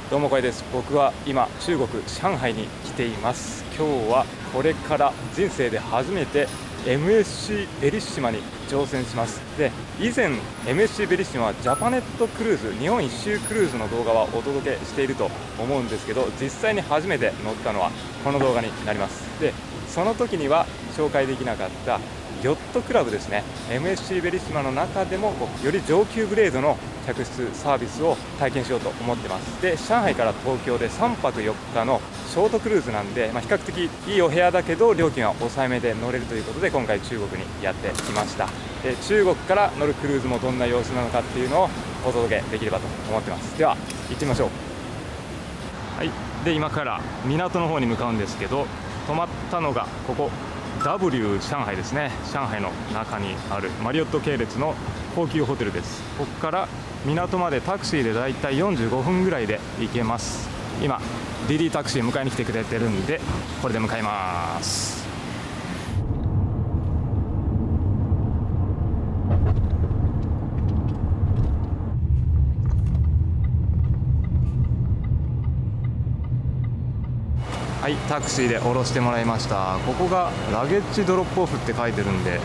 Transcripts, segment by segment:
どうもこれです。僕は今中国上海に来ています。今日はこれから人生で初めて MSC ベリッシマに挑戦します。で、以前 MSC ベリッシマはジャパネットクルーズ、日本一周クルーズの動画はお届けしていると思うんですけど、実際に初めて乗ったのはこの動画になります。で、その時には紹介できなかったヨットクラブですね。 MSC ベリッシマの中でもより上級グレードの客室サービスを体験しようと思ってます。で、上海から東京で3泊4日のショートクルーズなんで、比較的いいお部屋だけど料金は抑えめで乗れるということで、今回中国にやってきました。で、中国から乗るクルーズもどんな様子なのかっていうのをお届けできればと思ってます。では行ってみましょう。はい、で今から港の方に向かうんですけど、泊まったのがここW 上海ですね。上海の中にあるマリオット系列の高級ホテルです。ここから港までタクシーでだいたい45分ぐらいで行けます。今ディディタクシー迎えに来てくれてるんで、これで向かいます。はい、タクシーで降ろしてもらいました。ここがラゲッジドロップオフって書いてるんで、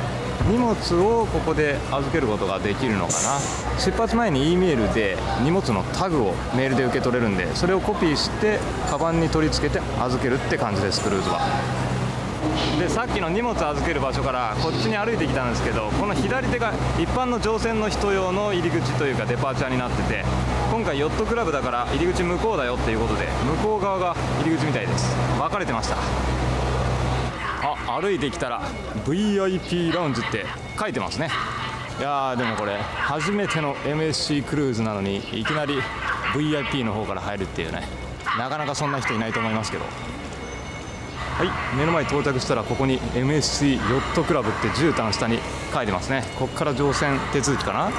荷物をここで預けることができるのかな。出発前に E メールで荷物のタグをメールで受け取れるんで、それをコピーしてカバンに取り付けて預けるって感じです、クルーズは。で、さっきの荷物預ける場所からこっちに歩いてきたんですけど、この左手が一般の乗船の人用の入り口というかデパーチャーになってて、今回ヨットクラブだから入り口向こうだよっていうことで、向こう側が入り口みたいです。分かれてました。歩いてきたら VIP ラウンジって書いてますね。いやー、でもこれ初めての MSC クルーズなのにいきなり VIP の方から入るっていうね、なかなかそんな人いないと思いますけど。はい、目の前到着したらここに MSC ヨットクラブって絨毯下に書いてますね。ここから乗船手続きかな。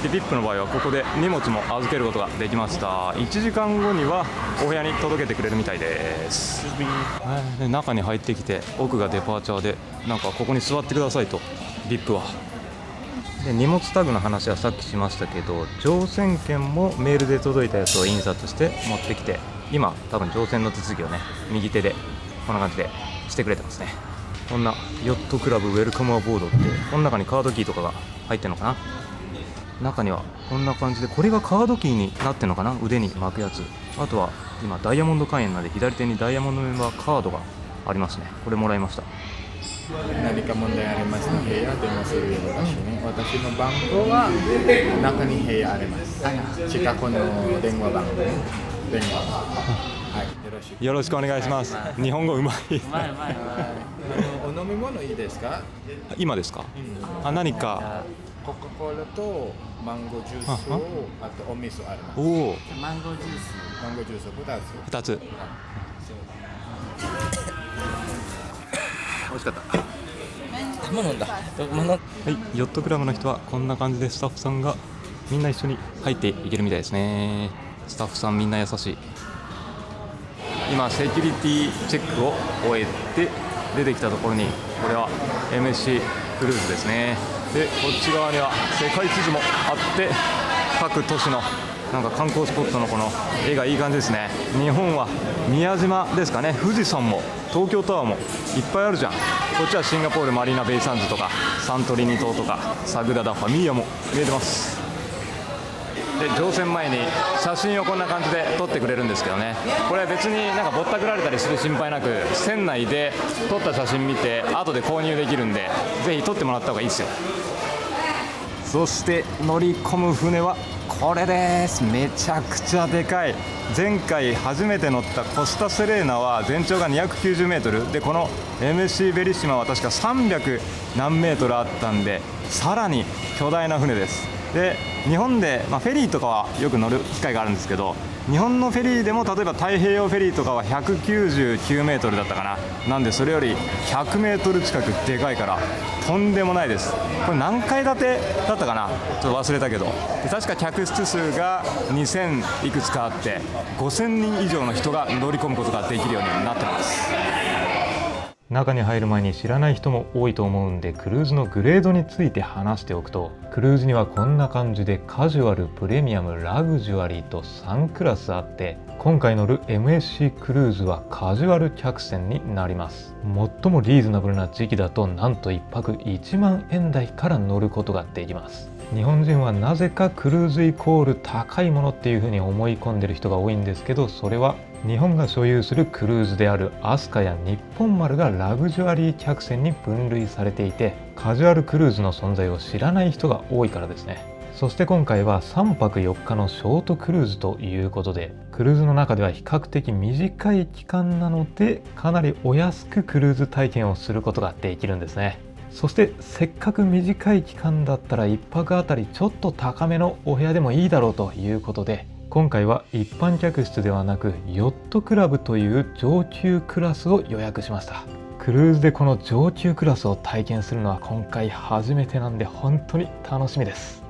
で、VIP の場合はここで荷物も預けることができました。1時間後にはお部屋に届けてくれるみたいです。で、中に入ってきて奥がデパーチャーで、なんかここに座ってくださいと VIP は。で、荷物タグの話はさっきしましたけど、乗船券もメールで届いたやつを印刷して持ってきて、今多分乗船の手続きをね、右手でこんな感じでしてくれてますね。こんなヨットクラブウェルカムアボードって、この中にカードキーとかが入ってるのかな。中にはこんな感じで、これがカードキーになってるのかな、腕に巻くやつ。あとは今ダイヤモンド会員なので左手にダイヤモンドメンバーカードがありますね。これもらいました。何か問題ありますの部屋電話する場所ね。私の番号は中に部屋あります。近くの電話番号ね。電話。はい、よろしくお願いします。日本語うまい。お飲み物いいですか？今ですか？何かコカ・コーラとマンゴージュースを、あとお味噌あります。おお。マンゴージュース2つ。2つ。美味しかった。飲んだ。はい、ヨットクラブの人はこんな感じでスタッフさんがみんな一緒に入っていけるみたいですね。スタッフさんみんな優しい。今セキュリティチェックを終えて出てきたところに、これは MSC クルーズですね。で、こっち側には世界地図もあって、各都市のなんか観光スポットのこの絵がいい感じですね。日本は宮島ですかね。富士山も東京タワーもいっぱいあるじゃん。こっちはシンガポールマリーナベイサンズとかサントリーニ島とかサグラダ・ファミリアも見えてます。で、乗船前に写真をこんな感じで撮ってくれるんですけどね、これ別になんかぼったくられたりする心配なく、船内で撮った写真見て後で購入できるんで、ぜひ撮ってもらった方がいいですよ。そして乗り込む船はこれです。めちゃくちゃでかい。前回初めて乗ったコスタセレーナは全長が290メートルで、この MSC ベリッシマは確か300何メートルあったんで、さらに巨大な船です。で、日本で、フェリーとかはよく乗る機会があるんですけど、日本のフェリーでも例えば太平洋フェリーとかは199メートルだったかな。なんでそれより100メートル近くでかいからとんでもないです。これ何階建てだったかな、ちょっと忘れたけど、で確か客室数が2000いくつかあって、5000人以上の人が乗り込むことができるようになってます。中に入る前に知らない人も多いと思うんで、クルーズのグレードについて話しておくと、クルーズにはこんな感じでカジュアル、プレミアム、ラグジュアリーと3クラスあって、今回乗る MSC クルーズはカジュアル客船になります。最もリーズナブルな時期だと、なんと1泊1万円台から乗ることができます。日本人はなぜかクルーズイコール高いものっていうふうに思い込んでる人が多いんですけど、それは日本が所有するクルーズである飛鳥や日本丸がラグジュアリー客船に分類されていて、カジュアルクルーズの存在を知らない人が多いからですね。そして今回は3泊4日のショートクルーズということで、クルーズの中では比較的短い期間なので、かなりお安くクルーズ体験をすることができるんですね。そしてせっかく短い期間だったら1泊あたりちょっと高めのお部屋でもいいだろうということで、今回は一般客室ではなくヨットクラブという上級クラスを予約しました。クルーズでこの上級クラスを体験するのは今回初めてなんで、本当に楽しみです。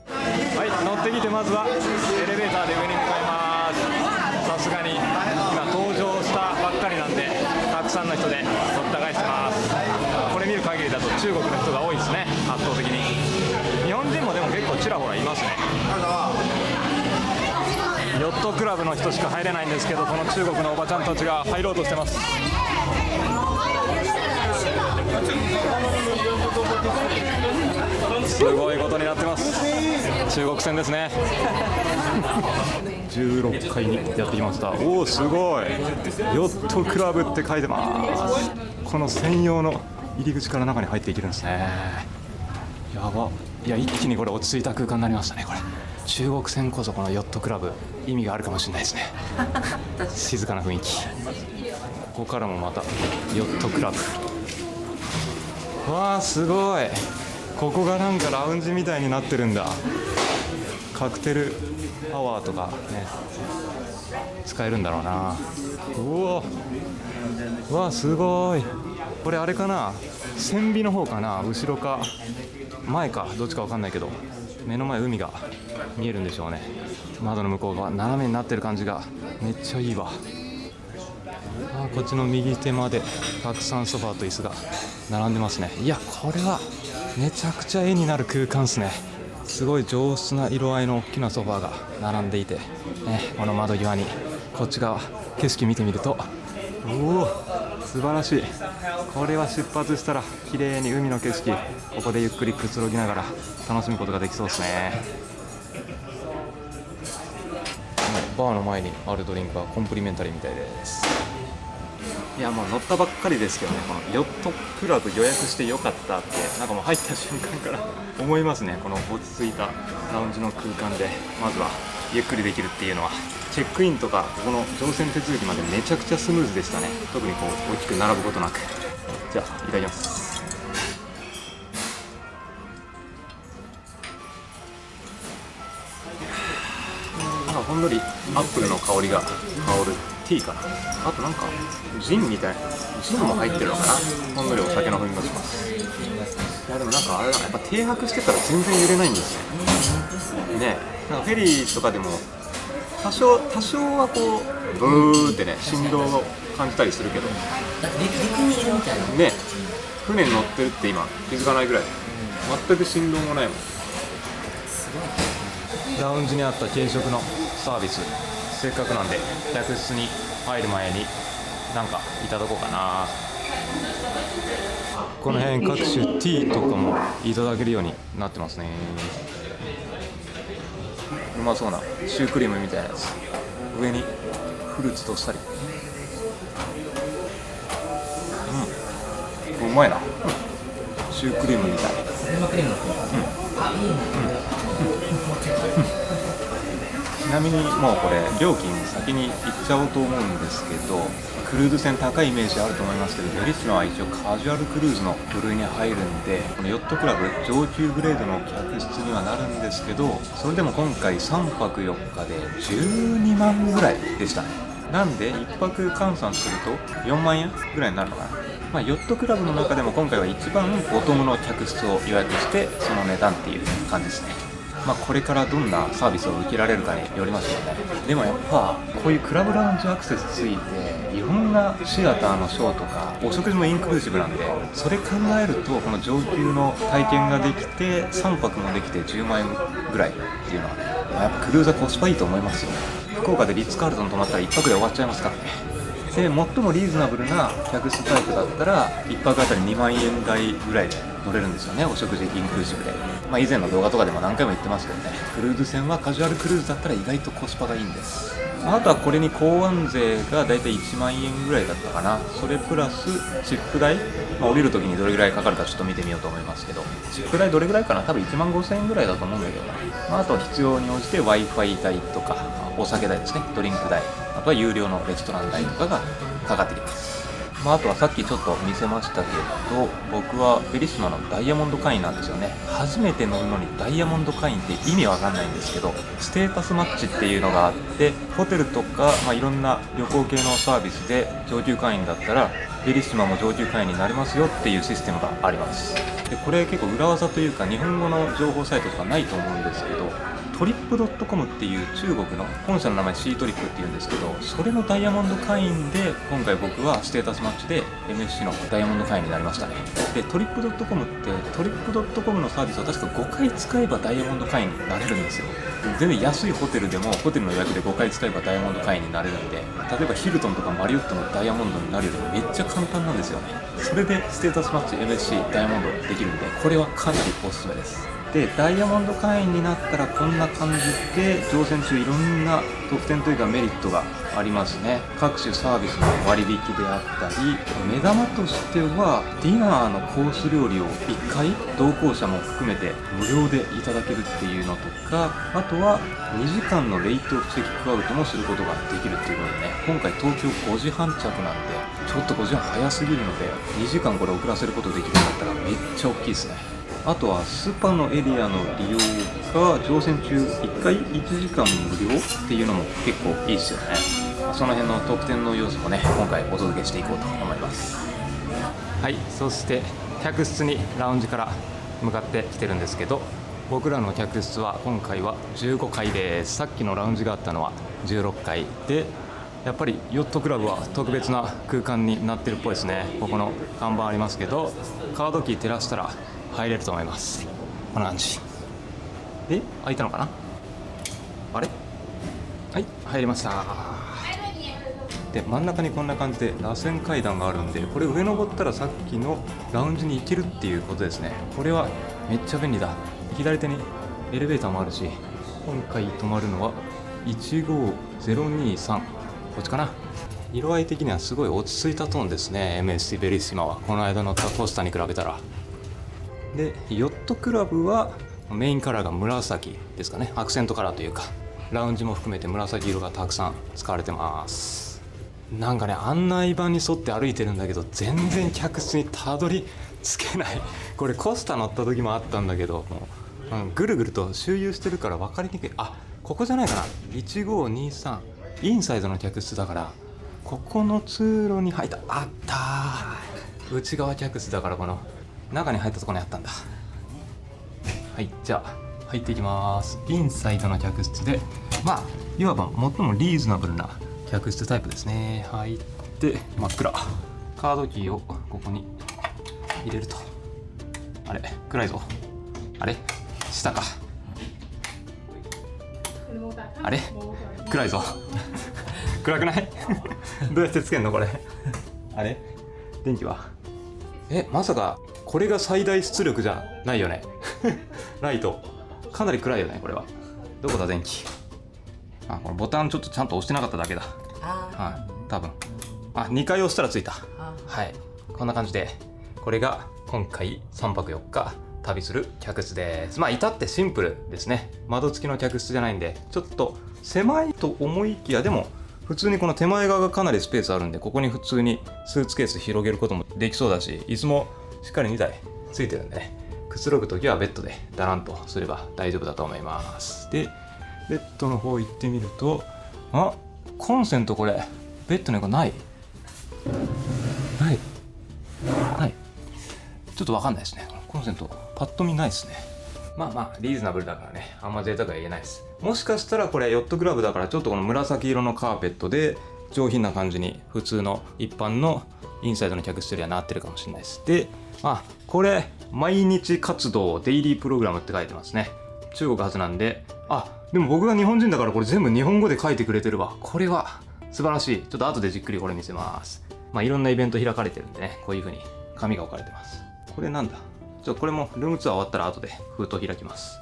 はい、乗ってきてまずはエレベーターで上に向かいます。さすがに今登場したばっかりなんで、たくさんの人でごった返してます。これ見る限りだと中国の人が多いですね、圧倒的に。日本人もでも結構ちらほらいますね。ヨットクラブの人しか入れないんですけど、この中国のおばちゃんたちが入ろうとしてます。すごいことになってます。中国船ですね。16階にやってきました。おお、すごい。ヨットクラブって書いてます。この専用の入り口から中に入っていけるんですね。やば。いや、一気にこれ落ち着いた空間になりましたね。これ中国船こそこのヨットクラブ意味があるかもしれないですね。静かな雰囲気。ここからもまたヨットクラブ。わあ、すごい。ここがなんかラウンジみたいになってるんだ。カクテルアワーとかね、使えるんだろうな。うお、わあ、すごい。これあれかな、船尾の方かな、後ろか前かどっちか分かんないけど、目の前海が見えるんでしょうね。窓の向こうが斜めになってる感じがめっちゃいいわ。こっちの右手までたくさんソファーと椅子が並んでますね。いや、これはめちゃくちゃ絵になる空間ですね。すごい上質な色合いの大きなソファーが並んでいて、この窓際にこっち側景色見てみると、おお、素晴らしい。これは出発したら綺麗に海の景色、ここでゆっくりくつろぎながら楽しむことができそうですね。バーの前にあるドリンクはコンプリメンタリーみたいです。いや、もう乗ったばっかりですけどね、このヨットクラブ予約してよかったって、なんかもう入った瞬間から思いますね。この落ち着いたラウンジの空間でまずはゆっくりできるっていうのは、チェックインとかここの乗船手続きまでめちゃくちゃスムーズでしたね。特にこう大きく並ぶことなく。じゃあいただきます。ほんのりアップルの香りが香るティーかな。あとなんかジンみたいな、ジンも入ってるのかな。ほんのりお酒の風味がします。いや、でもなんかあれだな、やっぱ停泊してたら全然揺れないんですよね。なんかフェリーとかでも多少はこうブーってね、振動を感じたりするけど、だって陸にいるみたいなね、船に乗ってるって今気づかないぐらい、全く振動もないもん。ラウンジにあった軽食のサービス、せっかくなんで客室に入る前になんかいただこうかな。この辺各種ティーとかもいただけるようになってますね。うまそうなシュークリームみたいなやつ、上にフルーツとしたり、うまいな、シュークリームみたい。生クリームのちなみにもうこれ料金先に言っちゃおうと思うんですけど、クルーズ船高いイメージあると思いますけど、ベリッシュのは一応カジュアルクルーズの部類に入るんで、このヨットクラブ上級グレードの客室にはなるんですけど、それでも今回3泊4日で12万ぐらいでしたね。なんで1泊換算すると4万円ぐらいになるのかな。ヨットクラブの中でも今回は一番ボトムの客室を予約してその値段っていう感じですね。これからどんなサービスを受けられるかによりますよね。でもやっぱこういうクラブラウンジアクセスついていろんなシアターのショーとかお食事もインクルーシブなんで、それ考えるとこの上級の体験ができて3泊もできて10万円ぐらいっていうのはね、やっぱクルーザーコスパいいと思いますよ。福岡でリッツカールトン泊まったら1泊で終わっちゃいますからね。で最もリーズナブルな客室タイプだったら1泊あたり2万円台ぐらいで乗れるんですよね、お食事インクルーシブで。以前の動画とかでも何回も言ってますけどね、クルーズ船はカジュアルクルーズだったら意外とコスパがいいんです。あとはこれに港湾税がだいたい1万円ぐらいだったかな。それプラスチップ代、降りるときにどれぐらいかかるかちょっと見てみようと思いますけど、チップ代どれぐらいかな、多分1万5000円ぐらいだと思うんだけどな。あとは必要に応じて Wi-Fi 代とかお酒代ですね、ドリンク代、あとは有料のレストラン代とかがかかってきます。あとはさっきちょっと見せましたけど、僕はベリッシマのダイヤモンド会員なんですよね。初めて乗るのにダイヤモンド会員って意味わかんないんですけど、ステータスマッチっていうのがあって、ホテルとか、いろんな旅行系のサービスで上級会員だったらベリッシマも上級会員になれますよっていうシステムがあります。でこれ結構裏技というか日本語の情報サイトとかないと思うんですけど、トリップドットコムっていう中国の本社の名前 C トリップっていうんですけど、それのダイヤモンド会員で今回僕はステータスマッチで MSC のダイヤモンド会員になりましたね。でトリップドットコムってトリップドットコムのサービスを確か5回使えばダイヤモンド会員になれるんですよ。全然安いホテルでもホテルの予約で5回使えばダイヤモンド会員になれるんで、例えばヒルトンとかマリオットのダイヤモンドになるよりめっちゃ簡単なんですよね。それでステータスマッチ MSC ダイヤモンドできるんで、これはかなりおすすめです。でダイヤモンド会員になったらこんな感じで乗船中いろんな特典というかメリットがありますね。各種サービスの割引であったり、目玉としてはディナーのコース料理を1回同行者も含めて無料でいただけるっていうのとか、あとは2時間のレイトチェックアウトもすることができるっていうことでね、今回東京5時半着なんでちょっと5時半早すぎるので2時間これ遅らせることできるんだったらめっちゃ大きいですね。あとはスパのエリアの利用が乗船中1回1時間無料っていうのも結構いいですよね。その辺の特典の要素もね今回お届けしていこうと思います。はい、そして客室にラウンジから向かってきてるんですけど、僕らの客室は今回は15階です。さっきのラウンジがあったのは16階で、やっぱりヨットクラブは特別な空間になってるっぽいですね。ここの看板ありますけど、カードキー照らしたら入れると思います。こんな感じで、開いたのかな、あれ、はい、入りました。で真ん中にこんな感じで螺旋階段があるんで、これ上登ったらさっきのラウンジに行けるっていうことですね。これはめっちゃ便利だ。左手にエレベーターもあるし、今回泊まるのは15023、こっちかな。色合い的にはすごい落ち着いたトーンですね、 MSC ベリッシマはこの間乗ったコスタに比べたら。でヨットクラブはメインカラーが紫ですかね、アクセントカラーというか、ラウンジも含めて紫色がたくさん使われてます。なんかね、案内板に沿って歩いてるんだけど全然客室にたどり着けない。これコスタ乗った時もあったんだけど、もう、ぐるぐると周遊してるから分かりにくい。あ、ここじゃないかな、1523インサイドの客室だから、ここの通路に入った、あったー、内側客室だからこの中に入ったところにあったんだ。はい、じゃあ入っていきます。インサイドの客室で、いわば最もリーズナブルな客室タイプですね。入って真っ暗。カードキーをここに入れると、あれ暗いぞ、あれ下か、あれ暗いぞ暗くないどうやってつけんのこれあれ電気は、まさかこれが最大出力じゃないよねライトかなり暗いよね。これはどこだ電気。このボタンちょっとちゃんと押してなかっただけだ。多分2回押したらついた。はい、こんな感じでこれが今回3泊4日旅する客室です。至ってシンプルですね。窓付きの客室じゃないんでちょっと狭いと思いきや、でも普通にこの手前側がかなりスペースあるんで、ここに普通にスーツケース広げることもできそうだし、椅子もしっかり2台ついてるんでね、くつろぐときはベッドでダランとすれば大丈夫だと思います。でベッドの方行ってみると、コンセントこれベッドの横ないちょっと分かんないですね。コンセントパッと見ないですね。リーズナブルだからね、あんま贅沢は言えないです。もしかしたらこれヨットクラブだからちょっとこの紫色のカーペットで上品な感じに普通の一般のインサイドの客室よりはなってるかもしれないです。で、これ毎日活動デイリープログラムって書いてますね。中国発なんで、でも僕が日本人だからこれ全部日本語で書いてくれてるわ。これは素晴らしい。ちょっと後でじっくりこれ見せます。いろんなイベント開かれてるんでね、こういう風に紙が置かれてます。これなんだ、これもルームツアー終わったら後で封筒開きます。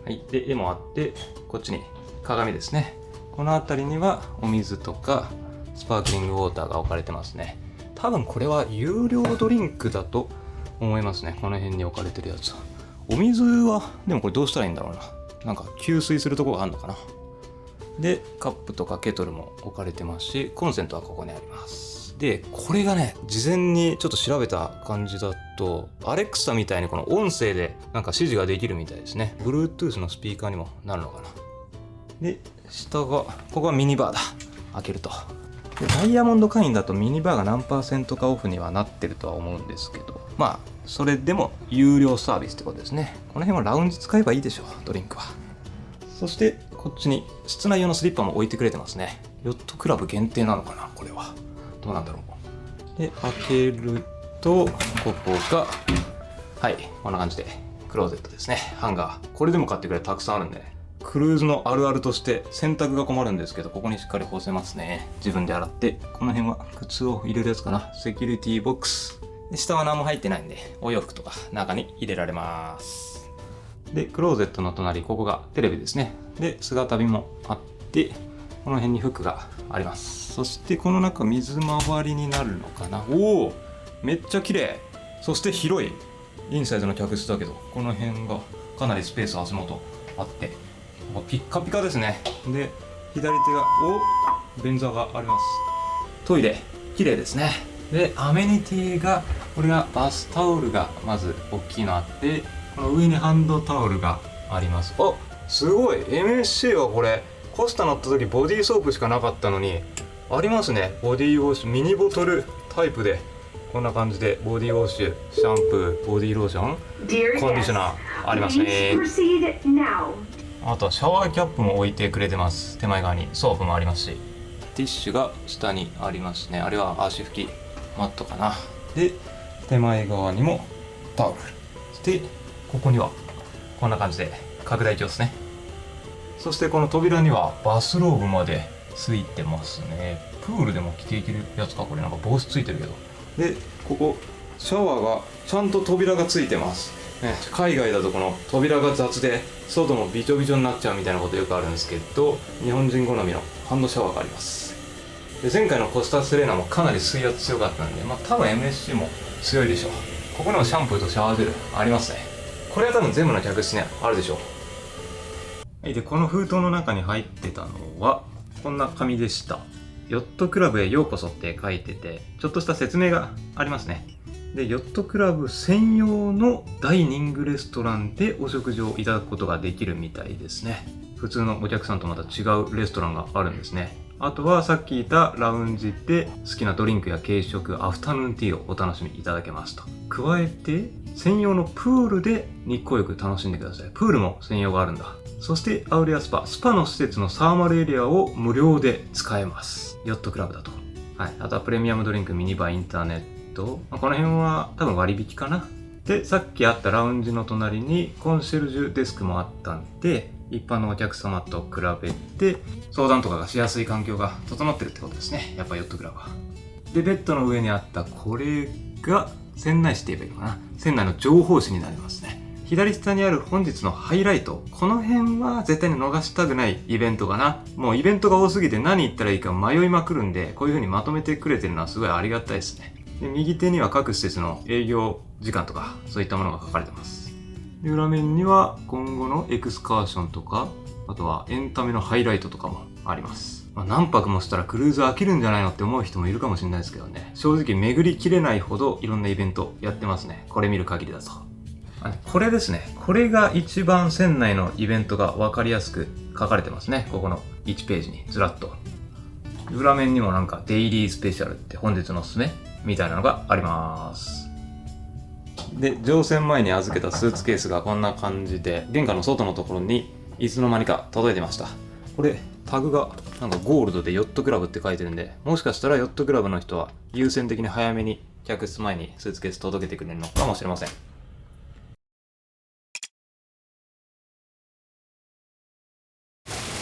はい。で、絵もあって、こっちに鏡ですね。この辺りにはお水とかスパークリングウォーターが置かれてますね。多分これは有料ドリンクだと思いますね。この辺に置かれてるやつは。お水は、でもこれどうしたらいいんだろうな。なんか給水するとこがあるのかな。で、カップとかケトルも置かれてますし、コンセントはここにあります。で、これがね、事前にちょっと調べた感じだと、アレクサみたいにこの音声でなんか指示ができるみたいですね。Bluetooth のスピーカーにもなるのかな。で、下が、ここがミニバーだ。開けると。で、ダイヤモンド会員だとミニバーが何%かオフにはなってるとは思うんですけど、それでも有料サービスってことですね。この辺はラウンジ使えばいいでしょう、ドリンクは。そして、こっちに室内用のスリッパも置いてくれてますね。ヨットクラブ限定なのかな、これは。どうなんだろう。で、開けると、ここが、こんな感じで、クローゼットですね。ハンガー。これでも買ってくれたくさんあるんで、クルーズのあるあるとして洗濯が困るんですけど、ここにしっかり干せますね。自分で洗って。この辺は靴を入れるやつかな。セキュリティボックス。で、下は何も入ってないんで、お洋服とか中に入れられます。で、クローゼットの隣、ここがテレビですね。で、姿見もあって、この辺に服があります。そしてこの中水回りになるのかな。おお、めっちゃ綺麗。そして広い。インサイドの客室だけど、この辺がかなりスペース足元あって、ピッカピカですね。で、左手が、便座があります。トイレ、綺麗ですね。で、アメニティが、これがバスタオルがまず大きいのあって、この上にハンドタオルがあります。すごい MSC はこれコスタ乗った時ボディーソープしかなかったのにありますね。ボディーウォッシュ、ミニボトルタイプでこんな感じでボディーウォッシュ、シャンプー、ボディーローション、コンディショナーありますね。あとはシャワーキャップも置いてくれてます。手前側にソープもありますし、ティッシュが下にありますね。あれは足拭きマットかな。で、手前側にもタオル。で、ここにはこんな感じで拡大鏡ですね。そしてこの扉にはバスローブまでついてますね。プールでも着ていけるやつか。これなんか帽子ついてるけど。で、ここシャワーがちゃんと扉がついてます、ね。海外だとこの扉が雑で外もびちょびちょになっちゃうみたいなことよくあるんですけど、日本人好みのハンドシャワーがあります。で、前回のコスタセレーナもかなり水圧強かったんで、多分 MSC も強いでしょう。ここにもシャンプーとシャワージェルありますね。これは多分全部の客室にあるでしょう。で、この封筒の中に入ってたのはこんな紙でした。ヨットクラブへようこそって書いてて、ちょっとした説明がありますね。で、ヨットクラブ専用のダイニングレストランでお食事をいただくことができるみたいですね。普通のお客さんとまた違うレストランがあるんですね。あとはさっき言ったラウンジで好きなドリンクや軽食、アフタヌーンティーをお楽しみいただけますと。加えて専用のプールで日光浴楽しんでください。プールも専用があるんだ。そしてアウレアスパの施設のサーマルエリアを無料で使えます。ヨットクラブだと。あとはプレミアムドリンク、ミニバー、インターネット。この辺は多分割引かな。で、さっきあったラウンジの隣にコンシェルジュデスクもあったんで、一般のお客様と比べて相談とかがしやすい環境が整ってるってことですね。やっぱヨットクラブは。で、ベッドの上にあったこれが船内誌って言えばいいのかな。船内の情報誌になりますね。左下にある本日のハイライト。この辺は絶対に逃したくないイベントかな。もうイベントが多すぎて何言ったらいいか迷いまくるんで、こういう風にまとめてくれてるのはすごいありがたいですね。で、右手には各施設の営業時間とかそういったものが書かれてます。で、裏面には今後のエクスカーションとか、あとはエンタメのハイライトとかもあります。何泊もしたらクルーズ飽きるんじゃないのって思う人もいるかもしれないですけどね。正直巡りきれないほどいろんなイベントやってますね。これ見る限りだと。これですね。これが一番船内のイベントが分かりやすく書かれてますね。ここの1ページにずらっと。裏面にもなんかデイリースペシャルって本日のおすすめみたいなのがあります。で、乗船前に預けたスーツケースがこんな感じで、玄関の外のところにいつの間にか届いてました。これ、タグがなんかゴールドでヨットクラブって書いてるんで、もしかしたらヨットクラブの人は優先的に早めに客室前にスーツケース届けてくれるのかもしれません。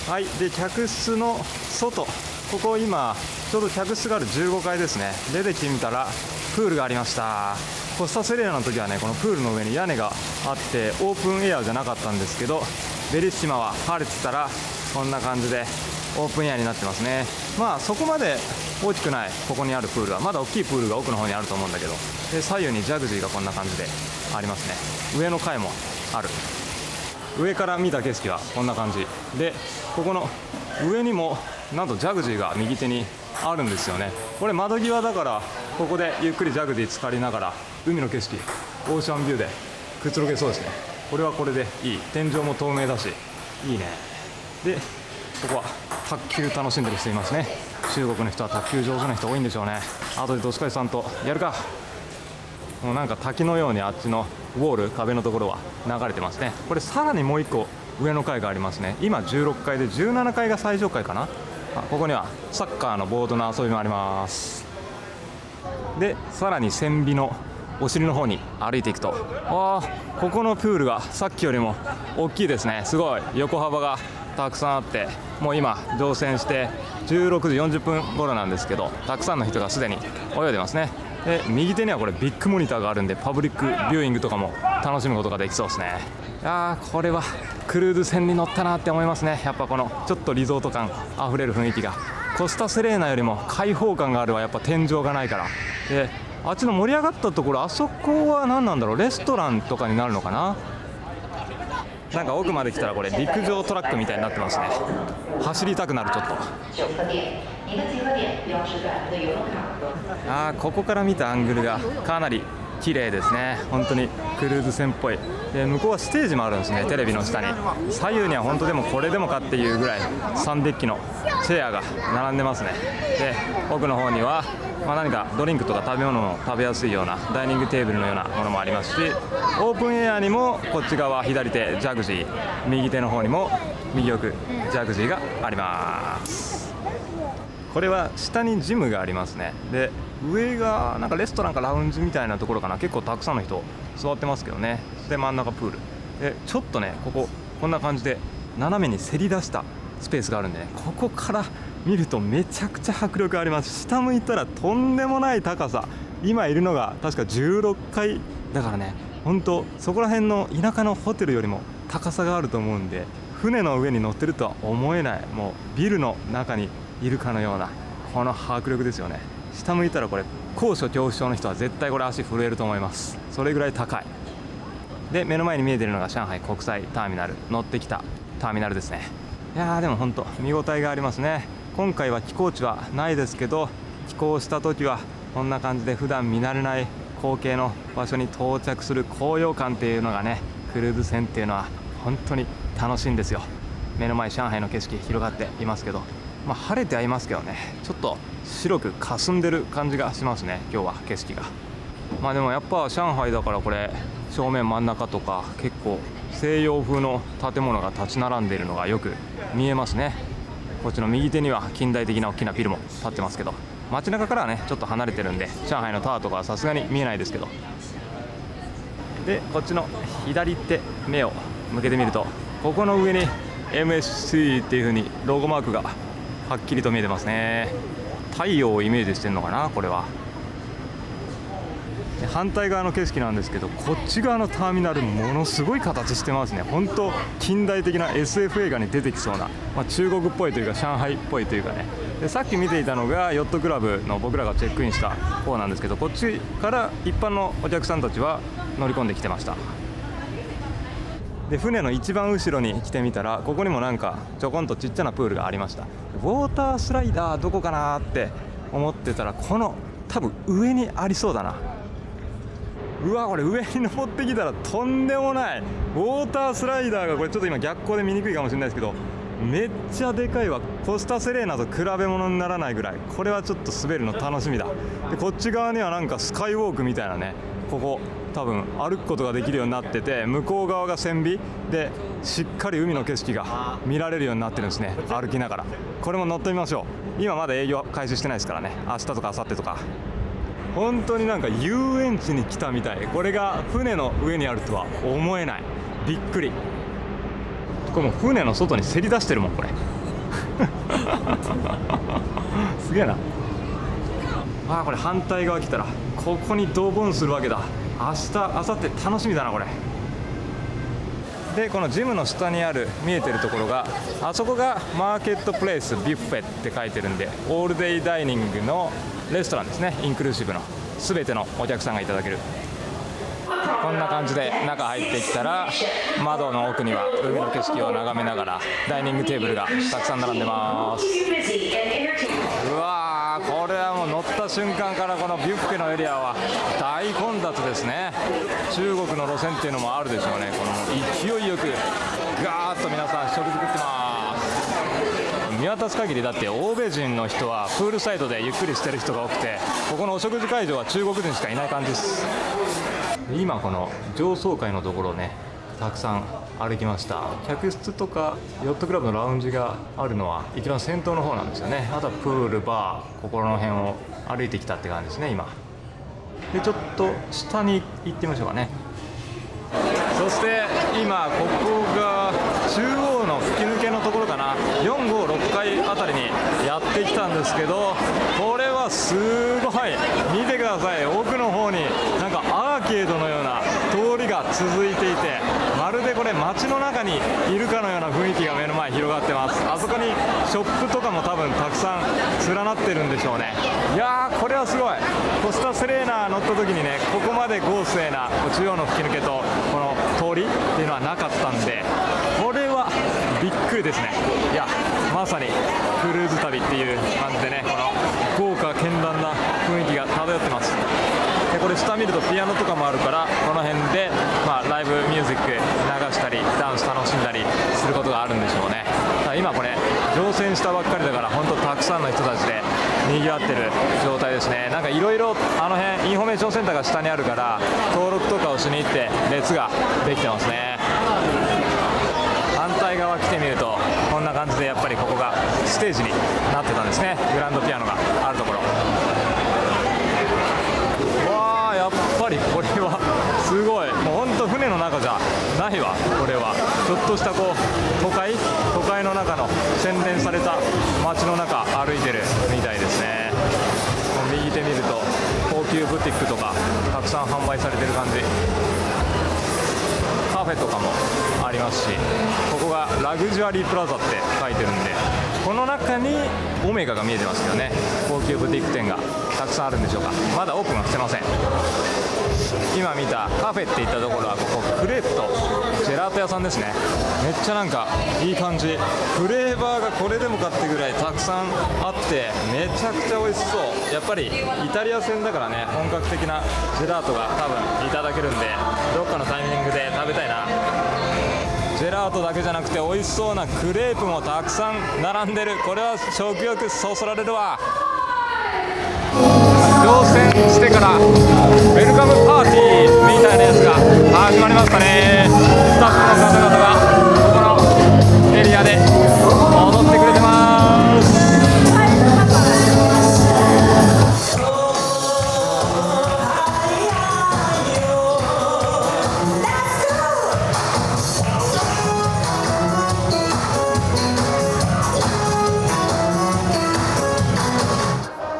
はい、で客室の外、ここ今ちょうど客室がある15階ですね。出てきてみたらプールがありました。コスタセレーナの時はね、このプールの上に屋根があってオープンエアじゃなかったんですけど、ベリッシマは晴れてたらこんな感じでオープンエアになってますね。まあそこまで大きくない、ここにあるプールはまだ大きいプールが奥の方にあると思うんだけど、で左右にジャグジーがこんな感じでありますね。上の階もある。上から見た景色はこんな感じで、ここの上にもなんとジャグジーが右手にあるんですよね。これ窓際だからここでゆっくりジャグジー浸かりながら海の景色、オーシャンビューでくつろげそうですね。これはこれでいい。天井も透明だしいいね。でここは卓球楽しんでる人いますね。中国の人は卓球上手な人多いんでしょうね。後でどすかいさんとやるか。もうなんか滝のようにあっちのウォール、壁のところは流れてますね。これさらにもう1個上の階がありますね。今16階で17階が最上階かな。ここにはサッカーのボードの遊びもあります。でさらに船尾のお尻の方に歩いていくと、ここのプールがさっきよりも大きいですね。すごい横幅がたくさんあって、もう今乗船して16時40分頃なんですけど、たくさんの人がすでに泳いでますね。で右手にはこれビッグモニターがあるんで、パブリックビューイングとかも楽しむことができそうですね。これはクルーズ船に乗ったなって思いますね。やっぱこのちょっとリゾート感あふれる雰囲気が、コスタセレーナよりも開放感があるわ。やっぱ天井がないから。であっちの盛り上がったところ、あそこは何なんだろう、レストランとかになるのかな。なんか奥まで来たらこれ陸上トラックみたいになってますね。走りたくなる。ちょっとここから見たアングルがかなり綺麗ですね。本当にクルーズ船っぽい。で向こうはステージもあるんですね、テレビの下に。左右には本当でもこれでもかっていうぐらい3デッキのチェアが並んでますね。で奥の方には、何かドリンクとか食べ物も食べやすいようなダイニングテーブルのようなものもありますし、オープンエアにもこっち側左手ジャグジー、右手の方にも右奥ジャグジーがあります。これは下にジムがありますね。で上がなんかレストランかラウンジみたいなところかな。結構たくさんの人座ってますけどね。で真ん中プールで、ちょっとねこんな感じで斜めにせり出したスペースがあるんでね、ここから見るとめちゃくちゃ迫力あります。下向いたらとんでもない高さ。今いるのが確か16階だからね、本当そこら辺の田舎のホテルよりも高さがあると思うんで、船の上に乗ってるとは思えない、もうビルの中にいるかのようなこの迫力ですよね。下向いたらこれ高所恐怖症の人は絶対これ足震えると思います。それぐらい高い。で目の前に見えてるのが上海国際ターミナル、乗ってきたターミナルですね。いやーでも本当見応えがありますね。今回は寄港地はないですけど、寄港した時はこんな感じで普段見慣れない光景の場所に到着する高揚感っていうのがね、クルーズ船っていうのは本当に楽しいんですよ。目の前上海の景色広がっていますけど、晴れてはいますけどね、ちょっと白く霞んでる感じがしますね、今日は景色が。でもやっぱ上海だからこれ正面真ん中とか結構西洋風の建物が立ち並んでいるのがよく見えますね。こっちの右手には近代的な大きなビルも建ってますけど、街中からはねちょっと離れてるんで上海のタワーとかはさすがに見えないですけど。でこっちの左手目を向けてみると、ここの上に MSC っていう風にロゴマークがはっきりと見えてますね。太陽をイメージしてるのかな、これは。反対側の景色なんですけど、こっち側のターミナルものすごい形してますね。本当近代的な SF 映画に出てきそうな、中国っぽいというか上海っぽいというかね。でさっき見ていたのがヨットクラブの僕らがチェックインした方なんですけど、こっちから一般のお客さんたちは乗り込んできてました。で船の一番後ろに来てみたら、ここにもなんかちょこんとちっちゃなプールがありました。ウォータースライダーどこかなって思ってたら、この多分上にありそうだな。うわこれ上に登ってきたらとんでもないウォータースライダーが、これちょっと今逆光で見にくいかもしれないですけど、めっちゃでかいわ。コスタセレーナと比べ物にならないぐらい。これはちょっと滑るの楽しみだ。でこっち側にはなんかスカイウォークみたいなね、ここ多分歩くことができるようになってて、向こう側が線美でしっかり海の景色が見られるようになってるんですね。歩きながらこれも乗ってみましょう。今まだ営業開始してないですからね。明日とか明後日とか。本当になんか遊園地に来たみたい。これが船の上にあるとは思えない。びっくり。これもう船の外にせり出してるもんこれすげえな。あー、これ反対側来たらここにドボンするわけだ。明日明後日楽しみだなこれ。でこのジムの下にある見えてるところが、あそこがマーケットプレイスビュッフェって書いてるんで、オールデイダイニングのレストランですね。インクルーシブの全てのお客さんがいただける。こんな感じで中入ってきたら、窓の奥には海の景色を眺めながらダイニングテーブルがたくさん並んでます。うわー、これはもう乗った瞬間からこのビュッフェのエリアは大混雑ですね。中国の路線っていうのもあるでしょうね。この勢いよくガーッと皆さん食事作ってます。見渡す限りだって欧米人の人はプールサイドでゆっくりしてる人が多くて、ここのお食事会場は中国人しかいない感じです。今この上層階のところをね、たくさん歩きました。客室とかヨットクラブのラウンジがあるのは一番先頭の方なんですよね。あとはプール、バー、ここの辺を歩いてきたって感じですね今で。ちょっと下に行ってみましょうかね。そして今ここが中央の吹き抜けのところかな。4、5、6階あたりにやってきたんですけど、これはすごい。見てください。奥の方になんかアーケードのような通りが続いていて、まるでこれ街の中にいるかのような雰囲気が目の前に広がってます。あそこにショップとかも多分たくさん連なってるんでしょうね。いやー、これはすごい。コスタセレーナ乗った時にね、ここまで豪勢な中央の吹き抜けとこの通りっていうのはなかったんで、これはびっくりですね。いや、まさにクルーズ旅っていう感じでね、この豪華絢爛な雰囲気が漂ってます。でこれ下見るとピアノとかもあるから、この辺で、ライブミュージック流したりダンス楽しんだりすることがあるんでしょうね。今これ乗船したばっかりだから、本当たくさんの人たちで賑わってる状態ですね。なんかいろいろあの辺インフォメーションセンターが下にあるから、登録とかをしに行って列ができてますね。反対側来てみるとこんな感じで、やっぱりここがステージになってたんですね。グランドピアノがあるところ。わー、やっぱりこれはすごい。もう本当船の中じゃないわ。これはちょっとしたこう都会の中の洗練された街の中歩いてるみたいですね。右手見ると高級ブティックとかたくさん販売されてる感じ。カフェとかもありますし、ここがラグジュアリープラザって書いてるんで、この中にオメガが見えてますけどね。高級ブティック店がたくさんあるんでしょうか。まだオープンはしてません。今見たカフェっていったところは、ここクレープとジェラート屋さんですね。めっちゃなんかいい感じ。フレーバーがこれでもかってぐらいたくさんあって、めちゃくちゃ美味しそう。やっぱりイタリア戦だからね、本格的なジェラートが多分いただけるんで、どっかのタイミングで食べたいな。ジェラートだけじゃなくて美味しそうなクレープもたくさん並んでる。これは食欲そそられるわ。乗船してからウェルカムパーティーみたいなやつが始まりましたね。スタッフの方々がこのエリアで踊ってくれてます。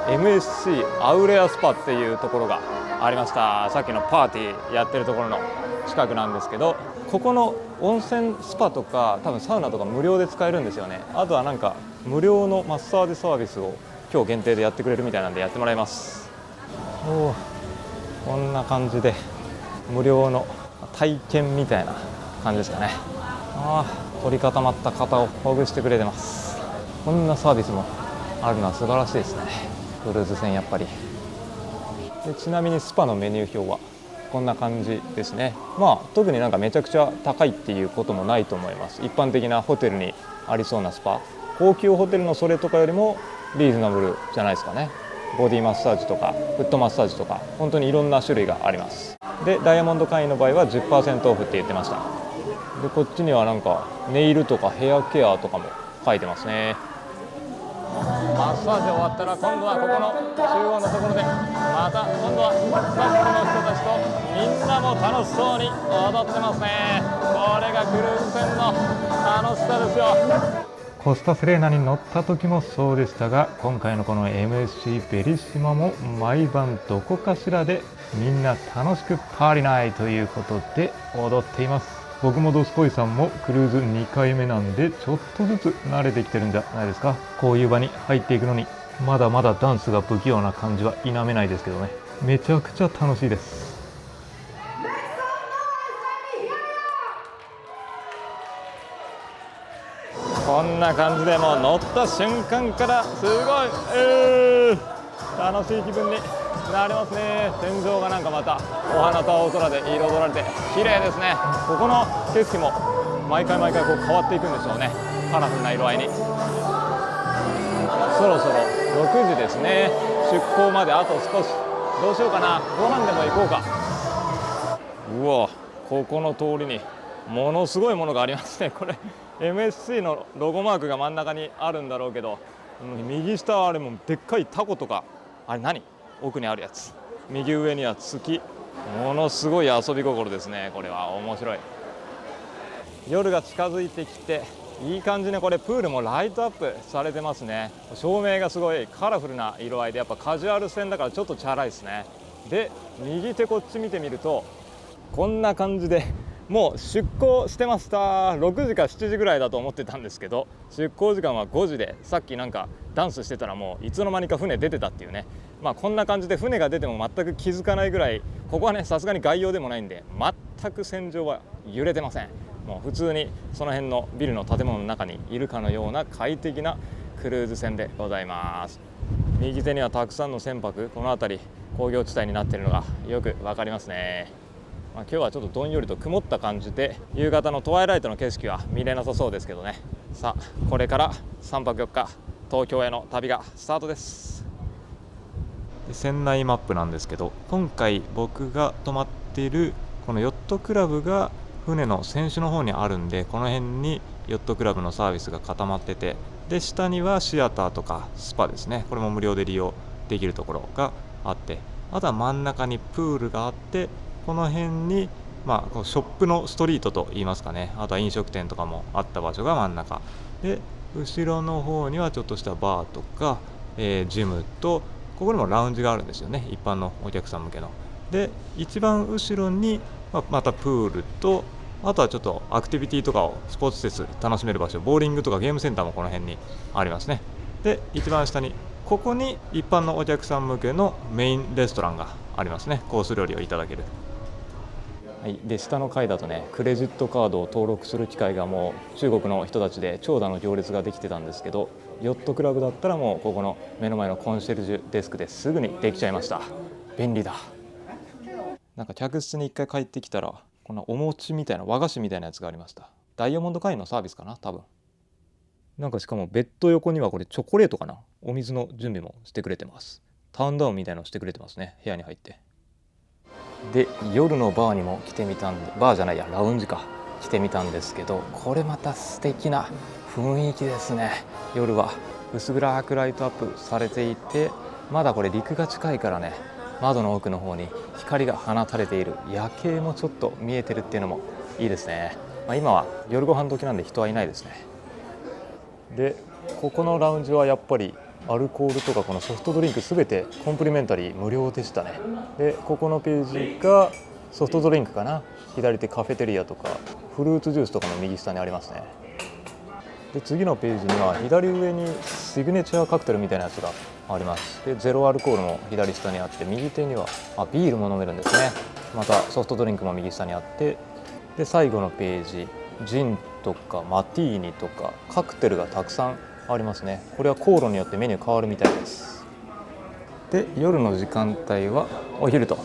MSC アウレアスパっていうところがありました。さっきのパーティーやってるところの近くなんですけど、ここの温泉スパとか多分サウナとか無料で使えるんですよね。あとはなんか無料のマッサージサービスを今日限定でやってくれるみたいなんでやってもらいます。こんな感じで無料の体験みたいな感じですかね。凝り固まった肩をほぐしてくれてます。こんなサービスもあるのは素晴らしいですね。クルーズ船やっぱり。でちなみにスパのメニュー表はこんな感じですね。特になんかめちゃくちゃ高いっていうこともないと思います。一般的なホテルにありそうなスパ、高級ホテルのそれとかよりもリーズナブルじゃないですかね。ボディマッサージとかフットマッサージとか本当にいろんな種類があります。でダイヤモンド会員の場合は 10% オフって言ってました。でこっちにはなんかネイルとかヘアケアとかも書いてますね。マッサージ終わったら今度はここの中央のところでまた今度はスタッフの人たちとみんなも楽しそうに踊ってますね。これがクルーズ船の楽しさですよ。コスタセレーナに乗った時もそうでしたが、今回のこの MSC ベリッシマも毎晩どこかしらでみんな楽しくパーリーナイということで踊っています。僕もドスコイさんもクルーズ2回目なんでちょっとずつ慣れてきてるんじゃないですか。こういう場に入っていくのにまだまだダンスが不器用な感じは否めないですけどね、めちゃくちゃ楽しいです。こんな感じでもう乗った瞬間からすごい、楽しい気分になりますね。天井がなんかまたお花と青空で彩られて綺麗ですね。ここの景色も毎回こう変わっていくんでしょうね。カラフルな色合いに。そろそろ6時ですね。出港まであと少し。どうしようかな、ご飯でも行こうか。うわ、ここの通りにものすごいものがありますね。これ MSC のロゴマークが真ん中にあるんだろうけど、右下はあれもでっかいタコとか、あれ何、奥にあるやつ、右上には月、ものすごい遊び心ですね。これは面白い。夜が近づいてきていい感じにこれプールもライトアップされてますね。照明がすごいカラフルな色合いで、やっぱカジュアル船だからちょっとチャラいですね。で右手こっち見てみるとこんな感じでもう出港してました。6時か7時ぐらいだと思ってたんですけど、出港時間は5時で、さっきなんかダンスしてたらもういつの間にか船出てたっていうね。こんな感じで船が出ても全く気づかないぐらい、ここはねさすがに外洋でもないんで全く船上は揺れてません。もう普通にその辺のビルの建物の中にいるかのような快適なクルーズ船でございます。右手にはたくさんの船舶、この辺り工業地帯になっているのがよく分かりますね。今日はちょっとどんよりと曇った感じで夕方のトワイライトの景色は見れなさそうですけどね。さあこれから3泊4日東京への旅がスタートです。船内マップなんですけど、今回僕が泊まっているこのヨットクラブが船の船首の方にあるんで、この辺にヨットクラブのサービスが固まってて、で下にはシアターとかスパですね、これも無料で利用できるところがあって、あとは真ん中にプールがあって、この辺にショップのストリートといいますかね、あとは飲食店とかもあった場所が真ん中で、後ろの方にはちょっとしたバーとか、ジムと、ここにもラウンジがあるんですよね、一般のお客さん向けの。で一番後ろに、またプールと、あとはちょっとアクティビティとかをスポーツ施設楽しめる場所、ボーリングとかゲームセンターもこの辺にありますね。で一番下にここに一般のお客さん向けのメインレストランがありますね。コース料理をいただける。はい、で下の階だとね、クレジットカードを登録する機会がもう中国の人たちで長蛇の行列ができてたんですけど、ヨットクラブだったらもうここの目の前のコンシェルジュデスクですぐにできちゃいました。便利だ。なんか客室に一回帰ってきたらこのお餅みたいな和菓子みたいなやつがありました。ダイヤモンド会員のサービスかな多分。なんかしかもベッド横にはこれチョコレートかな、お水の準備もしてくれてます。ターンダウンみたいなのしてくれてますね、部屋に入って。で夜のバーにも来てみたんで、バーじゃないやラウンジか、来てみたんですけど、これまた素敵な雰囲気ですね。夜は薄暗くライトアップされていて、まだこれ陸が近いからね、窓の奥の方に光が放たれている、夜景もちょっと見えてるっていうのもいいですね。今は夜ご飯時なんで人はいないですね。でここのラウンジはやっぱりアルコールとかこのソフトドリンクすべてコンプリメンタリー無料でしたね。でここのページがソフトドリンクかな、左手カフェテリアとかフルーツジュースとかも右下にありますね。で次のページには左上にシグネチャーカクテルみたいなやつがあります。でゼロアルコールも左下にあって、右手にはビールも飲めるんですね。またソフトドリンクも右下にあって、で最後のページジンとかマティーニとかカクテルがたくさんありますね。これは航路によってメニュー変わるみたいです。で夜の時間帯はお昼と、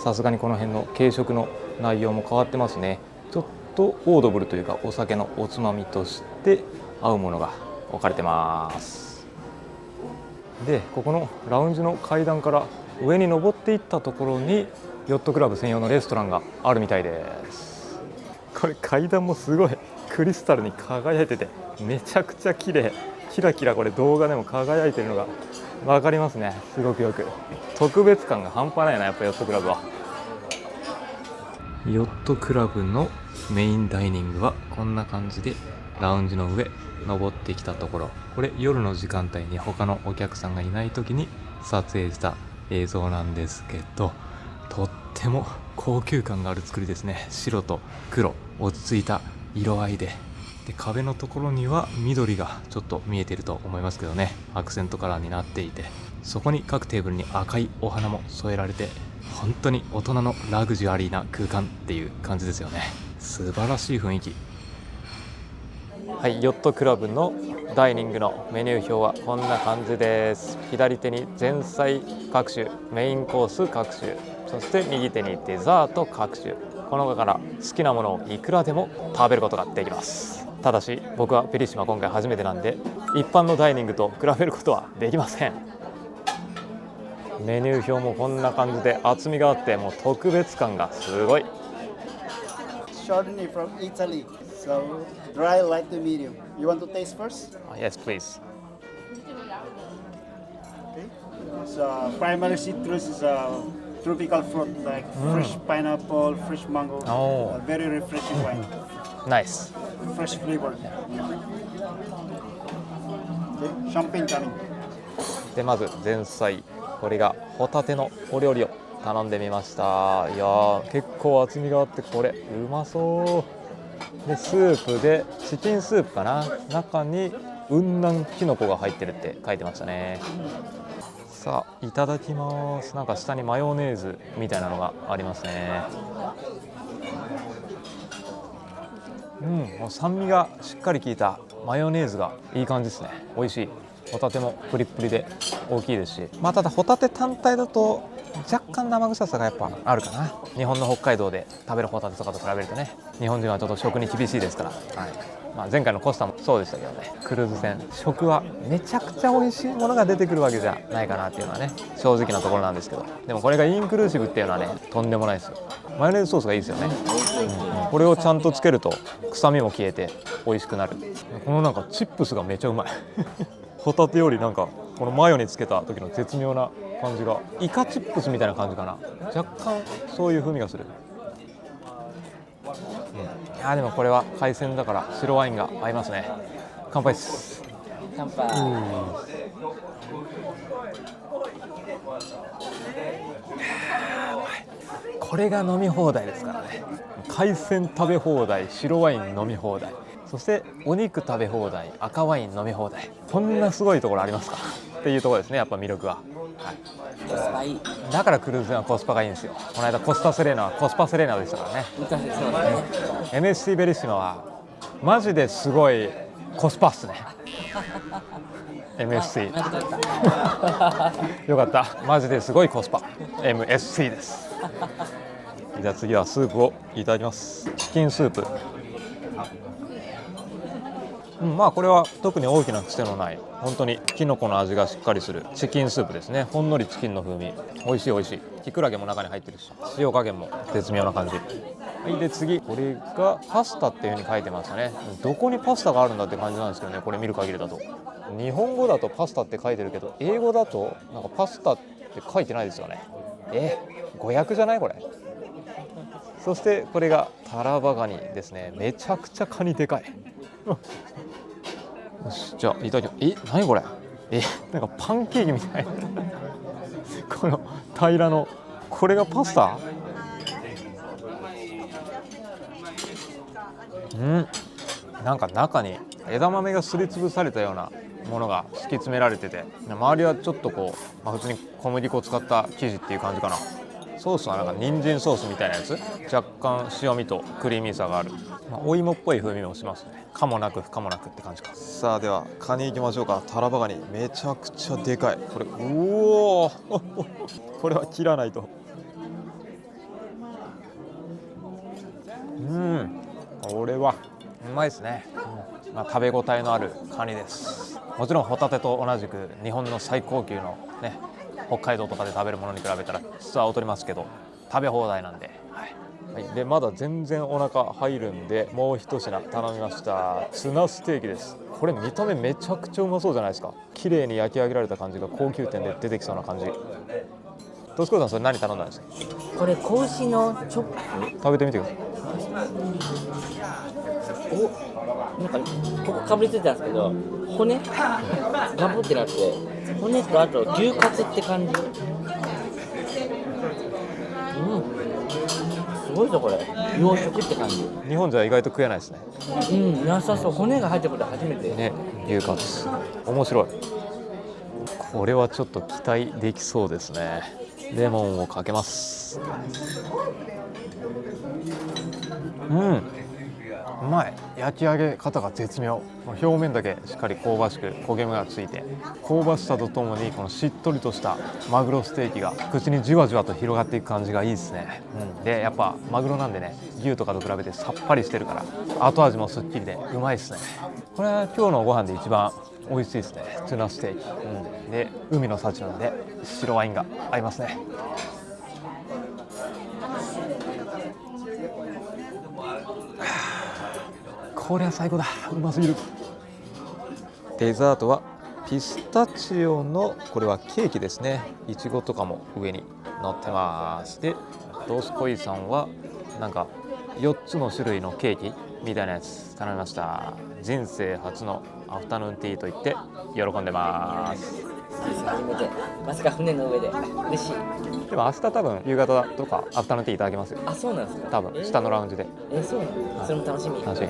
さすがにこの辺の軽食の内容も変わってますね。ちょっとオードブルというかお酒のおつまみとして合うものが置かれてます。でここのラウンジの階段から上に登っていったところにヨットクラブ専用のレストランがあるみたいです。これ階段もすごいクリスタルに輝いててめちゃくちゃ綺麗。キラキラこれ動画でも輝いてるのが分かりますね。すごくよく特別感が半端ないな、やっぱヨットクラブは。ヨットクラブのメインダイニングはこんな感じで、ラウンジの上登ってきたところ、これ夜の時間帯に他のお客さんがいない時に撮影した映像なんですけど、とっても高級感がある作りですね。白と黒、落ち着いた色合いで、壁のところには緑がちょっと見えていると思いますけどね、アクセントカラーになっていて、そこに各テーブルに赤いお花も添えられて、本当に大人のラグジュアリーな空間っていう感じですよね。素晴らしい雰囲気。はい、ヨットクラブのダイニングのメニュー表はこんな感じです。左手に前菜各種、メインコース各種、そして右手にデザート各種、この中から好きなものをいくらでも食べることができます。ただし僕はペリシマ今回初めてなんで、一般のダイニングと比べることはできません。メニュー表もこんな感じで厚みがあって、もう特別感がすごい。 Chardonnay from Italy. So dry, light to medium. You want to taste first? Yes, please. Okay. So primary citrus is a tropical fruit like fresh pineapple, fresh mango. Oh. Very refreshing wine. Nice. Fresh flavor. Okay. Champagne coming. でまず前菜、これがホタテのお料理を頼んでみました。いやー結構厚みがあって、これうまそうで、スープでチキンスープかな、中に雲南きのこが入ってるって書いてましたね。さあいただきます。なんか下にマヨネーズみたいなのがありますね。もう酸味がしっかり効いたマヨネーズがいい感じですね。美味しい。ホタテもプリップリで大きいですし、ただホタテ単体だと若干生臭さがやっぱあるかな。日本の北海道で食べるホタテとかと比べるとね、日本人はちょっと食に厳しいですから、前回のコスタもそうでしたけどね、クルーズ船食はめちゃくちゃ美味しいものが出てくるわけじゃないかなっていうのはね、正直なところなんですけど、でもこれがインクルーシブっていうのはね、とんでもないですよ。マヨネーズソースがいいですよね。これをちゃんとつけると臭みも消えて美味しくなる。このなんかチップスがめちゃうまいホタテよりなんかこのマヨにつけた時の絶妙な感じが、イカチップスみたいな感じかな。若干そういう風味がする。いやでもこれは海鮮だから白ワインが合いますね。乾杯です。乾杯。これが飲み放題ですからね。海鮮食べ放題、白ワイン飲み放題、そしてお肉食べ放題、赤ワイン飲み放題、こんなすごいところありますかっていうところですね、やっぱ魅力は。コスパいい。だからクルーズ船はコスパがいいんですよ。この間コスタセレーナはコスパセレーナでしたからね。昔そうだね。MSC ベリッシマはマジですごいコスパっすねMSC よかった、マジですごいコスパ MSC ですじゃあ次はスープをいただきます。チキンスープ、これは特に大きな癖のない、本当にキノコの味がしっかりするチキンスープですね。ほんのりチキンの風味、美味しい美味しい。キクラゲも中に入ってるし、塩加減も絶妙な感じ。はい、で次、これがパスタっていう風に書いてましたね。どこにパスタがあるんだって感じなんですけどね、これ見る限りだと。日本語だとパスタって書いてるけど、英語だとなんかパスタって書いてないですよね。語訳じゃないこれ。そしてこれがタラバガニですね。めちゃくちゃカニでかいよし、じゃあいただきます。何これ、なんかパンケーキみたいなこの平らの、これがパスタ。なんか中に枝豆がすりつぶされたようなものが敷き詰められてて、周りはちょっとこう、普通に小麦粉を使った生地っていう感じかな。ソースはなんか人参ソースみたいなやつ、若干塩味とクリーミーさがある、お芋っぽい風味もしますね。可もなく不可もなくって感じか。さあではカニいきましょうか。タラバガニめちゃくちゃでかい。これこれは切らないと。これはうまいですね。食べ応えのあるカニです。もちろんホタテと同じく日本の最高級のね、北海道とかで食べるものに比べたら質は劣りますけど、食べ放題なんで、はい、でまだ全然お腹入るんで、もう一品頼みました。ツナステーキです。これ見た目めちゃくちゃうまそうじゃないですか。綺麗に焼き上げられた感じが高級店で出てきそうな感じ。トシコさん、それ何頼んだんですか？これ子牛のチョップ。食べてみてください。お、なんかここかぶりついてたんですけど、骨ガブってなって、骨とあと牛カツって感じ。すごいぞこれ。洋食って感じ。日本じゃ意外と食えないですね。なさそう。骨が入ったこと初めて。ね、牛カツ面白い。これはちょっと期待できそうですね。レモンをかけます。うまい。焼き上げ方が絶妙。表面だけしっかり香ばしく焦げ目がついて、香ばしさとともにこのしっとりとしたマグロステーキが口にじわじわと広がっていく感じがいいですね。でやっぱマグロなんでね、牛とかと比べてさっぱりしてるから後味もすっきりでうまいですね。これは今日のご飯で一番美味しいですね。ツナステーキ、で海の幸なんで白ワインが合いますね。これは最高だ。うますぎる。デザートはピスタチオの、これはケーキですね。いちごとかも上に乗ってます。でドスコイさんはなんか4つの種類のケーキみたいなやつ頼みました。人生初のアフタヌーンティーと言って喜んでます。初めて。まさか船の上で。嬉しい。でも明日多分夕方とかアフタヌーンティーいただけますよ。あ、そうなんですか。多分下のラウンジで。そうなの。それも楽しみ。楽しみ。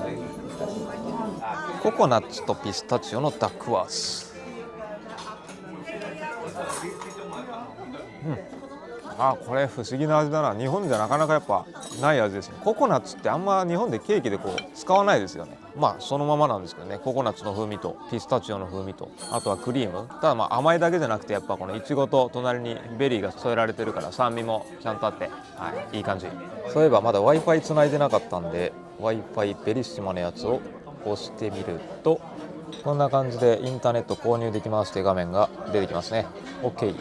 ココナッツとピスタチオのダックワース。これ不思議な味だな。日本じゃなかなかやっぱない味ですね。ココナッツってあんま日本でケーキでこう使わないですよね。そのままなんですけどね。ココナッツの風味とピスタチオの風味と、あとはクリーム。ただ甘いだけじゃなくて、やっぱこのイチゴと隣にベリーが添えられてるから酸味もちゃんとあって、いい感じ。そういえばまだ Wi-Fi つないでなかったんで Wi-Fi ベリッシマのやつを押してみると、こんな感じでインターネット購入できますという画面が出てきますね。 OK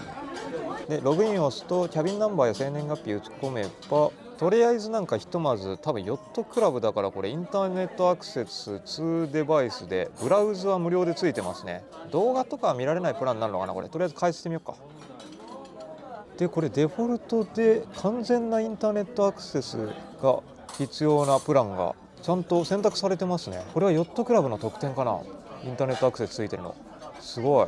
でログインを押すとキャビンナンバーや生年月日打ち込めば、とりあえずなんかひとまず多分ヨットクラブだから、これインターネットアクセス2デバイスでブラウズは無料でついてますね。動画とかは見られないプランになるのかな。これとりあえず開始してみようか。でこれデフォルトで完全なインターネットアクセスが必要なプランがちゃんと選択されてますね。これはヨットクラブの特典かな。インターネットアクセスついてるのすごい。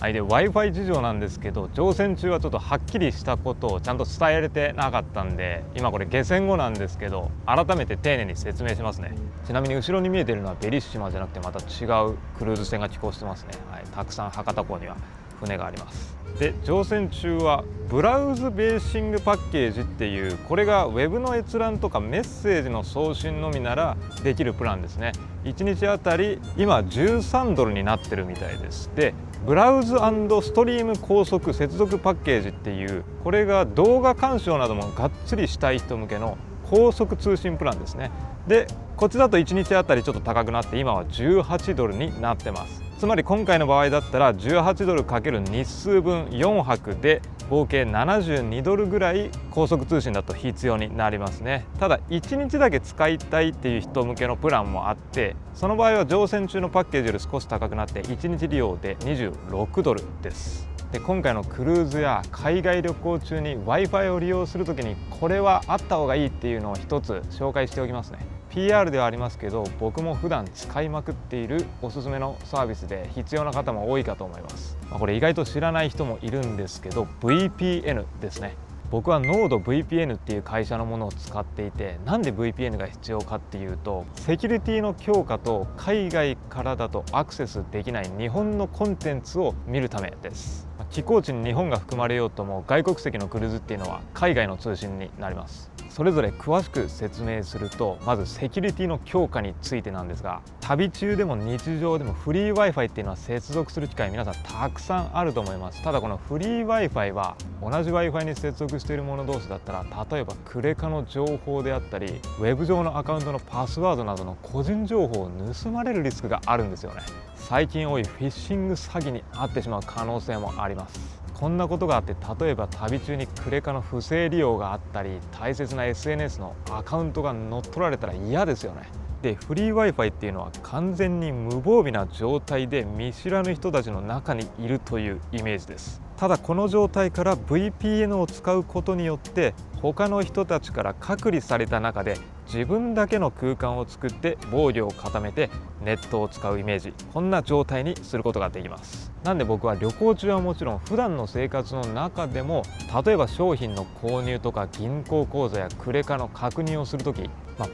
で Wi-Fi 事情なんですけど、乗船中はちょっとはっきりしたことをちゃんと伝えれてなかったんで、今これ下船後なんですけど改めて丁寧に説明しますね。ちなみに後ろに見えてるのはベリッシマじゃなくてまた違うクルーズ船が寄港してますね。たくさん博多港には船があります。で乗船中はブラウズベーシングパッケージっていう、これがウェブの閲覧とかメッセージの送信のみならできるプランですね。1日あたり今13ドルになってるみたいです。でブラウズ&ストリーム高速接続パッケージっていう、これが動画鑑賞などもがっつりしたい人向けの高速通信プランですね。でこっちだと1日あたりちょっと高くなって今は18ドルになってます。つまり今回の場合だったら18ドル×日数分4泊で合計72ドルぐらい高速通信だと必要になりますね。ただ1日だけ使いたいっていう人向けのプランもあって、その場合は乗船中のパッケージより少し高くなって1日利用で26ドルです。で今回のクルーズや海外旅行中に Wi-Fi を利用するときにこれはあった方がいいっていうのを一つ紹介しておきますね。PR ではありますけど、僕も普段使いまくっているおすすめのサービスで必要な方も多いかと思います。これ意外と知らない人もいるんですけど VPN ですね。僕は NordVPN っていう会社のものを使っていて、なんで VPN が必要かっていうと、セキュリティの強化と海外からだとアクセスできない日本のコンテンツを見るためです。寄港地に日本が含まれようとも外国籍のクルーズっていうのは海外の通信になります。それぞれ詳しく説明すると、まずセキュリティの強化についてなんですが、旅中でも日常でもフリー Wi-Fi っていうのは接続する機会皆さんたくさんあると思います。ただこのフリー Wi-Fi は同じ Wi-Fi に接続している者同士だったら、例えばクレカの情報であったりウェブ上のアカウントのパスワードなどの個人情報を盗まれるリスクがあるんですよね。最近多いフィッシング詐欺に遭ってしまう可能性もあります。こんなことがあって、例えば旅中にクレカの不正利用があったり、大切な SNS のアカウントが乗っ取られたら嫌ですよね。でフリー Wi-Fi っていうのは完全に無防備な状態で見知らぬ人たちの中にいるというイメージです。ただこの状態から VPN を使うことによって他の人たちから隔離された中で自分だけの空間を作って防御を固めてネットを使うイメージ、こんな状態にすることができます。なんで僕は旅行中はもちろん普段の生活の中でも、例えば商品の購入とか銀行口座やクレカの確認をするとき、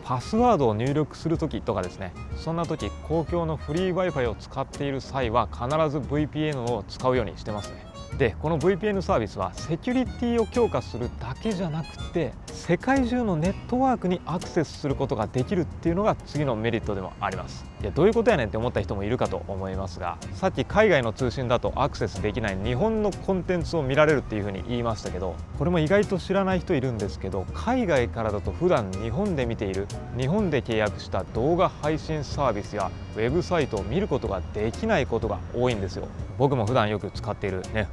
パスワードを入力するときとかですね、そんな時公共のフリー Wi-Fi を使っている際は必ず VPN を使うようにしてますね。でこの VPN サービスはセキュリティを強化するだけじゃなくて、世界中のネットワークにアクセスすることができるっていうのが次のメリットでもあります。いやどういうことやねんって思った人もいるかと思いますが、さっき海外の通信だとアクセスできない日本のコンテンツを見られるっていうふうに言いましたけど、これも意外と知らない人いるんですけど、海外からだと普段日本で見ている、日本で契約した動画配信サービスやウェブサイトを見ることができないことが多いんですよ。僕も普段よく使っているね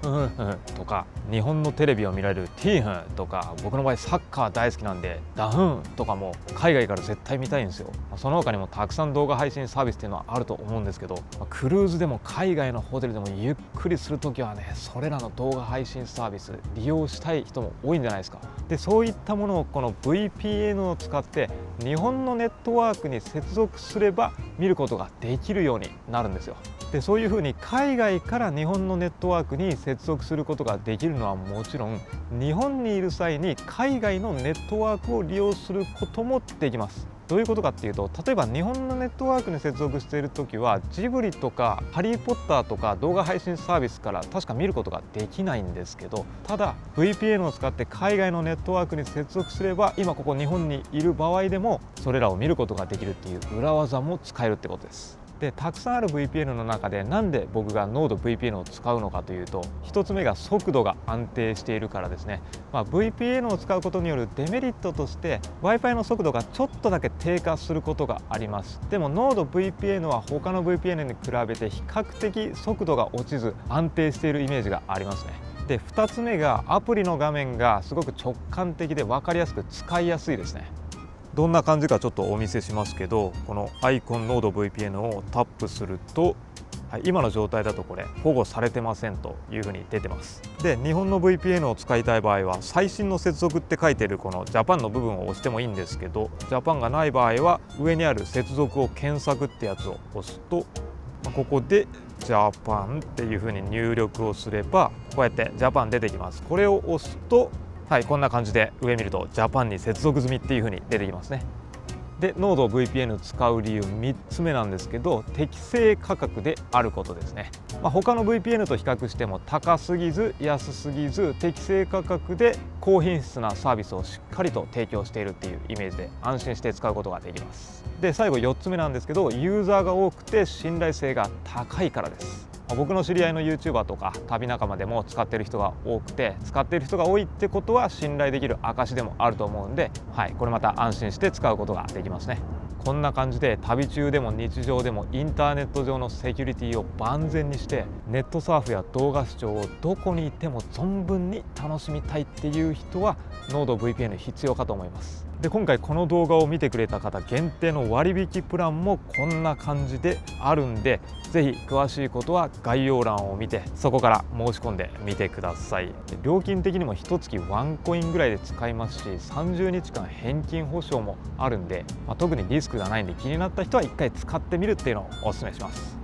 とか、日本のテレビを見られるティーとか、僕の場合サッカー大好きなんでダフンとかも海外から絶対見たいんですよ。その他にもたくさん動画配信サービスっていうのはあると思うんですけど、クルーズでも海外のホテルでもゆっくりするときはね、それらの動画配信サービス利用したい人も多いんじゃないですか。でそういったものをこの VPN を使って日本のネットワークに接続すれば見ることができるようになるんですよ。でそういうふうに海外から日本のネットワークに接続することができるのはもちろん、日本にいる際に海外のネットワークを利用することもできます。どういうことかっていうと、例えば日本のネットワークに接続しているときはジブリとかハリー・ポッターとか動画配信サービスから確か見ることができないんですけど、ただ VPN を使って海外のネットワークに接続すれば、今ここ日本にいる場合でもそれらを見ることができるっていう裏技も使えるってことです。でたくさんある VPN の中でなんで僕が Node VPN を使うのかというと、1つ目が速度が安定しているからですね。VPN を使うことによるデメリットとして Wi-Fi の速度がちょっとだけ低下することがあります。でも Node VPN は他の VPN に比べて比較的速度が落ちず安定しているイメージがありますね。で2つ目がアプリの画面がすごく直感的で分かりやすく使いやすいですね。どんな感じかちょっとお見せしますけど、このアイコン Node VPN をタップすると、今の状態だとこれ保護されてませんというふうに出てます。で日本の VPN を使いたい場合は最新の接続って書いているこの Japan の部分を押してもいいんですけど、 Japan がない場合は上にある接続を検索ってやつを押すと、ここで Japan っていうふうに入力をすればこうやって Japan 出てきます。これを押すとこんな感じで上見ると Japan に接続済みっていう風に出てきますね。で Node VPN 使う理由3つ目なんですけど、適正価格であることですね。他の VPN と比較しても高すぎず安すぎず適正価格で高品質なサービスをしっかりと提供しているっていうイメージで安心して使うことができます。で最後4つ目なんですけど、ユーザーが多くて信頼性が高いからです。僕の知り合いの YouTuber とか旅仲間でも使っている人が多くて、使っている人が多いってことは信頼できる証でもあると思うんで、これまた安心して使うことができますね。こんな感じで旅中でも日常でもインターネット上のセキュリティを万全にして、ネットサーフや動画視聴をどこにいても存分に楽しみたいっていう人は Node VPN 必要かと思います。で今回この動画を見てくれた方限定の割引プランもこんな感じであるんで、ぜひ詳しいことは概要欄を見てそこから申し込んでみてください。料金的にも1月1コインぐらいで使いますし、30日間返金保証もあるんで、特にリスクがないんで気になった人は1回使ってみるっていうのをお勧めします。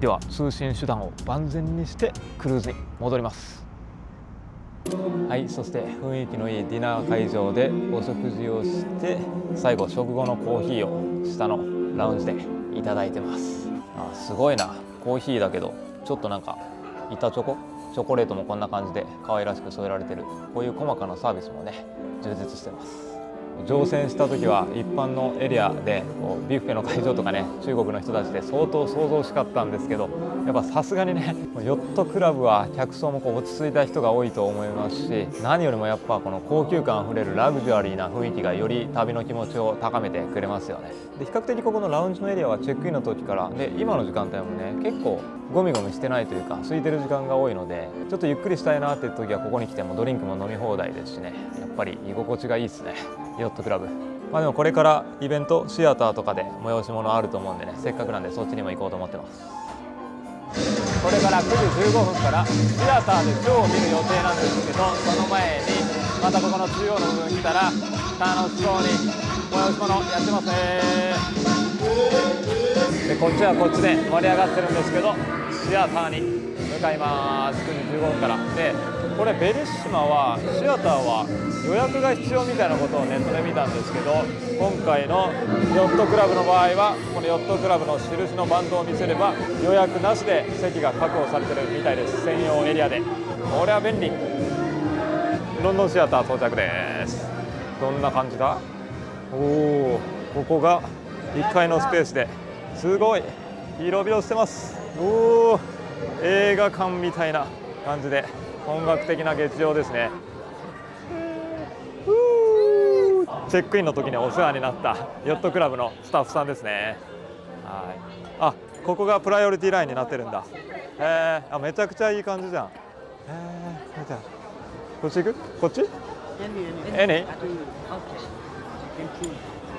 では通信手段を万全にしてクルーズに戻ります。そして雰囲気のいいディナー会場でお食事をして、最後食後のコーヒーを下のラウンジでいただいてます。すごいな、コーヒーだけどちょっとなんか板チョコレートもこんな感じで可愛らしく添えられてる、こういう細かなサービスもね充実してます。乗船した時は一般のエリアでこうビュッフェの会場とかね、中国の人たちで相当想像しかったんですけど、やっぱさすがにねヨットクラブは客層もこう落ち着いた人が多いと思いますし、何よりもやっぱこの高級感あふれるラグジュアリーな雰囲気がより旅の気持ちを高めてくれますよね。で比較的ここのラウンジのエリアはチェックインの時からで、今の時間帯もね結構ゴミゴミしてないというか空いてる時間が多いので、ちょっとゆっくりしたいなっていう時はここに来てもドリンクも飲み放題ですしね、やっぱり居心地がいいですね、ヨットクラブ。まあでもこれからイベントシアターとかで催し物あると思うんでね、せっかくなんでそっちにも行こうと思ってます。これから9時15分からシアターでショーを見る予定なんですけど、その前にまたここの中央の部分来たら楽しそうに催し物やってますね。でこっちはこっちで盛り上がってるんですけど、シアターに向かいます。9時15分からで、これベリッシマはシアターは予約が必要みたいなことをネットで見たんですけど、今回のヨットクラブの場合はこのヨットクラブの印のバンドを見せれば予約なしで席が確保されてるみたいです。専用エリアで。これは便利。ロンドンシアター到着です。どんな感じだ。おお、ここが1階のスペースですごい広々してます。おお、映画館みたいな感じで本格的な劇場ですね。チェックインの時にお世話になったヨットクラブのスタッフさんですね。はい、あ、ここがプライオリティラインになってるんだ。あ、めちゃくちゃいい感じじゃん。じゃあこっち行く？こっち？Any？い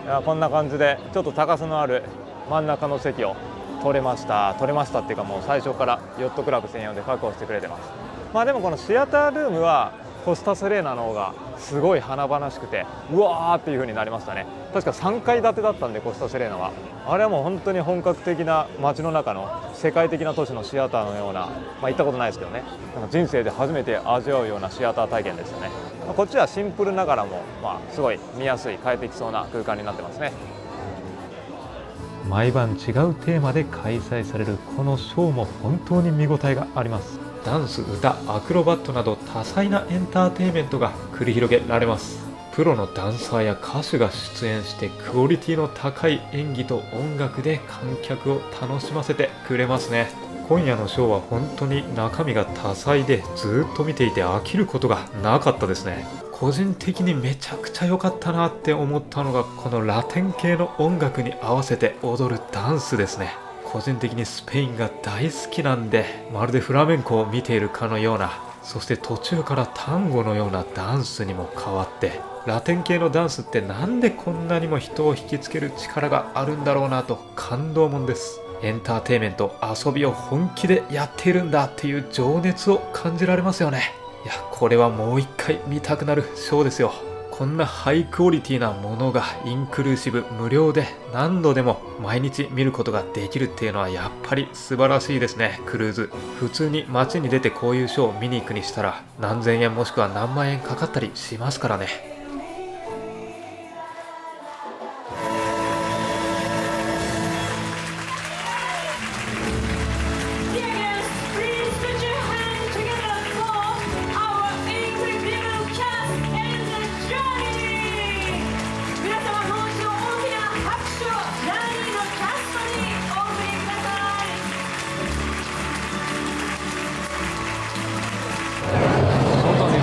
や、こんな感じでちょっと高さのある真ん中の席を取れましたっていうか、もう最初からヨットクラブ専用で確保してくれてます。まあでもこのシアタールームはコスタセレーナの方がすごい華々しくて、うわーっていう風になりましたね。確か3階建てだったんで、コスタセレーナはあれはもう本当に本格的な街の中の世界的な都市のシアターのような、行ったことないですけどね、なんか人生で初めて味わうようなシアター体験ですよね。こっちはシンプルながらも、すごい見やすい快適そうな空間になってますね。毎晩違うテーマで開催されるこのショーも本当に見応えがあります。ダンス、歌、アクロバットなど多彩なエンターテインメントが繰り広げられます。プロのダンサーや歌手が出演してクオリティの高い演技と音楽で観客を楽しませてくれますね。今夜のショーは本当に中身が多彩で、ずっと見ていて飽きることがなかったですね。個人的にめちゃくちゃ良かったなって思ったのが、このラテン系の音楽に合わせて踊るダンスですね。個人的にスペインが大好きなんで、まるでフラメンコを見ているかのような、そして途中からタンゴのようなダンスにも変わって、ラテン系のダンスってなんでこんなにも人を引きつける力があるんだろうなと感動もんです。エンターテインメント、遊びを本気でやっているんだっていう情熱を感じられますよね。いや、これはもう一回見たくなるショーですよ。こんなハイクオリティなものがインクルーシブ無料で何度でも毎日見ることができるっていうのはやっぱり素晴らしいですね。クルーズ普通に街に出てこういうショーを見に行くにしたら何千円もしくは何万円かかったりしますからね。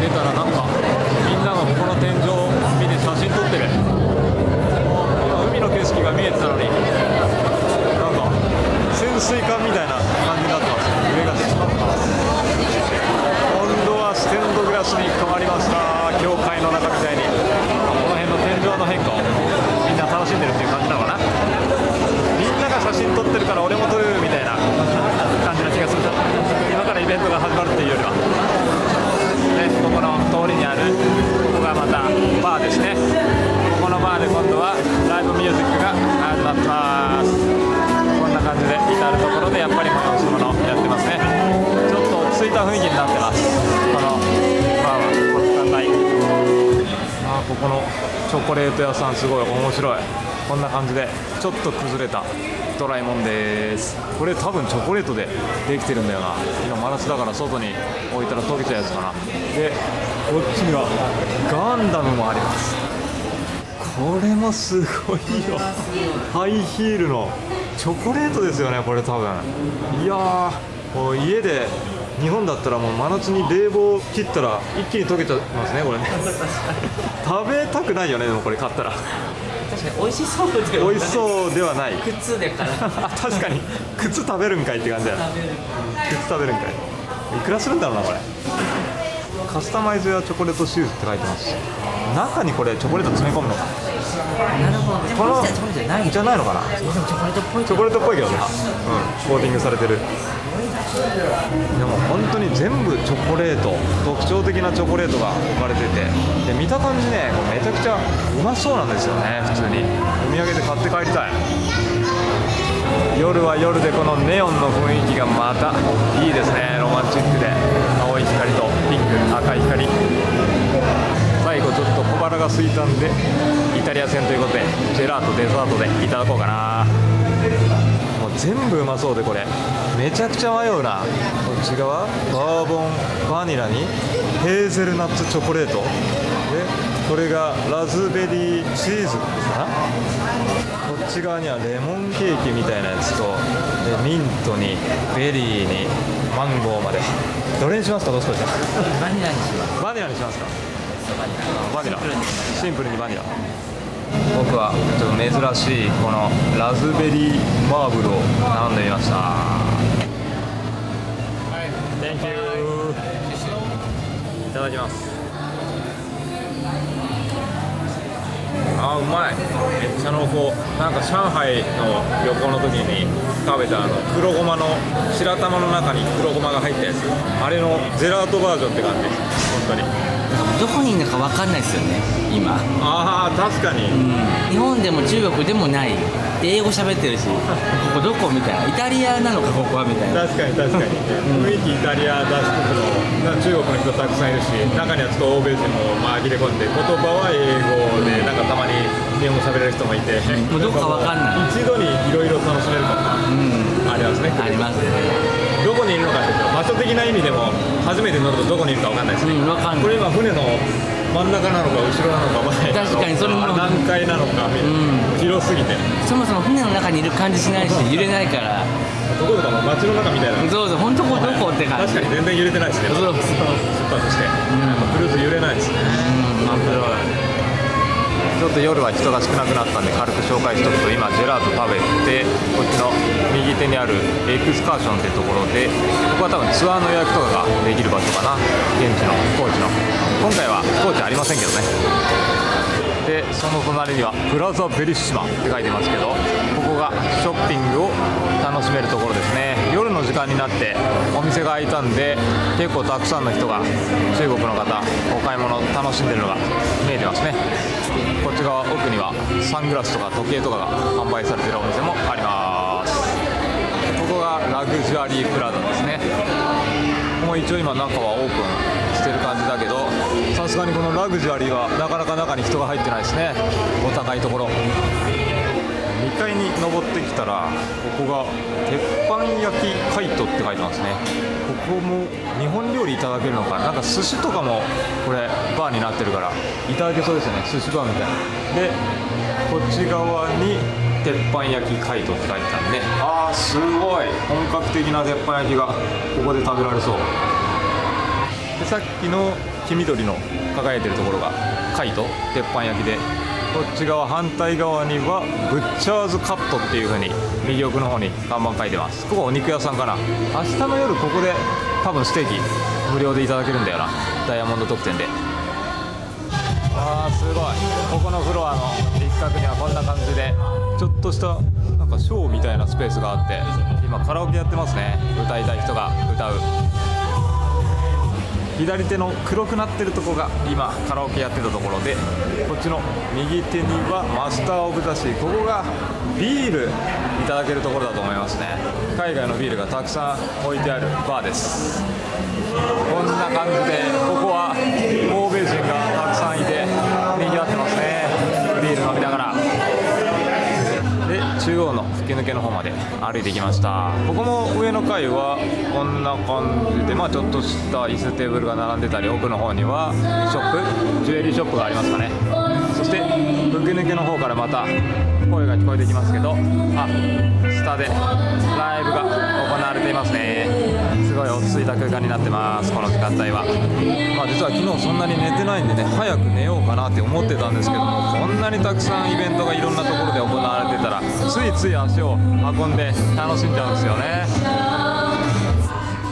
出たらなんかみんながここの天井を見て写真撮ってる。今海の景色が見えてたのに、なんか潜水艦みたいな感じになってます。上が出てます。温度はステンドグラスに変わりました。教会の中みたいにこの辺の天井の変化をみんな楽しんでるっていう感じなのかな。みんなが写真撮ってるから俺も撮るみたいな感じな気がする。今からイベントが始まるっていうよりはここの通りにある、ここがまたバーですね。ここのバーで今度はライブミュージックが始まってます。こんな感じで至る所でやっぱり催し物やってますね。ちょっと落ち着いた雰囲気になってます。このバーはこの時間帯。ここのチョコレート屋さんすごい面白い。こんな感じでちょっと崩れたドラえもんです。これ多分チョコレートでできてるんだよな。今真夏だから外に置いたら溶けちゃうやつかな。でこっちにはガンダムもあります。これもすごいよ。ハイヒールのチョコレートですよね、これ多分。いやー、もう家で日本だったらもう真夏に冷房切ったら一気に溶けちゃいますね、これね。食べたくないよね、でもこれ買ったら。確かに美味しそうではない。美味しそうではない。靴でから確かに靴食べるんかいって感じだよ。靴食べるんかい。いくらするんだろうなこれ。カスタマイズやチョコレートシューズって書いてます。中にこれチョコレート詰め込むのか。なるほど。このチョコレートじゃないじゃないのかな。でもチョコレートっぽい。チョコレートっぽいけどな。コーティングされてる。でも本当に全部チョコレート、特徴的なチョコレートが置かれてて、で見た感じね、こうめちゃくちゃうまそうなんですよね。普通にお土産で買って帰りたい。夜は夜でこのネオンの雰囲気がまたいいですね。ロマンチックで青い光とピンク、赤い光。最後ちょっと小腹が空いたんでイタリア戦ということでジェラートデザートでいただこうかな。もう全部うまそうで、これめちゃくちゃ迷うな。こっち側バーボンバニラにヘーゼルナッツチョコレートで、これがラズベリーチーズかな。こっち側にはレモンケーキみたいなやつと、でミントにベリーにマンゴーまで。どれにしますか、どうしましょう。バニラにします。バニラにしますか。バニラ。バニラシンプルにバニラ。僕はちょっと珍しいこのラズベリーマーブルを頼んでみました。 Thank you。 いただきます。あーうまい。めっちゃ濃厚。なんか上海の旅行の時に食べた黒ごまの白玉の中に黒ごまが入ったやつ、あれのジェラートバージョンって感じです。本当にどこにいるのか分かんないですよね今。ああ確かに、日本でも中国でもないで英語喋ってるし、ここどこみたいな、イタリアなのかここはみたいな。確かに確かに、雰囲気イタリア出しとくの、中国の人たくさんいるし、中にはちょっと欧米人も紛れ込んで、言葉は英語で、なんかたまに日本語喋れる人もいて、もうどこか分かんない。一度にいろいろ楽しめるのか、ありますね。ありますね。どこにいるのかっていうと、場所的な意味でも初めて乗るとどこにいるか分かんないですね。分かんない。これ今船の真ん中なのか後ろなのか前なのか、確かにそれも何階なのか、広すぎてそもそも船の中にいる感じしないし、揺れないから。どことかも街の中みたいな。そうそう、本当ここどこって感じ。確かに全然揺れてないですね。そうそう。出発して、クルーズ揺れないですね。ちょっと夜は人が少なくなったんで軽く紹介しておくと、今ジェラート食べて、こっちの右手にあるエクスカーションっていうところで、ここは多分ツアーの予約とかができる場所かな。現地の高知の、今回は高知ありませんけどね。でその隣にはプラザベリッシマって書いてますけど、ここがショッピングを楽しめるところですね。夜の時間になってお店が開いたんで、結構たくさんの人が中国の方お買い物楽しんでるのが見えてますね。こっち側奥にはサングラスとか時計とかが販売されてるお店もあります。ここがラグジュアリープラザですね。もう一応今中はオープンしてる感じだけど、さすがにこのラグジュアリーはなかなか中に人が入ってないですね。お高いところ2階に登ってきたら、ここが鉄板焼きカイトって書いてますね。ここも日本料理いただけるのかな。なんか寿司とかもこれバーになってるからいただけそうですよね。寿司バーみたいな。でこっち側に鉄板焼きカイトって書いてあるね。あーすごい本格的な鉄板焼きがここで食べられそうで、さっきの黄緑の輝いてるところがカイト鉄板焼きで、こっち側反対側にはブッチャーズカットっていう風に右奥の方に看板書いてます。ここお肉屋さんかな。明日の夜ここで多分ステーキ無料でいただけるんだよな、ダイヤモンド特典で。あーすごい。ここのフロアの一角にはこんな感じでちょっとしたなんかショーみたいなスペースがあって、今カラオケやってますね。歌いたい人が歌う。左手の黒くなってるとこが今カラオケやってたところで、こっちの右手にはマスターオブザシー、ここがビールいただけるところだと思いますね。海外のビールがたくさん置いてあるバーです。こんな感じでここは欧米人がたくさんいて賑わってますね。ビール飲みながら。で中央の吹き抜けの方まで歩いてきました。ここも上の階はこんな感じで、ちょっとした椅子テーブルが並んでたり、奥の方にはショップ、ジュエリーショップがありますかね。そして吹き抜けの方からまた声が聞こえてきますけど、下でライブが行われていますね。すごい落ち着いた空間になってます、この時間帯は。実は昨日そんなに寝てないんでね、早く寝ようかなって思ってたんですけども、こんなにたくさんイベントがいろんなところで行われてたらついつい足を運んで楽しんじゃうんですよね。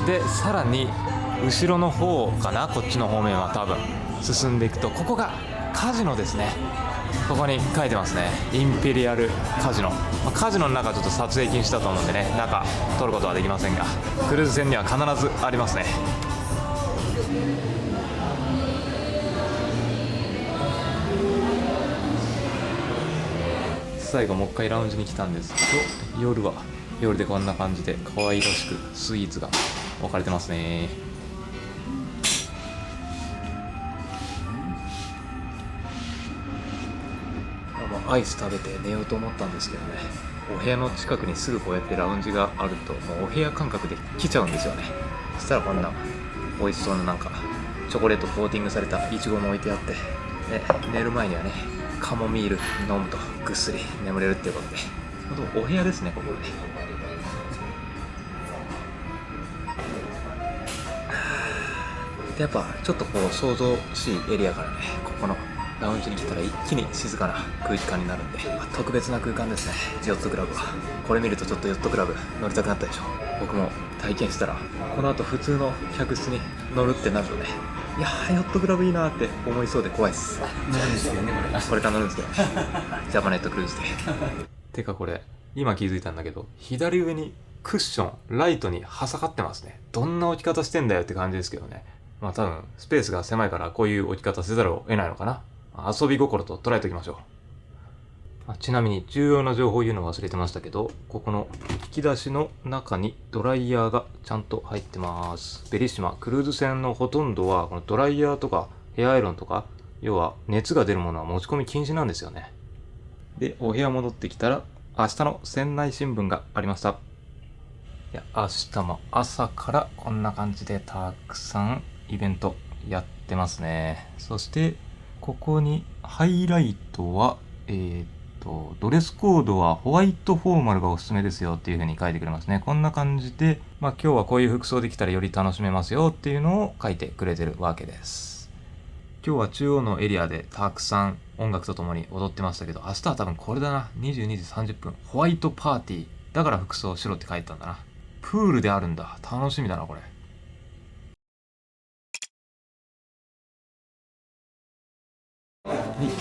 でさらに後ろの方かな、こっちの方面は多分進んでいくと、ここがカジノですね。ここに書いてますね、インペリアルカジノ。カジノの中はちょっと撮影禁止だと思うんでね、中撮ることはできませんが、クルーズ船には必ずありますね。最後もう一回ラウンジに来たんですけど、夜は夜でこんな感じで可愛らしくスイーツが置かれてますね。アイス食べて寝ようと思ったんですけどね、お部屋の近くにすぐこうやってラウンジがあるともうお部屋感覚で来ちゃうんですよね。そしたらこんな美味しそうななんかチョコレートコーティングされたイチゴも置いてあって、で寝る前にはねカモミール飲むとぐっすり眠れるっていうことで、お部屋ですねここで。でやっぱちょっとこう想像しいエリアからね、ここのラウンジに来たら一気に静かな空気感になるんで、特別な空間ですね、ヨットクラブは。これ見るとちょっとヨットクラブ乗りたくなったでしょ。僕も体験したらこの後普通の客室に乗るってなるとね、いやーヨットクラブいいなーって思いそうで怖いっす。乗るんですけどね、これから乗るんですけどジャパネットクルーズでてかこれ今気づいたんだけど、左上にクッションライトに挟かってますね。どんな置き方してんだよって感じですけどね。多分スペースが狭いからこういう置き方せざるを得ないのかな。遊び心と捉えておきましょう。ちなみに重要な情報を言うの忘れてましたけど、ここの引き出しの中にドライヤーがちゃんと入ってます。ベリッシマクルーズ船のほとんどはこのドライヤーとかヘアアイロンとか、要は熱が出るものは持ち込み禁止なんですよね。でお部屋戻ってきたら明日の船内新聞がありました。明日も朝からこんな感じでたくさんイベントやってますね。そしてここにハイライトはドレスコードはホワイトフォーマルがおすすめですよっていう風に書いてくれますね。こんな感じで、今日はこういう服装できたらより楽しめますよっていうのを書いてくれてるわけです。今日は中央のエリアでたくさん音楽とともに踊ってましたけど、明日は多分これだな。22時30分ホワイトパーティーだから服装白って書いてたんだな。プールであるんだ。楽しみだなこれ。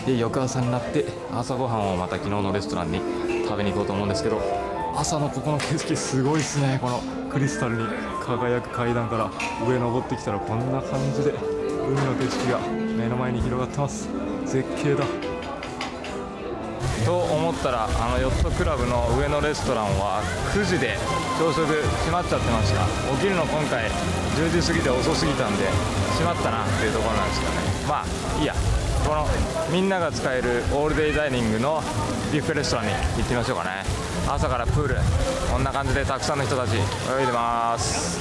で翌朝になって朝ごはんをまた昨日のレストランに食べに行こうと思うんですけど、朝のここの景色すごいですね。このクリスタルに輝く階段から上登ってきたらこんな感じで海の景色が目の前に広がってます。絶景だと思ったら、ヨットクラブの上のレストランは9時で朝食閉まっちゃってました。起きるの今回10時過ぎて遅すぎたんで閉まったなっていうところなんですけどね。いいや、このみんなが使えるオールデイダイニングのビュッフェレストランに行ってみましょうかね。朝からプールこんな感じでたくさんの人たち泳いでます。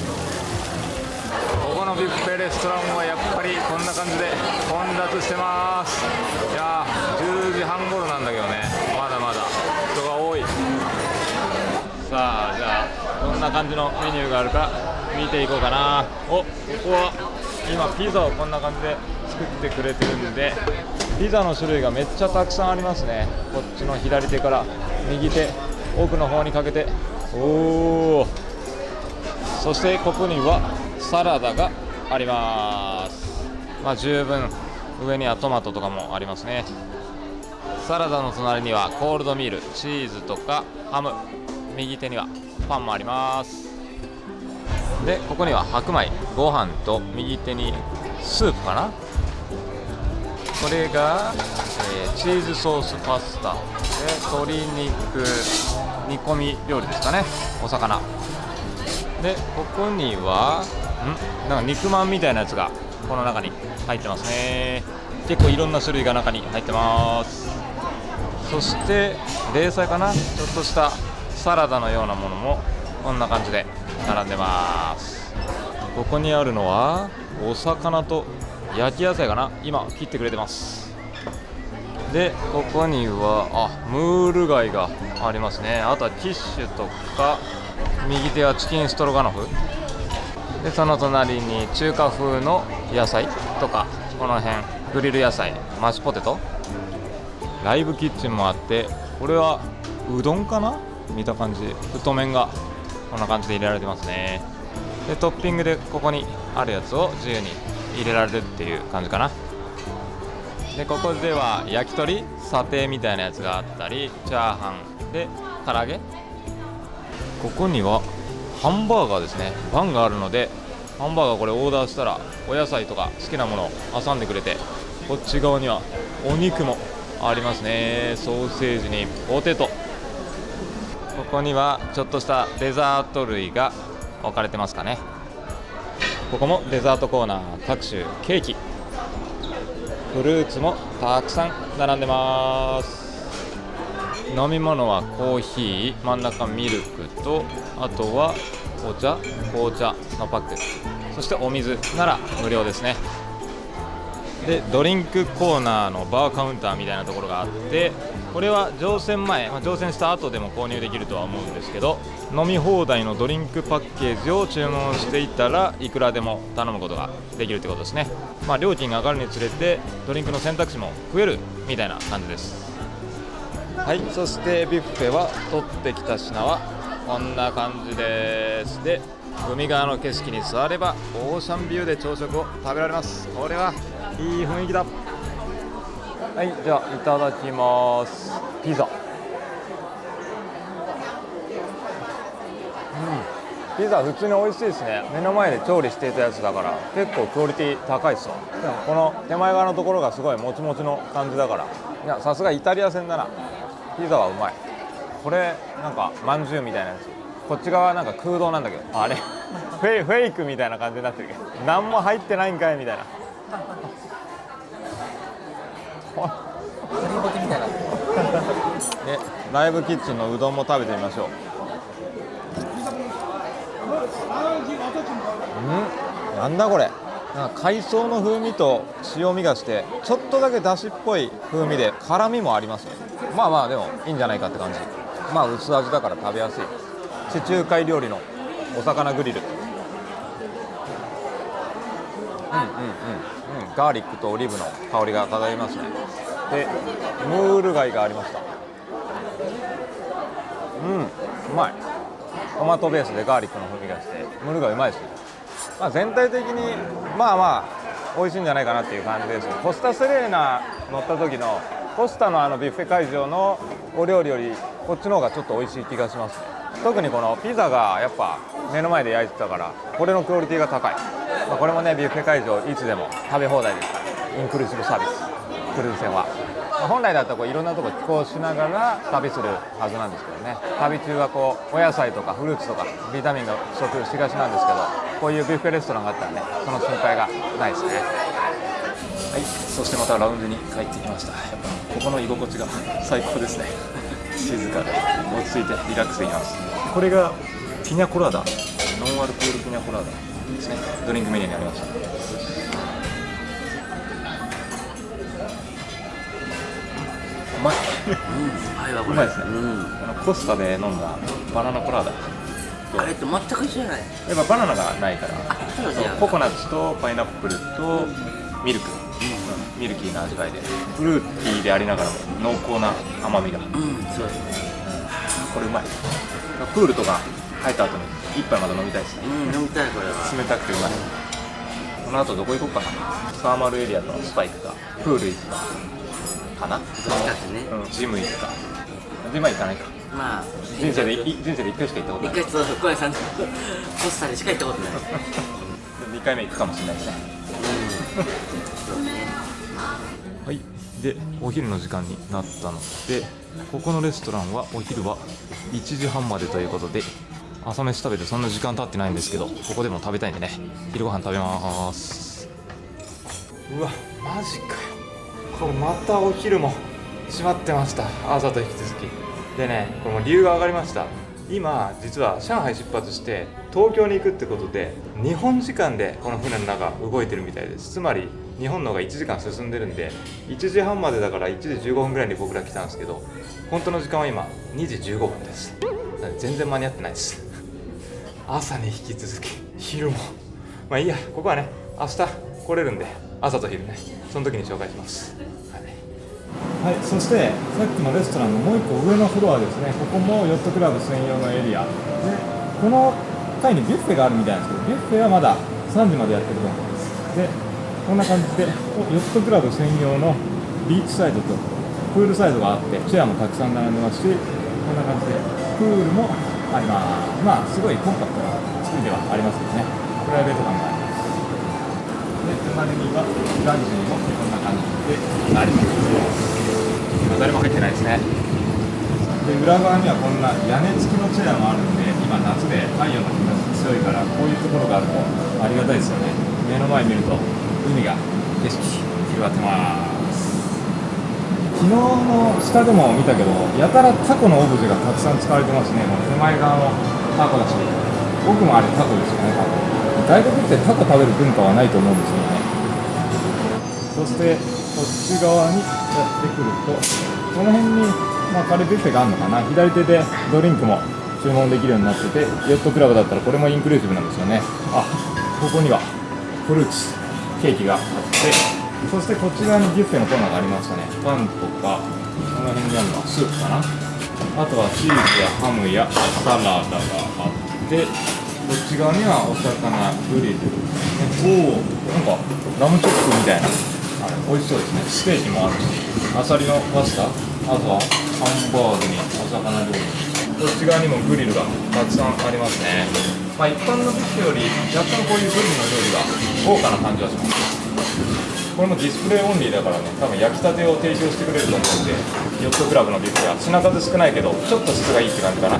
ここのビュッフェレストランはやっぱりこんな感じで混雑してます。いやー10時半頃なんだけどね、まだまだ人が多い。さあじゃあどんな感じのメニューがあるか見ていこうかな。ここは今ピザをこんな感じで作ってくれてるんで、ピザの種類がめっちゃたくさんありますね。こっちの左手から右手奥の方にかけて、そしてここにはサラダがあります。十分上にはトマトとかもありますね。サラダの隣にはコールドミール、チーズとかハム、右手にはパンもあります。でここには白米、ご飯と右手にスープかな。これが、チーズソースパスタで鶏肉煮込み料理ですかね、お魚で、ここにはなんか肉まんみたいなやつがこの中に入ってますね。結構いろんな種類が中に入ってます。そして冷菜かな、ちょっとしたサラダのようなものもこんな感じで並んでます。ここにあるのはお魚と焼き野菜かな、今切ってくれてます。でここにはムール貝がありますね。あとはキッシュとか、右手はチキンストロガノフで、その隣に中華風の野菜とか、この辺グリル野菜、マッシュポテト、ライブキッチンもあって、これはうどんかな、見た感じ太麺がこんな感じで入れられてますね。でトッピングでここにあるやつを自由に入れられるっていう感じかな。でここでは焼き鳥、サテーみたいなやつがあったり、チャーハンで唐揚げ、ここにはハンバーガーですね。パンがあるのでハンバーガーこれオーダーしたらお野菜とか好きなものを挟んでくれて、こっち側にはお肉もありますね。ソーセージにポテト、ここにはちょっとしたデザート類が置かれてますかね。ここもデザートコーナー、各種ケーキ、フルーツもたくさん並んでます。飲み物はコーヒー、真ん中ミルクと、あとはお茶、紅茶のパック、そしてお水なら無料ですね。でドリンクコーナーのバーカウンターみたいなところがあって、これは乗船前、乗船した後でも購入できるとは思うんですけど、飲み放題のドリンクパッケージを注文していたらいくらでも頼むことができるということですね。料金が上がるにつれてドリンクの選択肢も増えるみたいな感じです。はい、そしてビュッフェは取ってきた品はこんな感じです。で海側の景色に座ればオーシャンビューで朝食を食べられます。これはいい雰囲気だ。はい、じゃあいただきます。ピザ、ピザ普通に美味しいですね。目の前で調理していたやつだから結構クオリティ高いですよ。でもこの手前側のところがすごいもちもちの感じだから、いやさすがイタリア戦だな。ピザはうまい。これなんかまんじゅうみたいなやつ、こっち側なんか空洞なんだけど、あれフェイクみたいな感じになってるけど、何も入ってないんかいみたいなでライブキッチンのうどんも食べてみましょう。なんだこれ、なんか海藻の風味と塩味がしてちょっとだけだしっぽい風味で辛みもありますね。まあでもいいんじゃないかって感じ。薄味だから食べやすい地中海料理のお魚グリル。ガーリックとオリーブの香りが漂いますね。でムール貝がありました。うまい。トマトベースでガーリックの風味がしてムール貝うまいですね。全体的に美味しいんじゃないかなっていう感じです。コスタセレーナ乗った時のコスタのビュッフェ会場のお料理よりこっちの方がちょっと美味しい気がしますね。特にこのピザがやっぱ目の前で焼いてたからこれのクオリティが高い。これもねビュッフェ会場いつでも食べ放題ですから、インクルーシブサービス、クルーズ船は。本来だったらいろんなところ寄港しながら旅するはずなんですけどね、旅中はお野菜とかフルーツとかビタミンが不足しがちなんですけど、こういうビュッフェレストランがあったらね、その心配がないですね。はい、そしてまたラウンジに帰ってきました。やっぱここの居心地が最高ですね。静かで落ち着いてリラックスできます。これがピニャコラーダ、ノンアルコールピニャコラーダですね。ドリンクメニューにありました。うまい。うまいですね。コスタで飲んだバナナコラーダあれと全く一緒じゃない。やっぱバナナがないから、そうココナッツとパイナップルとミルク、ミルキーな味わいでフルーティーでありながらも濃厚な甘みが、そうです。これうまい。プールとか入った後に一杯まだ飲みたいですね。飲みたい。これは冷たくてうまい。この後どこ行こうかな。サーマルエリアのスパイクかプール行くかな、ジム行くか。ジムは行かないか。人生で1回しか行ったことない。1回そう小屋さんとコスタでしか行ったことない。2回目行くかもしれないですね。はい、でお昼の時間になったので、ここのレストランはお昼は1時半までということで、朝飯食べてそんな時間経ってないんですけど、ここでも食べたいんでね、昼ご飯食べます。うわマジかよ、これまたお昼も閉まってました。朝と引き続きでね、これも理由が上がりました。今実は上海出発して東京に行くってことで、日本時間でこの船の中動いてるみたいです。つまり日本の方が1時間進んでるんで、1時半までだから1時15分ぐらいに僕ら来たんですけど、本当の時間は今2時15分です。全然間に合ってないです。朝に引き続き昼もまあいいや、ここはね明日来れるんで、朝と昼ね、その時に紹介します。はい、そしてさっきのレストランのもう一個上のフロアですね。ここもヨットクラブ専用のエリアで、この階にビュッフェがあるみたいなんですけど、ビュッフェはまだ3時までやってると思います。でこんな感じでヨットクラブ専用のビーチサイドとプールサイドがあって、チェアもたくさん並んでますし、こんな感じでプールもあります。まあすごいコンパクトな作りではありますけどね、プライベート感があります。で隣にはランジにもこんな感じであります。今誰も入ってないですね。で裏側にはこんな屋根付きのチェアもあるんで、今夏で太陽の日差し強いから、こういうところがあるとありがたいですよね。目の前見ると海が景色広がってます。昨日の下でも見たけど、やたらタコのオブジェがたくさん使われてますね。この手前側もタコだし、奥もあれタコですよね。外国ってタコ食べる文化はないと思うんですよね。そしてこっち側にやってくると、この辺にカレービュッフェがあるのかな。左手でドリンクも注文できるようになってて、ヨットクラブだったらこれもインクルーシブなんですよね。あ、ここにはフルーツケーキがあって、そしてこっち側にビュッフェのコーナーがありましたね。パンとか、この辺にあるのはスープかな。あとはチーズやハムやサラダがあって、こっち側にはお魚グリル、おお、なんかラムチョップみたいな、あれ美味しそうですね。ステーキもあるし、アサリのパスタ、あとはハンバーグにお魚料理、こっち側にもグリルがたくさんありますね。一般のビュッフェより若干こういうグリルの料理が豪華な感じがします。これもディスプレイオンリーだからね、多分焼きたてを提供してくれると思うんで、ヨットクラブのビュッフェは品数少ないけどちょっと質がいいって感じかな。い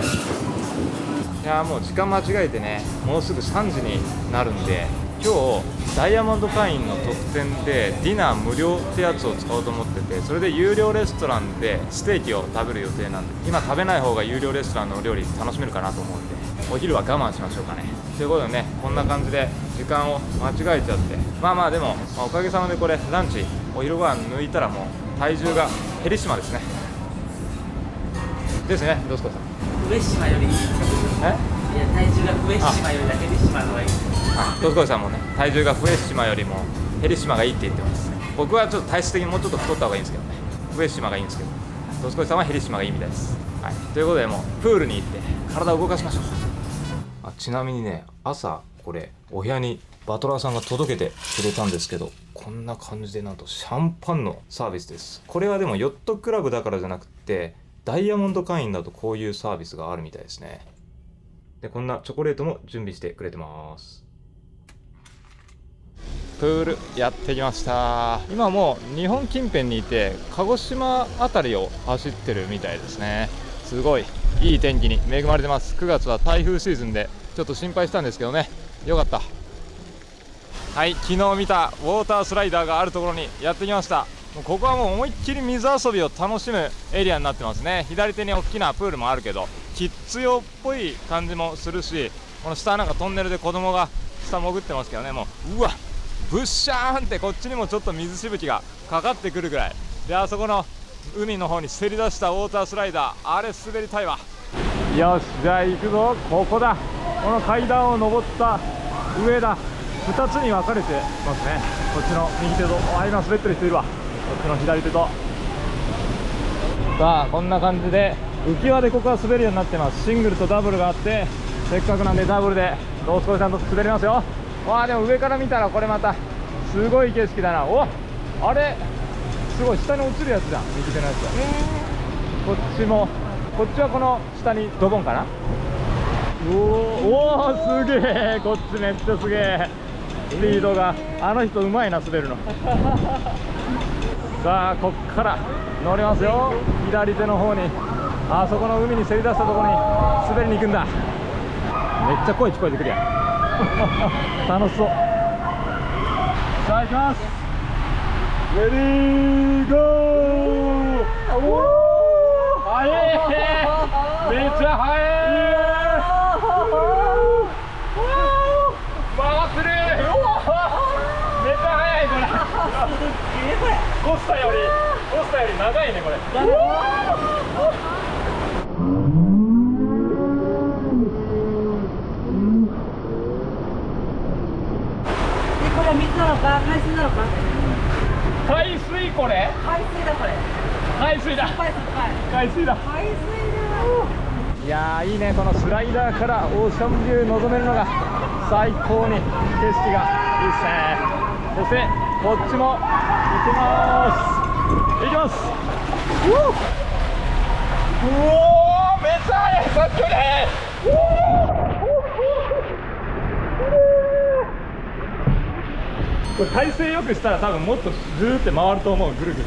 やもう時間間違えてね、もうすぐ3時になるんで、今日ダイヤモンド会員の特典でディナー無料ってやつを使おうと思ってて、それで有料レストランでステーキを食べる予定なんで、今食べない方が有料レストランのお料理楽しめるかなと思うんで、お昼は我慢しましょうかね。ということでね、こんな感じで時間を間違えちゃって、でも、おかげさまでこれランチお昼ご飯抜いたらもう体重が減り島ですね。ですね、どうすかさん。上島よりいい。いや、体重が上島よりだけで島の方がいい。どすこいさんもね、体重が上島よりも減り島がいいって言ってます。僕はちょっと体質的にもうちょっと太った方がいいんですけどね、上島がいいんですけど、どすこいさんは減り島がいいみたいです。はい、ということでもうプールに行って体を動かしましょう。ちなみにね、朝これお部屋にバトラーさんが届けてくれたんですけど、こんな感じでなんとシャンパンのサービスです。これはでもヨットクラブだからじゃなくて、ダイヤモンド会員だとこういうサービスがあるみたいですね。でこんなチョコレートも準備してくれてます。プールやってきました。今もう日本近辺にいて、鹿児島あたりを走ってるみたいですね。すごいいい天気に恵まれてます。9月は台風シーズンでちょっと心配したんですけどね、よかった。はい、昨日見たウォータースライダーがあるところにやってきました。もうここはもう思いっきり水遊びを楽しむエリアになってますね。左手に大きなプールもあるけど、キッズ用っぽい感じもするし、この下なんかトンネルで子供が下潜ってますけどね、もううわブッシャーンってこっちにもちょっと水しぶきがかかってくるぐらいで、あそこの海の方にせり出したウォータースライダー、あれ滑りたいわ。よし、じゃあ行くぞ。ここだ。この階段を登った上だ。2つに分かれてますね。こっちの右手と、今滑ってる人いるわ。こっちの左手と。さあこんな感じで浮き輪でここは滑るようになってます。シングルとダブルがあって、せっかくなんでダブルでロースコイさんと滑りますよ。でも上から見たらこれまたすごい景色だな。あれすごい下に落ちるやつじゃん、右手のやつは。こっちも、こっちはこの下にドボンかな。おおすげえ、こっちめっちゃすげえスピードが。あの人うまいな、滑るのさあこっから乗りますよ。左手の方に、あそこの海にせり出したところに滑りに行くんだ。めっちゃ声聞こえてくるやん楽しそう。さあ行きます。レディーゴー。速いめっちゃ速い。回ってるめっちゃ速いこれタより長いねこれ。これは水なのか海水なのか。海水これ。海水だこれ。海水だ。海水海水だ。海水いやーいいね、このスライダーからオーシャンビュー望めるのが最高に景色がいいですね。そしてこっちも行きます。うおー、めっちゃ速い、さっきより速い。これ体勢よくしたら多分もっとずーって回ると思う、ぐるぐる。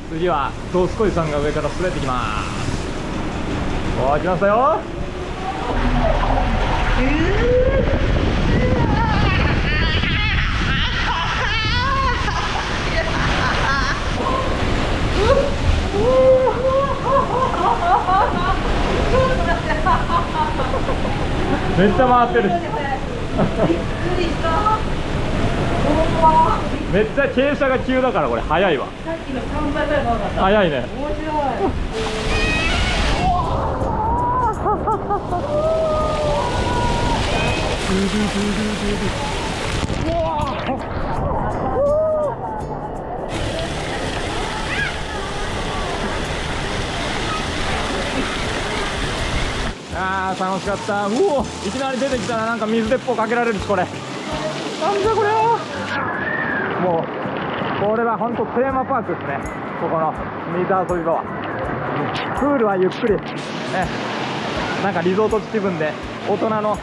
次はドスコイさんが上から滑ってきます。おー、来ましたよ。めっちゃ回ってる。めっちゃ傾斜が急だからこれ速いわ。さっきの3倍ぐらい長かった。速いね。面白い。あー楽しかった。うお、いきなり出てきたらなんか水鉄砲かけられるし、これなんだこれは。もうこれは本当テーマパークですね、ここの水遊び場は。プールはゆっくりね、なんかリゾート地気分で大人の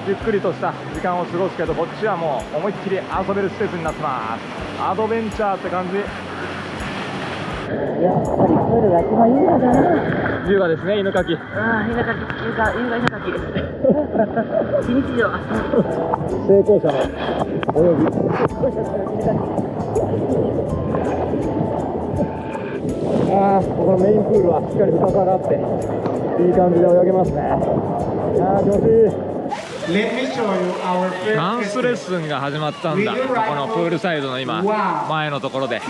ゆっくりとした時間を過ごすけど、こっちはもう思いっきり遊べる施設になってます。アドベンチャーって感じ。やっぱりプールが一番優雅だな。優雅ですね、犬かき。ああ、優雅かき、優雅犬かき。非日常。成功者の泳ぎ。ああ、ここのメインプールはしっかり深さがあっていい感じで泳げますね。ああ、気持ちいい。ダンスレッスンが始まったんだ。ここのプールサイドの今前のところで。は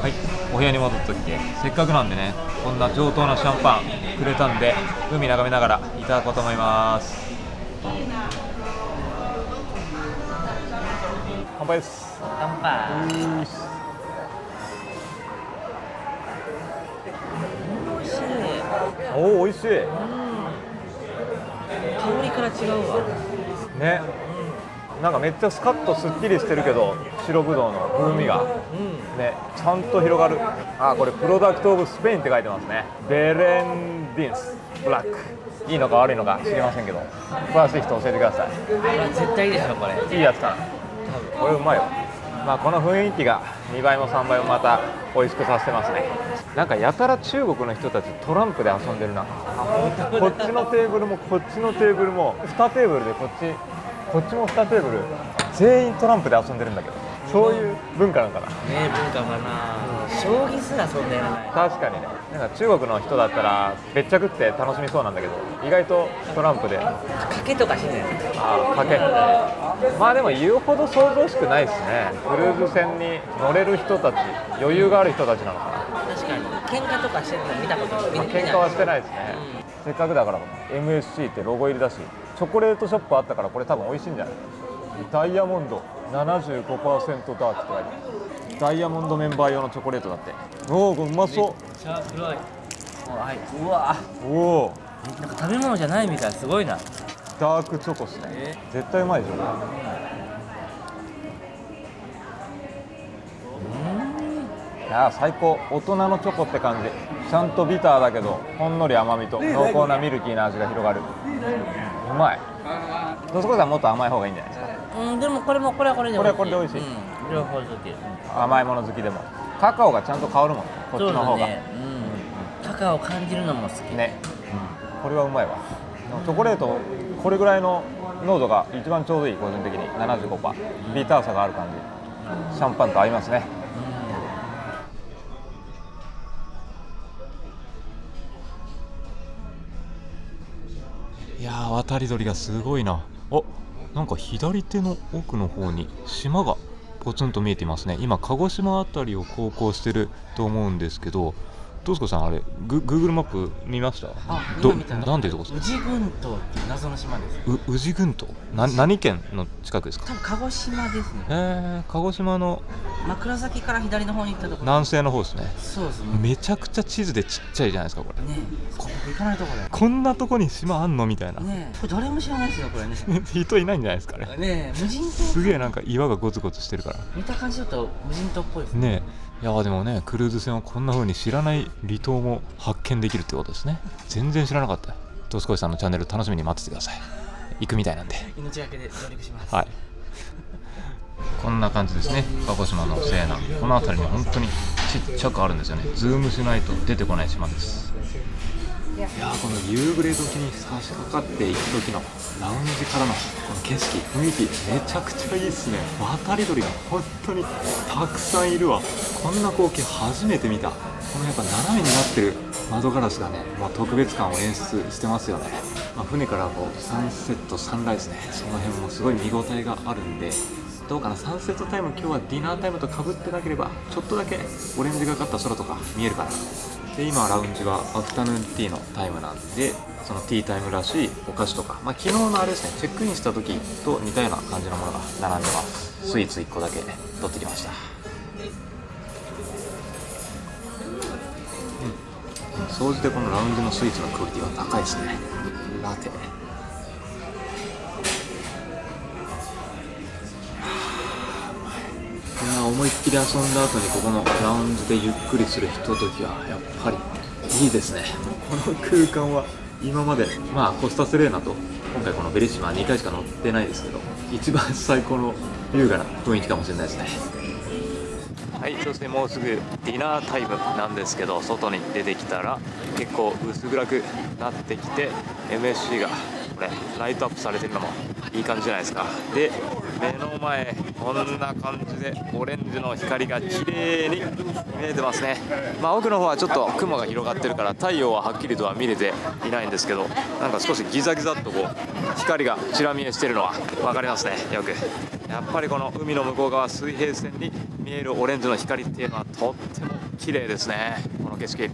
い、お部屋に戻ってきて、せっかくなんでね、こんな上等なシャンパンくれたんで、海眺めながらいただこうと思います。乾杯です。乾杯。美味しい。おお、美味しい。香りから違うわ。ね、なんかめっちゃスカッとすっきりしてるけど、白ぶどうの風味が、ね、ちゃんと広がる。あ、これプロダクトオブスペインって書いてますね。ベレンディンスブラック。いいのか悪いのか知りませんけど、詳しい人教えてください。これ絶対いいでしょ、これ。いいやつかな。これうまいよ。まあこの雰囲気が2倍も3倍もまた美味しくさせてますね。なんかやたら中国の人たちトランプで遊んでるな。こっちのテーブルもこっちのテーブルも2テーブルで、こっちも2テーブル全員トランプで遊んでるんだけど、そういう文化なのかな。ね、文化かな。将棋すらそんなやらない。確かにね。なんか中国の人だったら別着って楽しみそうなんだけど、意外とトランプで賭けとかしてない。賭け。まあでも言うほど想像しくないですね。クルーズ船に乗れる人たち、余裕がある人たちなのかな。確かに喧嘩とかしてるの見たことない。まあ喧嘩はしてないですね。せっかくだから MSC ってロゴ入りだし、チョコレートショップあったからこれ多分美味しいんじゃない。ダイヤモンド 75% ダークって書いてある。ダイヤモンドメンバー用のチョコレートだって。おお、これうまそう。めっちゃ黒い。はい、うわ、おお、なんか食べ物じゃないみたい。すごいな。ダークチョコっすね。絶対うまいでしょ。いやー最高。大人のチョコって感じ。ちゃんとビターだけどほんのり甘みと濃厚なミルキーな味が広がる。うまい。どすこさんもっと甘い方がいいんじゃないですか。でもこれはこれで美味しい。これはこれで美味しい。両方好き。甘いもの好きでもカカオがちゃんと香るもんね、こっちの方が。カカオ感じるのも好きね、これはうまいわ。チョコレートこれぐらいの濃度が一番ちょうどいい。個人的に 75%、ビターさがある感じ。シャンパンと合いますね。ー、渡り鳥がすごいな。お、なんか左手の奥の方に島がポツンと見えていますね。今鹿児島あたりを航行してると思うんですけど、トスコさんあれGoogle マップ見ました？今見た。なんていうとこですか？宇治群島っていう謎の島です。宇治群島、何県の近くですか？多分鹿児島ですね。鹿児島の枕崎から左の方に行ったところ。南西の方ですね。そうですね。めちゃくちゃ地図でちっちゃいじゃないですかこれ。ねえ、ここ行かないところだよ。こんなとこに島あんのみたいな。ねえ、これ誰も知らないですよこれね。人いないんじゃないですかね。ねえ、無人島。すげえなんか岩がゴツゴツしてるから。見た感じだと無人島っぽいですね。ねえ。いやでもね、クルーズ船はこんな風に知らない離島も発見できるってことですね。全然知らなかった。トスコイさんのチャンネル楽しみに待っててください。行くみたいなんで。命がけで上陸します。はい。こんな感じですね。鹿児島の西南、この辺りに本当にちっちゃくあるんですよね。ズームしないと出てこない島です。いやー、この夕暮れ時に差し掛かっていく時のラウンジからのこの景色、雰囲気めちゃくちゃいいっすね。渡り鳥が本当にたくさんいるわ。こんな光景初めて見た。このやっぱ斜めになってる窓ガラスがね、特別感を演出してますよね。船からこうサンセット、サンライズね、その辺もすごい見応えがあるんで、どうかな、サンセットタイム今日はディナータイムとかぶってなければちょっとだけオレンジがかった空とか見えるかな。で今ラウンジはアフタヌーンティーのタイムなんで、そのティータイムらしいお菓子とか、昨日のあれですね、チェックインした時と似たような感じのものが並んでます。スイーツ1個だけ取ってきました。総じてこのラウンジのスイーツのクオリティは高いですね。ラテ、いや思いっきり遊んだ後にここのラウンジでゆっくりするひとときはやっぱりいいですね。この空間は今までコスタスレーナと今回このベリッシマは2回しか乗ってないですけど、一番最高の優雅な雰囲気かもしれないですね。はい、そしてもうすぐディナータイムなんですけど、外に出てきたら結構薄暗くなってきて、 MSC がこれライトアップされてるのもいい感じじゃないですか。で目の前こんな感じでオレンジの光が綺麗に見えてますね。奥の方はちょっと雲が広がってるから太陽ははっきりとは見れていないんですけど、なんか少しギザギザっとこう光がちら見えしてるのは分かりますね。よくやっぱりこの海の向こう側水平線に見えるオレンジの光っていうのはとっても綺麗ですね。この景色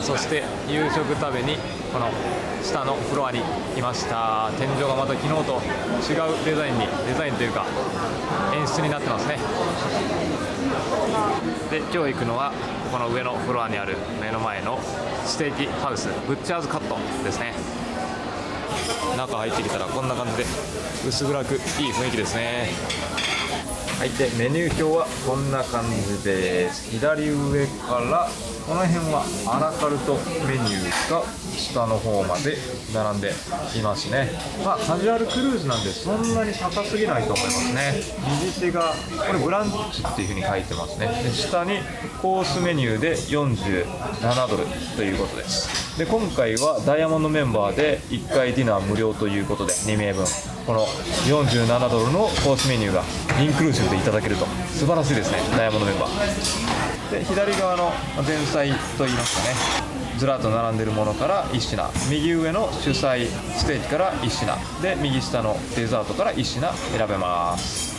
そして夕食食べにこの下のフロアに来ました。天井がまた昨日と違うデザインというか演出になってますね。で今日行くのはこの上のフロアにある目の前のステーキハウス、ブッチャーズカットですね。中入ってきたらこんな感じで薄暗くいい雰囲気ですね。はい、でメニュー表はこんな感じです。左上からこの辺はアラカルトメニューが下の方まで並んでいますね。カジュアルクルーズなんでそんなに高すぎないと思いますね。右手がこれブランチっていう風に書いてますね。で下にコースメニューで47ドルということです。で今回はダイヤモンドメンバーで1回ディナー無料ということで2名分この47ドルのコースメニューがインクルーシブでいただけると素晴らしいですね。ダイヤモンドメンバーで左側の前菜といいますかね、ずらっと並んでいるものから1品、右上の主菜ステーキから1品で、右下のデザートから1品選べます。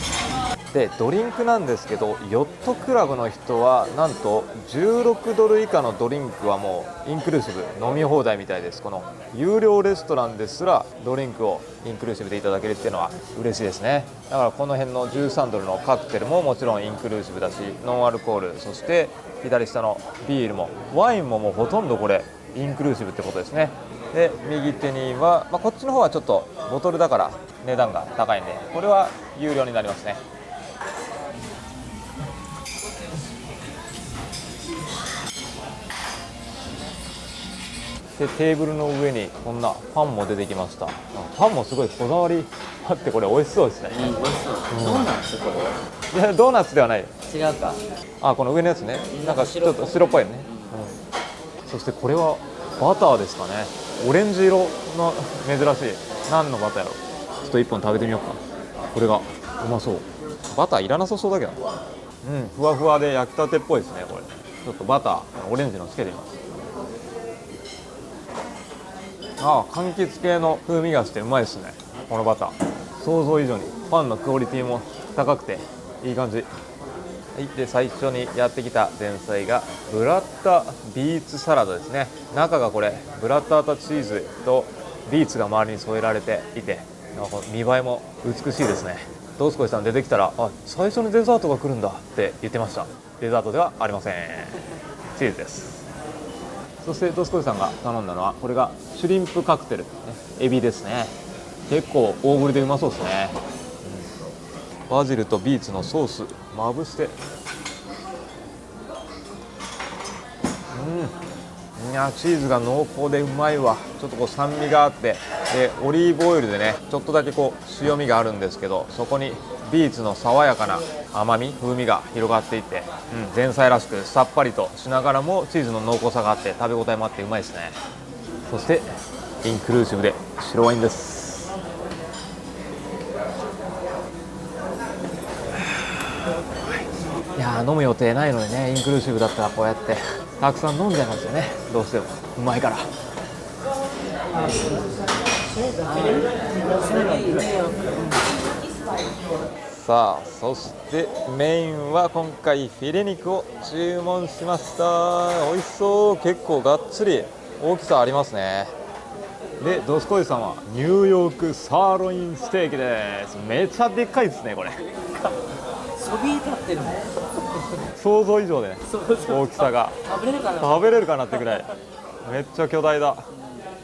でドリンクなんですけど、ヨットクラブの人はなんと16ドル以下のドリンクはもうインクルーシブ飲み放題みたいです。この有料レストランですらドリンクをインクルーシブでいただけるっていうのは嬉しいですね。だからこの辺の13ドルのカクテルももちろんインクルーシブだし、ノンアルコール、そして左下のビールもワインももうほとんどこれインクルーシブってことですね。で右手には、こっちの方はちょっとボトルだから値段が高いんでこれは有料になりますね。でテーブルの上にこんなパンも出てきました。パンもすごいこだわりあってこれ美味しそうですね。美味しそう。ドーナツこれ。いやドーナツではない。違うか。この上のやつね、なんかちょっと白っぽいよね。そしてこれはバターですかね。オレンジ色の珍しい何のバターやろ。ちょっと1本食べてみようか。これがうまそう。バターいらなさそうだけど、ふわふわで焼きたてっぽいですね。これちょっとバターオレンジのつけてみます。柑橘系の風味がしてうまいですね、このバター。想像以上にパンのクオリティも高くていい感じ。はい、で最初にやってきた前菜がブラッタビーツサラダですね。中がこれブラッタータチーズとビーツが周りに添えられていて、見栄えも美しいですね。ドスコイさん出てきたら、最初にデザートが来るんだって言ってました。デザートではありません、チーズです。そしてドスコイさんが頼んだのはこれがシュリンプカクテル、エビですね。結構大ぶりでうまそうですね。バジルとビーツのソースまぶして、いやチーズが濃厚でうまいわ。ちょっとこう酸味があって、でオリーブオイルでねちょっとだけこう塩味があるんですけど、そこにビーツの爽やかな甘み風味が広がっていて、前菜らしくさっぱりとしながらもチーズの濃厚さがあって食べ応えもあってうまいですね。そしてインクルーシブで白ワインです。いや飲む予定ないのにね、インクルーシブだったらこうやってたくさん飲んじゃいますよね。どうしてもうまいから。さあそしてメインは今回フィレ肉を注文しました。美味しそう。結構がっつり大きさありますね。でドスコイさんはニューヨークサーロインステーキです。めっちゃでっかいですねこれ。そびえ立ってるもん。想像以上でね、大きさが食べれるかな。食べれるかなってくらいめっちゃ巨大だ。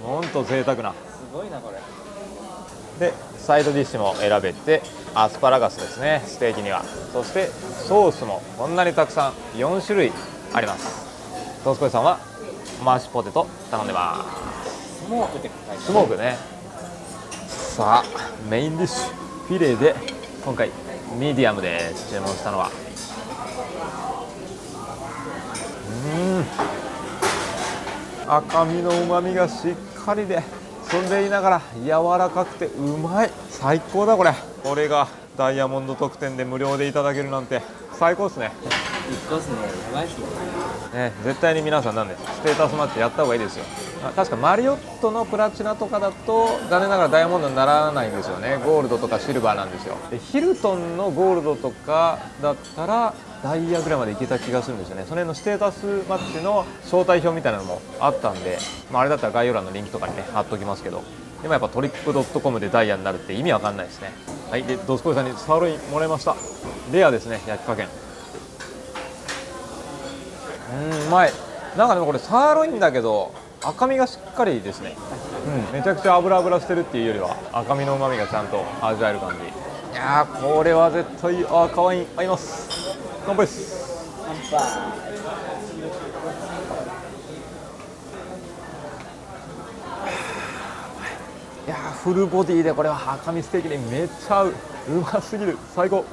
ほんと贅沢な。すごいなこれ。でサイドディッシュも選べて、アスパラガスですねステーキには。そしてソースもこんなにたくさん4種類あります。ドスコイさんはマッシュポテト頼んでます。スモークって書いてある。スモークね。さあメインディッシュフィレで今回ミディアムで注文したのは、赤身のうまみがしっかりで、そんでいながら柔らかくてうまい。最高だこれ。これがダイヤモンド特典で無料でいただけるなんて最高ですね。1個ですね。やばいっすね。絶対に皆さんなんでステータスマッチやった方がいいですよ。確かマリオットのプラチナとかだと残念ながらダイヤモンドにならないんですよね。ゴールドとかシルバーなんですよ。でヒルトンのゴールドとかだったらダイヤぐらいまでいけた気がするんですよね。その辺のステータスマッチの招待表みたいなのもあったんで、あれだったら概要欄のリンクとかにね貼っときますけど、でもやっぱトリップ .com でダイヤになるって意味わかんないですね。はい、でドスコイさんにサーロインもらいました。レアですね、焼き加減。うまい。なんかでもこれサーロインだけど赤身がしっかりですね。めちゃくちゃ油してるっていうよりは赤身のうまみがちゃんと味わえる感じ。いやーこれは絶対赤ワイン合います。乾杯です。乾杯。いやーフルボディでこれは赤身ステーキにめっちゃ合う。うますぎる。最高。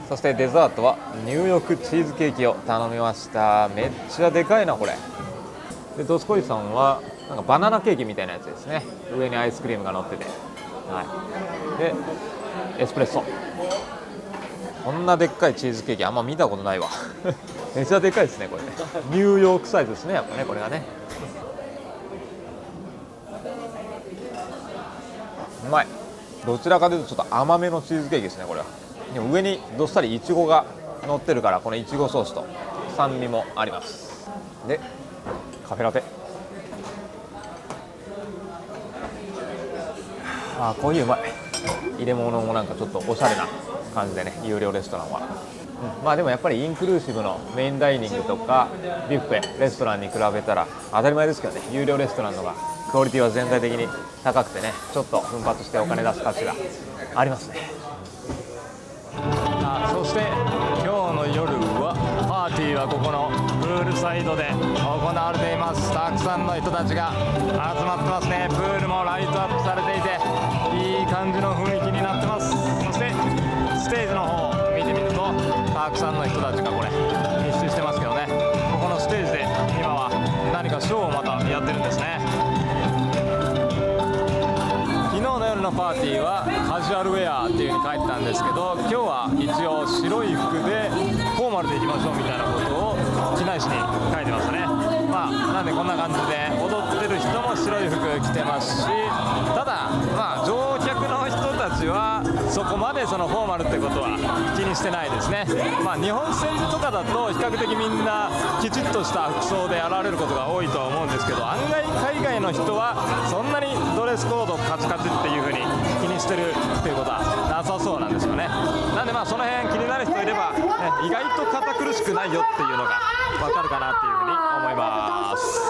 そしてデザートはニューヨークチーズケーキを頼みました。めっちゃでかいなこれ。でドスコイさんはなんかバナナケーキみたいなやつですね。上にアイスクリームが乗ってて、でエスプレッソ。こんなでっかいチーズケーキあんま見たことないわめっちゃでかいですねこれね。ニューヨークサイズですねやっぱねこれがね。うまい。どちらかというとちょっと甘めのチーズケーキですねこれは。でも上にどっさりいちごが乗ってるから、このいちごソースと酸味もあります。でカフェラテ。コーヒーうまい。入れ物もなんかちょっとおしゃれな感じでね、有料レストランは、でもやっぱりインクルーシブのメインダイニングとかビュッフェレストランに比べたら当たり前ですけどね、有料レストランのがクオリティは全体的に高くてね、ちょっと奮発してお金出す価値がありますね。そして今日の夜はパーティーはここのプールサイドで行われています。たくさんの人たちが集まってますね。プールもライトアップされていていい感じの雰囲気になってます。そしてステージの方を見てみるとたくさんの人たちがこれ密集してますけどね、ここのステージで今は何かショーをまたやってるんですね。昨日の夜ののパーティーはカジュアルウェアっていう風に書いてたんですけど、今日は一応白い服でフォーマルでいきましょうみたいなことを機内紙に書いてましたね。なんでこんな感じで踊ってる人も白い服着てますし、ただ乗客の人たちはそこまでそのフォーマルってことは気にしてないですね。日本船とかだと比較的みんなきちっとした服装で現れることが多いとは思うんですけど、案外海外の人はそんなにドレスコードカチカチっていう風に気にしてるっていうことはなさそうなんですよね。なんでその辺気になる人いれば、意外と堅苦しくないよっていうのがわかるかなっていう風に思います。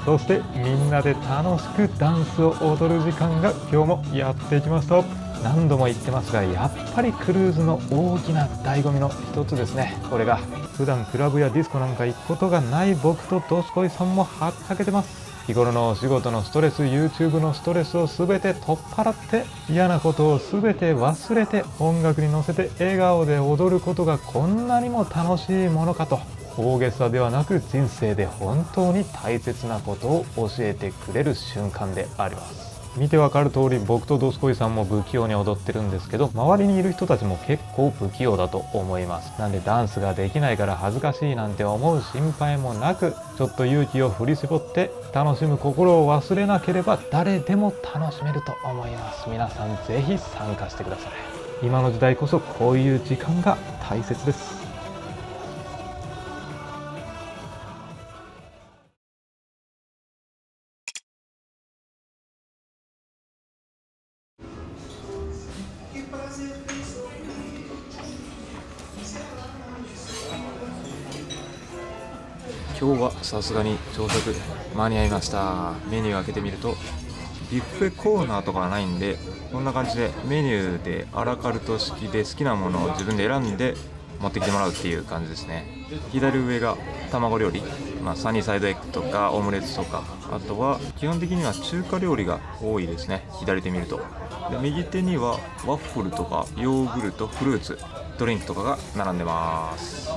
そしてみんなで楽しくダンスを踊る時間が今日もやってきました。何度も言ってますが、やっぱりクルーズの大きな醍醐味の一つですね。これが普段クラブやディスコなんか行くことがない僕とドスコイさんもはっちゃけてます。日頃のお仕事のストレス、 YouTube のストレスを全て取っ払って、嫌なことを全て忘れて、音楽に乗せて笑顔で踊ることがこんなにも楽しいものかと、大げさではなく人生で本当に大切なことを教えてくれる瞬間であります。見てわかる通り、僕とドスコイさんも不器用に踊ってるんですけど、周りにいる人たちも結構不器用だと思います。なんでダンスができないから恥ずかしいなんて思う心配もなく、ちょっと勇気を振り絞って楽しむ心を忘れなければ誰でも楽しめると思います。皆さんぜひ参加してください。今の時代こそこういう時間が大切です。今日はさすがに朝食間に合いました。メニュー開けてみるとビュッフェコーナーとかはないんで、こんな感じでメニューでアラカルト式で好きなものを自分で選んで持ってきてもらうっていう感じですね。左上が卵料理、サニーサイドエッグとかオムレツとか、あとは基本的には中華料理が多いですね。左手見ると、で右手にはワッフルとかヨーグルト、フルーツ、ドリンクとかが並んでます。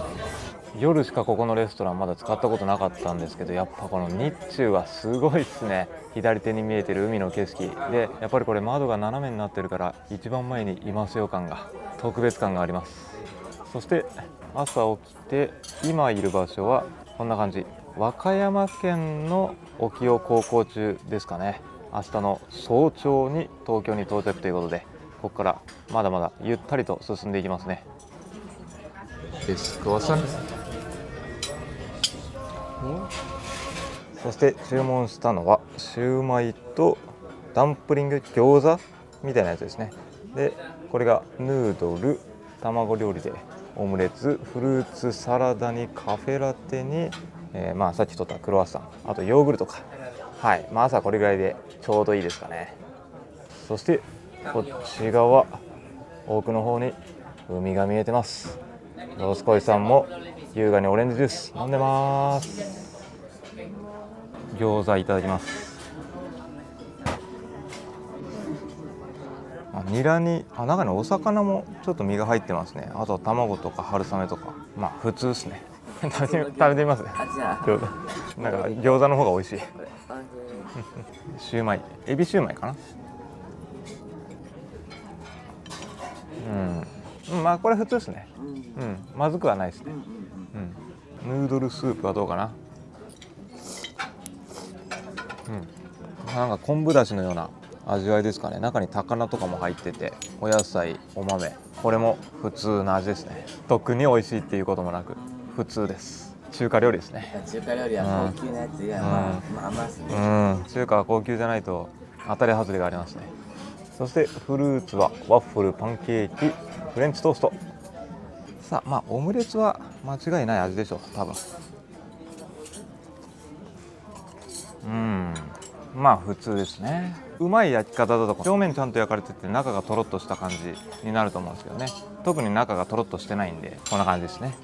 夜しかここのレストランまだ使ったことなかったんですけど、やっぱこの日中はすごいですね。左手に見えてる海の景色で、やっぱりこれ窓が斜めになってるから一番前にいますよ感が、特別感があります。そして朝起きて今いる場所はこんな感じ、和歌山県の沖を航行中ですかね。明日の早朝に東京に到着ということで、ここからまだまだゆったりと進んでいきますね。ですクワッサン。そして注文したのはシューマイとダンプリング、餃子みたいなやつですね。でこれがヌードル、卵料理でオムレツ、フルーツサラダにカフェラテに、さっき取ったクロワッサン、あとヨーグルトか。はい、朝これぐらいでちょうどいいですかね。そしてこっち側奥の方に海が見えてます。ロースコイさんも優雅にオレンジジュース飲んでます。餃子いただきます。ニラに中にお魚もちょっと身が入ってますね。あと卵とか春雨とか、普通ですね。食べてみます。餃子なんか餃子の方が美味しい。シューマイ、エビシューマイかな。これ普通ですね。まずくはないですね。ヌードルスープはどうかな。なんか昆布だしのような味わいですかね。中に高菜とかも入ってて、お野菜、お豆、これも普通の味ですね。特に美味しいっていうこともなく普通です。中華料理ですね。中華料理は高級なやつが、甘すぎる。中華は高級じゃないと当たり外れがありますね。そしてフルーツはワッフル、パンケーキ、フレンチトースト。さあ、オムレツは間違いない味でしょう、多分。普通ですね。うまい焼き方だと表面ちゃんと焼かれてて中がとろっとした感じになると思うんですけどね。特に中がとろっとしてないんでこんな感じですね。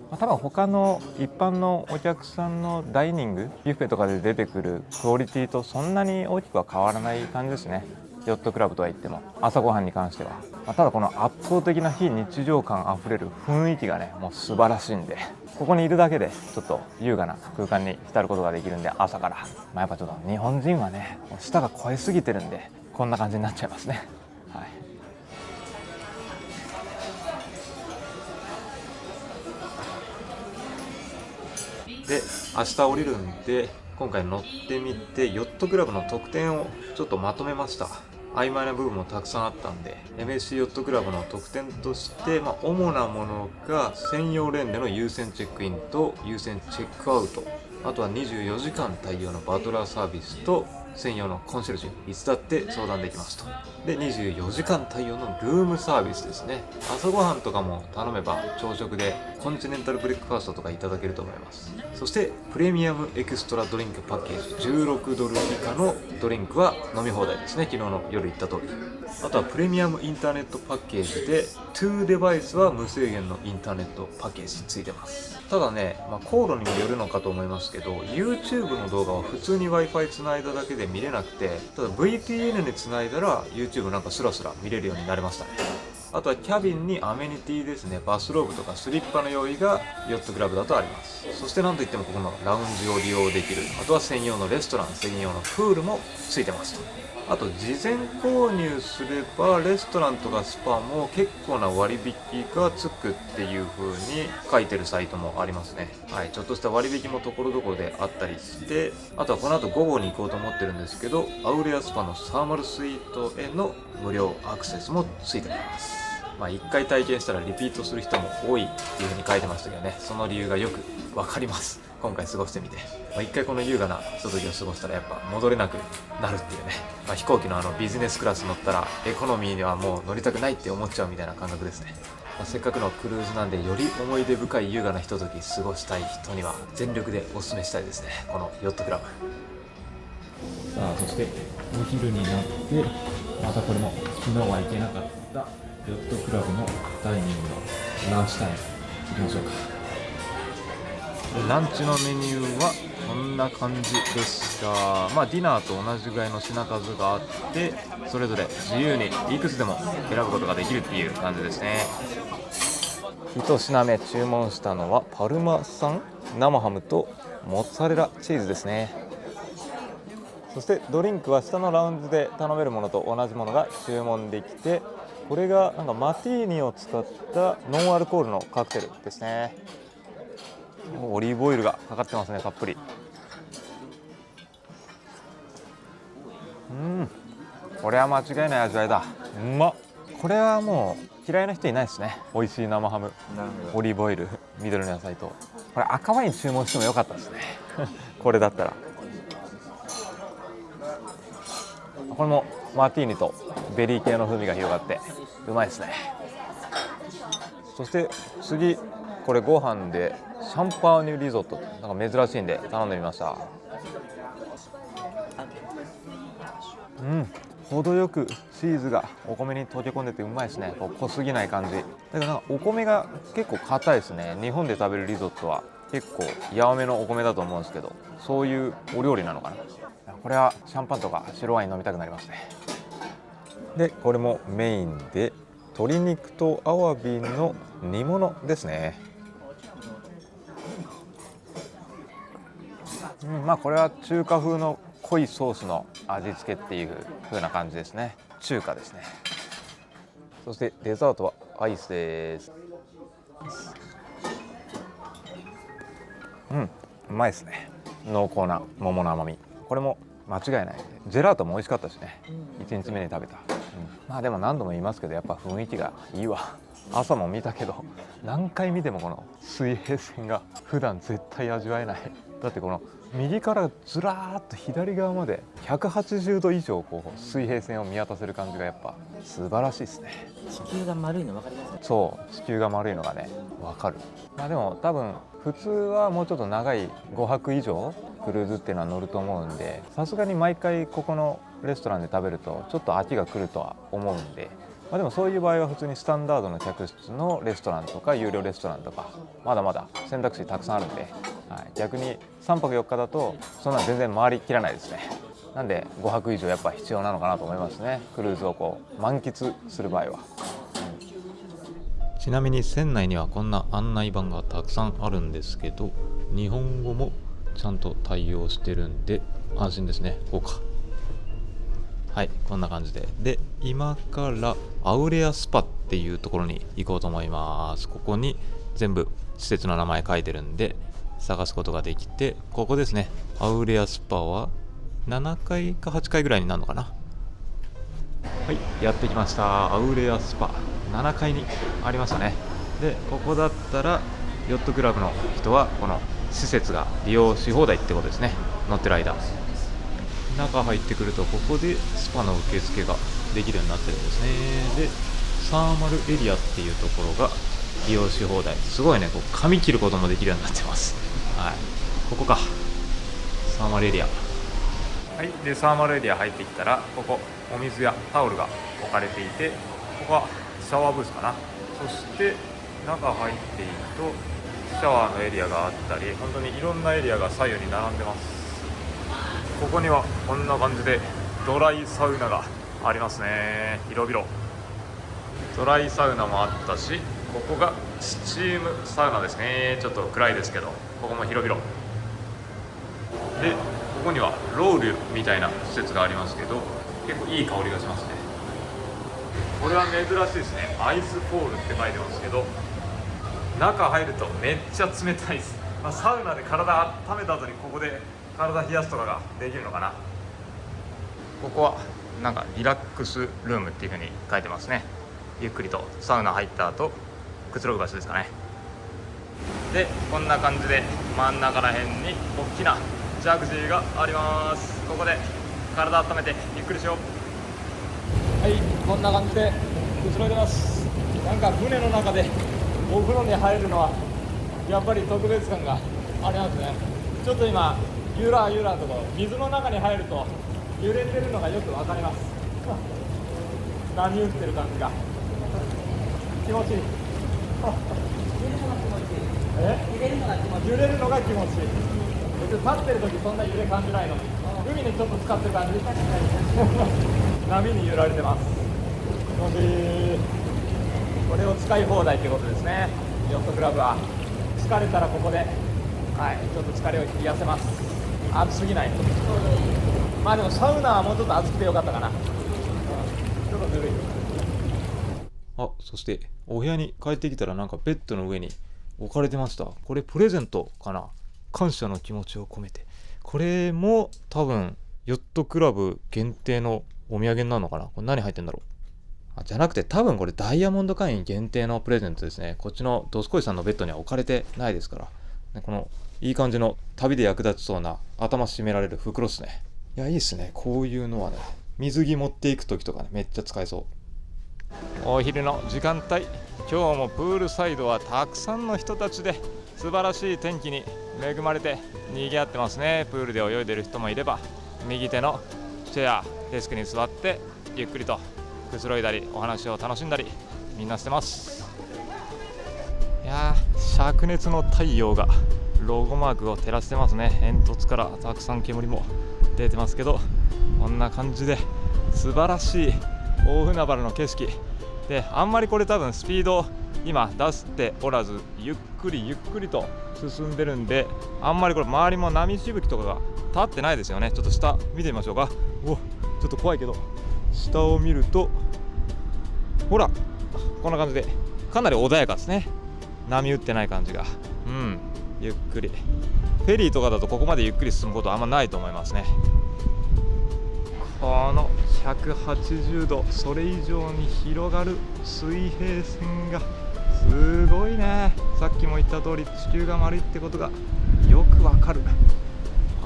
多分他の一般のお客さんのダイニングビュッフェとかで出てくるクオリティとそんなに大きくは変わらない感じですね。ヨットクラブとは言っても朝ごはんに関しては、ただこの圧倒的な非日常感あふれる雰囲気がねもう素晴らしいんで、ここにいるだけでちょっと優雅な空間に浸ることができるんで、朝から、やっぱちょっと日本人はね舌が肥えすぎてるんでこんな感じになっちゃいますね。はい、で明日降りるんで今回乗ってみてヨットクラブの特典をちょっとまとめました。曖昧な部分もたくさんあったんで MSC ヨットクラブの特典として、主なものが専用レーンでの優先チェックインと優先チェックアウト、あとは24時間対応のバトラーサービスと専用のコンシェルジュ、いつだって相談できますと。で24時間対応のルームサービスですね。朝ごはんとかも頼めば朝食でコンチネンタルブレックファーストとかいただけると思います。そしてプレミアムエクストラドリンクパッケージ16ドル以下のドリンクは飲み放題ですね。昨日の夜言った通り。あとはプレミアムインターネットパッケージで2デバイスは無制限のインターネットパッケージついてます。ただね、コードにもよるのかと思いますけど YouTube の動画は普通に Wi-Fi つないだだけで見れなくて、ただ VPN につないだら YouTube なんかスラスラ見れるようになりましたね。あとはキャビンにアメニティですね、バスローブとかスリッパの用意がヨットクラブだとあります。そしてなんといってもここのラウンジを利用できる、あとは専用のレストラン、専用のプールもついてますと。あと事前購入すればレストランとかスパも結構な割引がつくっていう風に書いてるサイトもありますね。はい、ちょっとした割引もところどころであったりして、あとはこの後午後に行こうと思ってるんですけど、アウレアスパのサーマルスイートへの無料アクセスもついてます。1回体験したらリピートする人も多いっていう風に書いてましたけどね、その理由がよくわかります。今回過ごしてみて、一回この優雅なひとときを過ごしたらやっぱ戻れなくなるっていうね、飛行機のビジネスクラス乗ったらエコノミーにはもう乗りたくないって思っちゃうみたいな感覚ですね。せっかくのクルーズなんでより思い出深い優雅なひととき過ごしたい人には全力でお勧めしたいですね、このヨットクラブ。さあそしてお昼になってまたこれも昨日は行けなかったヨットクラブのダイニングのランチタイム行きましょうか。ランチのメニューはこんな感じでした。ディナーと同じぐらいの品数があって、それぞれ自由にいくつでも選ぶことができるっていう感じですね。1品目注文したのはパルマ産生ハムとモッツァレラチーズですね。そしてドリンクは下のラウンジで頼めるものと同じものが注文できて、これがなんかマティーニを使ったノンアルコールのカクテルですね。オリーブオイルがかかってますね、たっぷり。これは間違いない味わいだ。うまっ。これはもう嫌いな人いないですね。美味しい生ハム、オリーブオイル、緑の野菜と、これ赤ワイン注文してもよかったですねこれだったら。これもマティーニとベリー系の風味が広がってうまいですね。そして次、これご飯でシャンパーニュリゾット、なんか珍しいんで頼んでみました。程よくチーズがお米に溶け込んでてうまいですね。濃すぎない感じだけど、なんかお米が結構硬いですね。日本で食べるリゾットは結構やわめのお米だと思うんですけど、そういうお料理なのかな。これはシャンパンとか白ワイン飲みたくなりますね。でこれもメインで鶏肉とアワビの煮物ですね。これは中華風の濃いソースの味付けっていう風な感じですね。中華ですね。そしてデザートはアイスです。うまいですね。濃厚な桃の甘み、これも間違いない。ジェラートも美味しかったしね、1日目に食べた。でも何度も言いますけどやっぱ雰囲気がいいわ。朝も見たけど何回見てもこの水平線が普段絶対味わえない。だってこの右からずらーっと左側まで180度以上水平線を見渡せる感じがやっぱ素晴らしいですね。地球が丸いの分かりますか？そう、地球が丸いのがね分かる。でも多分普通はもうちょっと長い5泊以上クルーズっていうのは乗ると思うんで、さすがに毎回ここのレストランで食べるとちょっと飽きが来るとは思うんで、でもそういう場合は普通にスタンダードの客室のレストランとか有料レストランとかまだまだ選択肢たくさんあるんで、逆に3泊4日だとそんな全然回りきらないですね。なんで5泊以上やっぱ必要なのかなと思いますね。クルーズをこう満喫する場合は。ちなみに船内にはこんな案内板がたくさんあるんですけど、日本語もちゃんと対応してるんで安心ですね。こうか。はい、こんな感じで今からアウレアスパっていうところに行こうと思います。ここに全部施設の名前書いてるんで探すことができて、ここですね。アウレアスパは7階か8階ぐらいになるのかな。はい、やってきました。アウレアスパ7階にありましたね。でここだったらヨットクラブの人はこの施設が利用し放題ってことですね。乗ってる間、中入ってくるとここでスパの受付ができるようになってるんですね。でサーマルエリアっていうところが利用し放題。すごいね、こう髪切ることもできるようになってます。はい、ここか、サーマルエリア。はい、でサーマルエリア入ってきたら、ここお水やタオルが置かれていて、ここはシャワーブースかな。そして中入っていくとシャワーのエリアがあったり、本当にいろんなエリアが左右に並んでます。ここにはこんな感じでドライサウナがありますね。広々ドライサウナもあったし、ここがスチームサウナですね。ちょっと暗いですけど、ここも広々で、ここにはロウリュみたいな施設がありますけど、結構いい香りがしますね。これは珍しいですね。アイスフォールって書いてますけど、中入るとめっちゃ冷たいです。サウナで体温めた後にここで体冷やすとかができるのかな。ここはなんかリラックスルームっていう風に書いてますね。ゆっくりとサウナ入った後くつろぐ場所ですかね。でこんな感じで真ん中ら辺に大きなジャグジーがあります。ここで体温めてゆっくりしよう。はい、こんな感じでくつろいでます。なんか船の中でお風呂に入るのはやっぱり特別感がありますね。ちょっと今ゆらゆらと水の中に入ると揺れてるのがよくわかります。波打ってる感じが気持ちいい。揺れるのが気持ちいい。別に立ってる時そんな揺れ感じないのに、海にちょっと使ってる感じ波に揺られてます。気持ちいい。これを使い放題ってことですね。ヨットクラブは疲れたらここで、はい、ちょっと疲れを癒せます。暑すぎない。まあでもサウナはもうちょっと暑くてよかったかな。ちょっとぬるい。あ、そしてお部屋に帰ってきたらなんかベッドの上に置かれてました。これプレゼントかな。感謝の気持ちを込めて。これも多分ヨットクラブ限定のお土産になるのかな。これ何入ってんだろう。じゃなくて多分これダイヤモンド会員限定のプレゼントですね。こっちのドスコイさんのベッドには置かれてないですから。このいい感じの旅で役立ちそうな頭締められる袋っすね。いや、いいっすね。こういうのはね、水着持っていく時とかね、めっちゃ使えそう。お昼の時間帯、今日もプールサイドはたくさんの人たちで素晴らしい天気に恵まれて賑わってますね。プールで泳いでる人もいれば、右手のチェアデスクに座ってゆっくりとくつろいだりお話を楽しんだりみんなしてます。いやー、灼熱の太陽がロゴマークを照らしてますね。煙突からたくさん煙も出てますけど、こんな感じで素晴らしい大海原の景色で、あんまりこれ多分スピード今出しておらず、ゆっくりゆっくりと進んでるんで、あんまりこれ周りも波しぶきとかが立ってないですよね。ちょっと下見てみましょうか。お、ちょっと怖いけど下を見ると、ほらこんな感じでかなり穏やかですね。波打ってない感じが、ゆっくり。フェリーとかだとここまでゆっくり進むことはあんまないと思いますね。この180度それ以上に広がる水平線がすごいね。さっきも言った通り地球が丸いってことがよくわかる。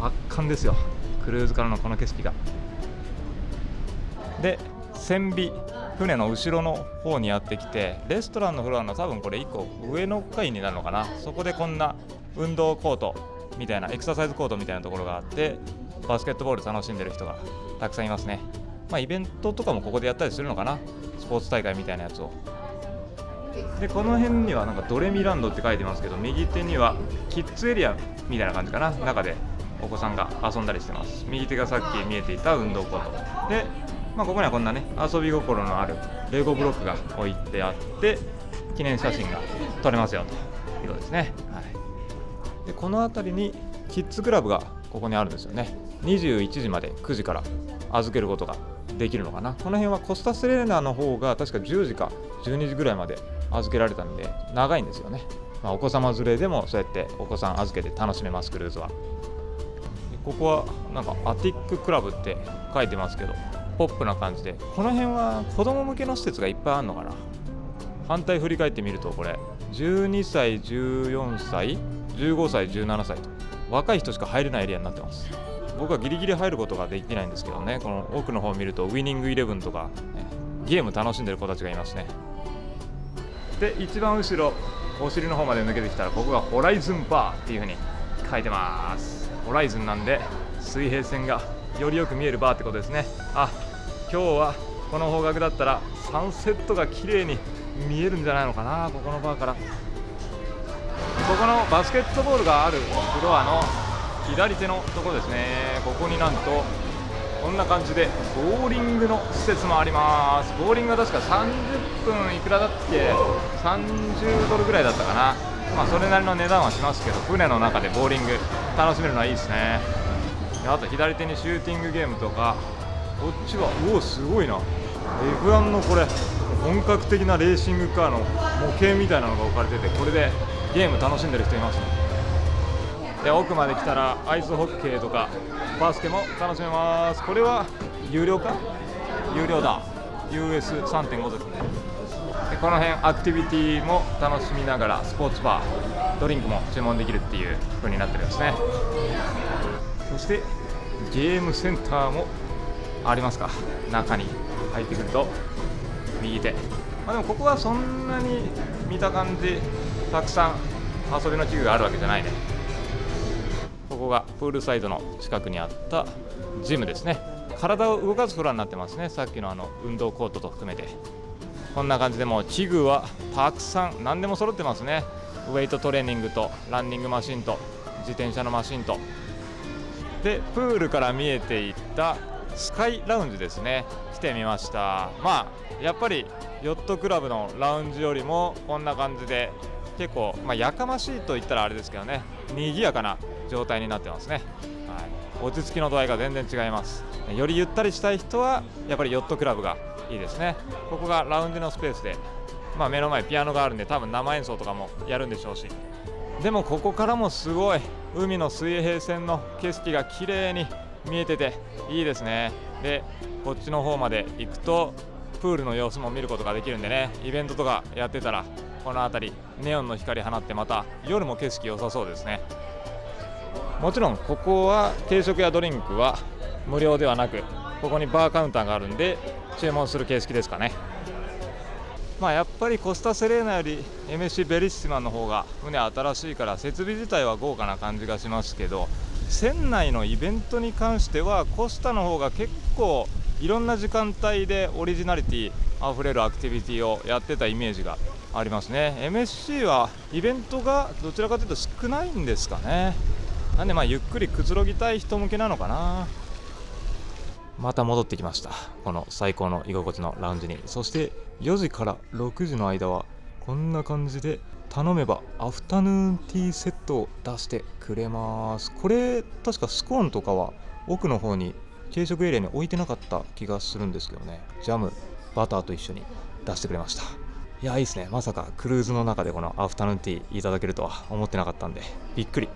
圧巻ですよ、クルーズからのこの景色が。で船尾、船の後ろの方にやってきて、レストランのフロアの多分これ1個上の階になるのかな。そこでこんな運動コートみたいな、エクササイズコートみたいなところがあって、バスケットボール楽しんでる人がたくさんいますね。イベントとかもここでやったりするのかな、スポーツ大会みたいなやつを。でこの辺にはなんかドレミランドって書いてますけど、右手にはキッズエリアみたいな感じかな。中でお子さんが遊んだりしてます。右手がさっき見えていた運動コートで、ここにはこんなね遊び心のあるレゴブロックが置いてあって記念写真が撮れますよということですね。でこの辺りにキッズクラブがここにあるんですよね。21時まで9時から預けることができるのかな。この辺はコスタスレーナの方が確か10時か12時ぐらいまで預けられたんで長いんですよね。お子様連れでもそうやってお子さん預けて楽しめます。クルーズはここはなんかアティッククラブって書いてますけどポップな感じで、この辺は子供向けの施設がいっぱいあるのかな。反対振り返ってみるとこれ12歳14歳15歳17歳と若い人しか入れないエリアになってます。僕はギリギリ入ることができないんですけどね。この奥の方を見るとウィニングイレブンとか、ゲーム楽しんでる子たちがいますね。で一番後ろお尻の方まで抜けてきたらここがホライズンバーっていう風に書いてます。ホライズンなんで水平線がよりよく見えるバーってことですね。今日はこの方角だったらサンセットが綺麗に見えるんじゃないのかな。ここのバーからここのバスケットボールがあるフロアの左手のところですね。ここになんとこんな感じでボーリングの施設もあります。ボーリングは確か30分いくらだっけ、30ドルぐらいだったかな。それなりの値段はしますけど船の中でボーリング楽しめるのはいいですね。あと左手にシューティングゲームとか、こっちはすごいな F1 のこれ本格的なレーシングカーの模型みたいなのが置かれてて、これでゲーム楽しんでる人いますね。で奥まで来たらアイスホッケーとかバスケも楽しめます。これは有料か、有料だ。 US3.5 ですね。でこの辺アクティビティも楽しみながらスポーツバードリンクも注文できるっていう風になってるんですね。そしてゲームセンターもありますか。中に入ってくると右手、でもここはそんなに見た感じたくさん遊びの器具があるわけじゃないね。ここがプールサイドの近くにあったジムですね。体を動かすフロアになってますね。さっきの運動コートと含めてこんな感じでもう器具はたくさん何でも揃ってますね。ウェイトトレーニングとランニングマシンと自転車のマシンとでプールから見えていったスカイラウンジですね。来てみました。やっぱりヨットクラブのラウンジよりもこんな感じで結構、やかましいと言ったらあれですけどね、賑やかな状態になってますね。落ち着きの度合いが全然違います。よりゆったりしたい人はやっぱりヨットクラブがいいですね。ここがラウンジのスペースで、目の前ピアノがあるんで多分生演奏とかもやるんでしょうし、でもここからもすごい海の水平線の景色が綺麗に見えてていいですね。でこっちの方まで行くとプールの様子も見ることができるんでね、イベントとかやってたらこの辺りネオンの光放ってまた夜も景色良さそうですね。もちろんここは軽食やドリンクは無料ではなく、ここにバーカウンターがあるんで注文する形式ですかね。やっぱりコスタセレーナより MSC ベリッシマの方が船新しいから設備自体は豪華な感じがしますけど、船内のイベントに関してはコスタの方が結構いろんな時間帯でオリジナリティあふれるアクティビティをやってたイメージがありますね。 MSC はイベントがどちらかというと少ないんですかね。なんでゆっくりくつろぎたい人向けなのかな。また戻ってきました。この最高の居心地のラウンジに。そして4時から6時の間はこんな感じで頼めばアフタヌーンティーセットを出してくれます。これ確かスコーンとかは奥の方に軽食エリアに置いてなかった気がするんですけどね。ジャムバターと一緒に出してくれました。いやいいですね。まさかクルーズの中でこのアフタヌーンティーいただけるとは思ってなかったんでびっくり。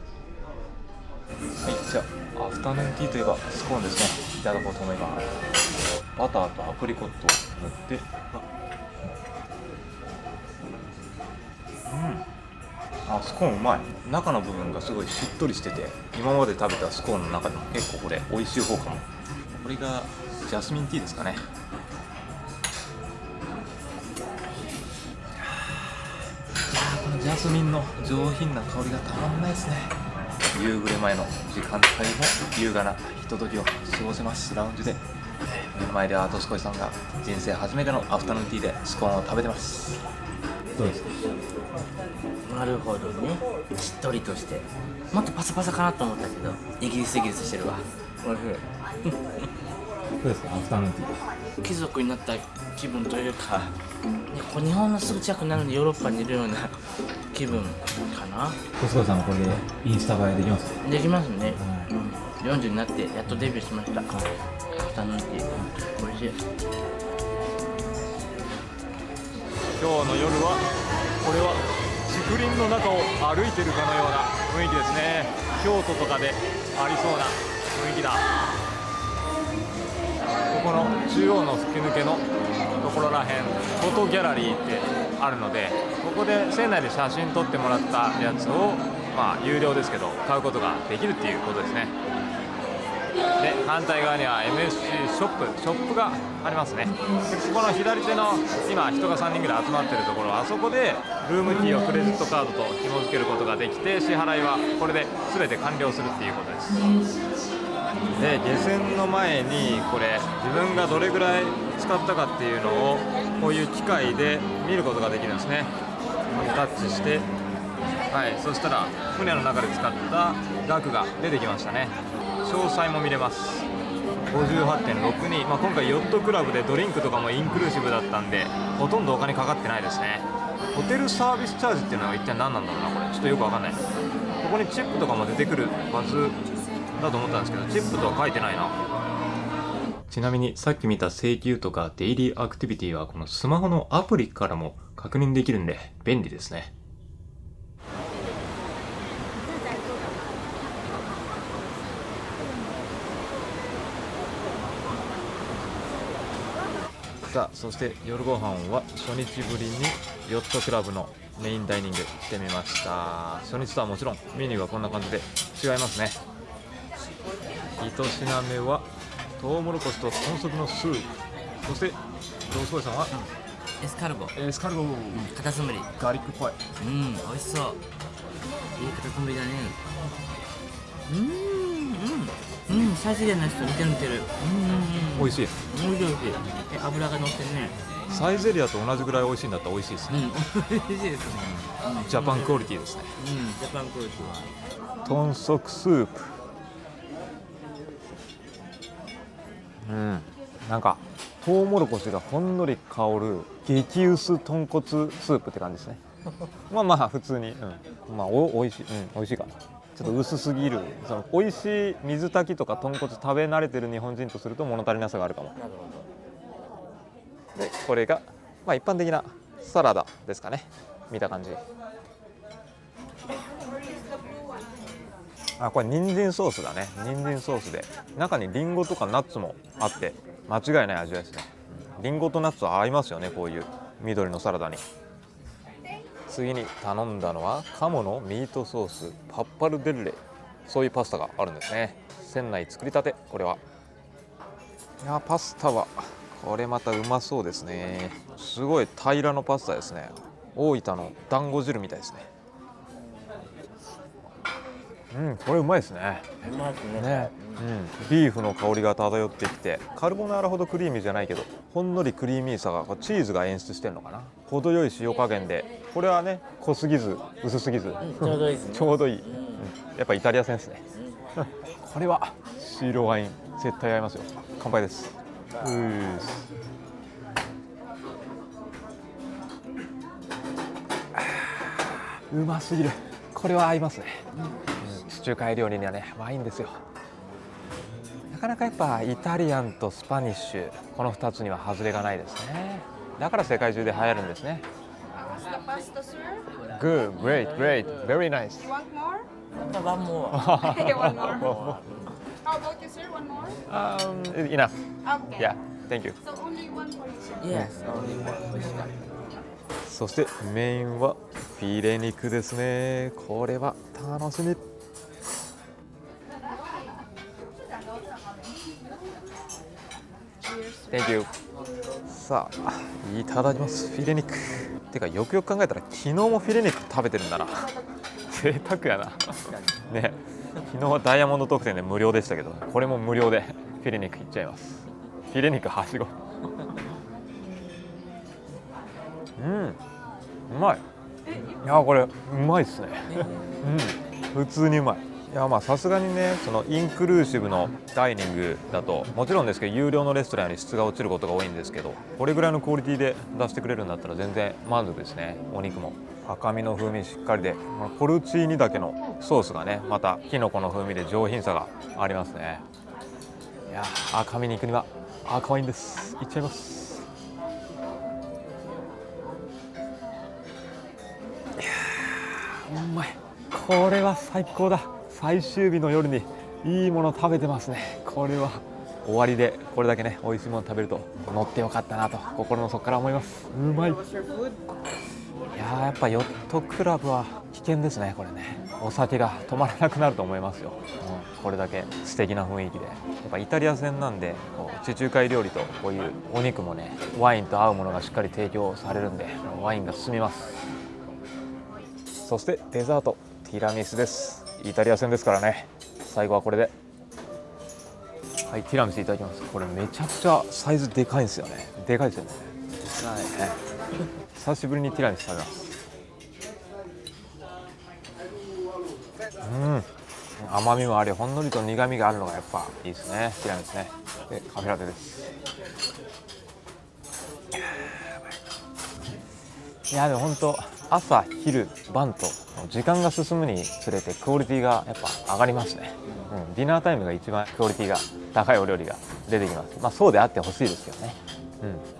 はい、じゃあアフタヌーンティーといえばスコーンですね。いただこうと思います。バターとアプリコットを塗って、スコーンうまい。中の部分がすごいしっとりしてて、今まで食べたスコーンの中でも結構これ美味しい方かも。これがジャスミンティーですかね。このジャスミンの上品な香りがたまんないですね。夕暮れ前の時間帯も優雅なひとときを過ごせます。ラウンジで目の前ではとしこいさんが人生初めてのアフタヌーンティーでスコーンを食べてます。どうですか？なるほどね。しっとりとしてもっとパサパサかなと思ったけどイギリスしてるわ。おいしい。どうですか？アフタヌーンティー。貴族になった気分というか、こう日本のすぐ近くなのにヨーロッパにいるような気分かな。小塚さんはこれでインスタ映えできますか？できますね、40になってやっとデビューしました。アフタヌーンティーおいしい。今日の夜はこれは竹林の中を歩いてるかのような雰囲気ですね。京都とかでありそうな雰囲気だ。ここの中央の吹き抜けのところらへんフォトギャラリーってあるので、ここで船内で写真撮ってもらったやつを有料ですけど買うことができるっていうことですね。で反対側には MSC ショップがありますね。でここの左手の今人が3人ぐらい集まってるところ、あそこでルームキーをクレジットカードと紐付けることができて、支払いはこれで全て完了するっていうことです。で下船の前にこれ自分がどれぐらい使ったかっていうのをこういう機械で見ることができるんですね。タッチして、そしたら船の中で使った額が出てきましたね。詳細も見れます。 58.62、今回ヨットクラブでドリンクとかもインクルーシブだったんでほとんどお金かかってないですね。ホテルサービスチャージっていうのは一体何なんだろうな、これちょっとよくわかんない。ここにチップとかも出てくるはずだと思ったんですけど、チップとは書いてないな。ちなみにさっき見た請求とかデイリーアクティビティはこのスマホのアプリからも確認できるんで便利ですね。さあそして夜ご飯は初日ぶりにヨットクラブのメインダイニング来てみました。初日とはもちろんメニューはこんな感じで違いますね。1品目はトウモロコシと豚足のスープ、そしてローソイさんはエスカルゴ、カタツムリ、ガーリックっぽい。美味しそう。いいカタツムリだね。サイゼリヤのやつと似てる。美味しい。美味しい。油が乗ってね。サイゼリヤと同じぐらい美味しいんだったら美味しいですね。美味しいですね。ジャパンクオリティですね。ジャパンクオリティは豚足スープ。なんかトウモロコシがほんのり香る激薄豚骨スープって感じですね。普通に、おいしい、美味しいかな。ちょっと薄すぎる、その美味しい水炊きとか豚骨食べ慣れてる日本人とすると物足りなさがあるかも。でこれが一般的なサラダですかね、見た感じ。これ人参ソースだね。人参ソースで中にリンゴとかナッツもあって間違いない味ですね。リンゴとナッツは合いますよね、こういう緑のサラダに。次に頼んだのは鴨のミートソースパッパルデッレ、そういうパスタがあるんですね。船内作りたて。これはいやパスタはこれまたうまそうですね。すごい平らのパスタですね。大分の団子汁みたいですね。これうまいですね。うまいですね。ビーフの香りが漂ってきて、カルボナーラほどクリーミーじゃないけどほんのりクリーミーさがチーズが演出してるのかな。程よい塩加減で、これはね濃すぎず薄すぎず、ちょうどいいですね。ちょうどいい、やっぱイタリア戦ですね。これは白ワイン絶対合いますよ。乾杯です。うますぎる。これは合いますね。地中海料理にはねワインですよ。なかなかやっぱイタリアンとスパニッシュ、この2つには外れがないですね。だから世界中で流行るんですね。 The pasta, sir? Good, great, very nice. You want more? One more. One more. How about you, sir? One more? Enough. Okay. Yeah, thank you. So only one for you, sir. Yes, only one. 美味しかった。そしてメインはフィレ肉ですね。これは楽しみ。Thank you。さあいただきます。フィレ肉。てかよくよく考えたら昨日もフィレ肉食べてるんだな。贅沢やな。ね、昨日はダイヤモンド特典で無料でしたけど、これも無料でフィレ肉いっちゃいます。フィレ肉はしご。うまい。いやこれうまいですね。普通にうまい。いやまあさすがにね、そのインクルーシブのダイニングだともちろんですけど有料のレストランより質が落ちることが多いんですけど、これぐらいのクオリティで出してくれるんだったら全然満足ですね。お肉も赤身の風味しっかりで、ポルチーニだけのソースがねまたキノコの風味で上品さがありますね。いや赤身肉には赤ワインです。いっちゃいます。いやうまい。これは最高だ。最終日の夜にいいもの食べてますね。これは終わりでこれだけね美味しいもの食べると乗ってよかったなと心の底から思います。うまい。いややっぱヨットクラブは危険ですね。これねお酒が止まらなくなると思いますよ。これだけ素敵な雰囲気で、やっぱイタリア戦なんで地中海料理とこういうお肉もねワインと合うものがしっかり提供されるんでワインが進みます。そしてデザートティラミスです。イタリア戦ですからね、最後はこれで。はい、ティラミスいただきます。これめちゃくちゃサイズでかいんですよね。でかいですよね。久しぶりにティラミス食べます。甘みもありほんのりと苦みがあるのがやっぱいいですね。ティラミスね。でカフェラテです。いやでも本当朝昼晩と時間が進むにつれてクオリティがやっぱ上がりますね。ディナータイムが一番クオリティが高いお料理が出てきます。まあそうであってほしいですけどね。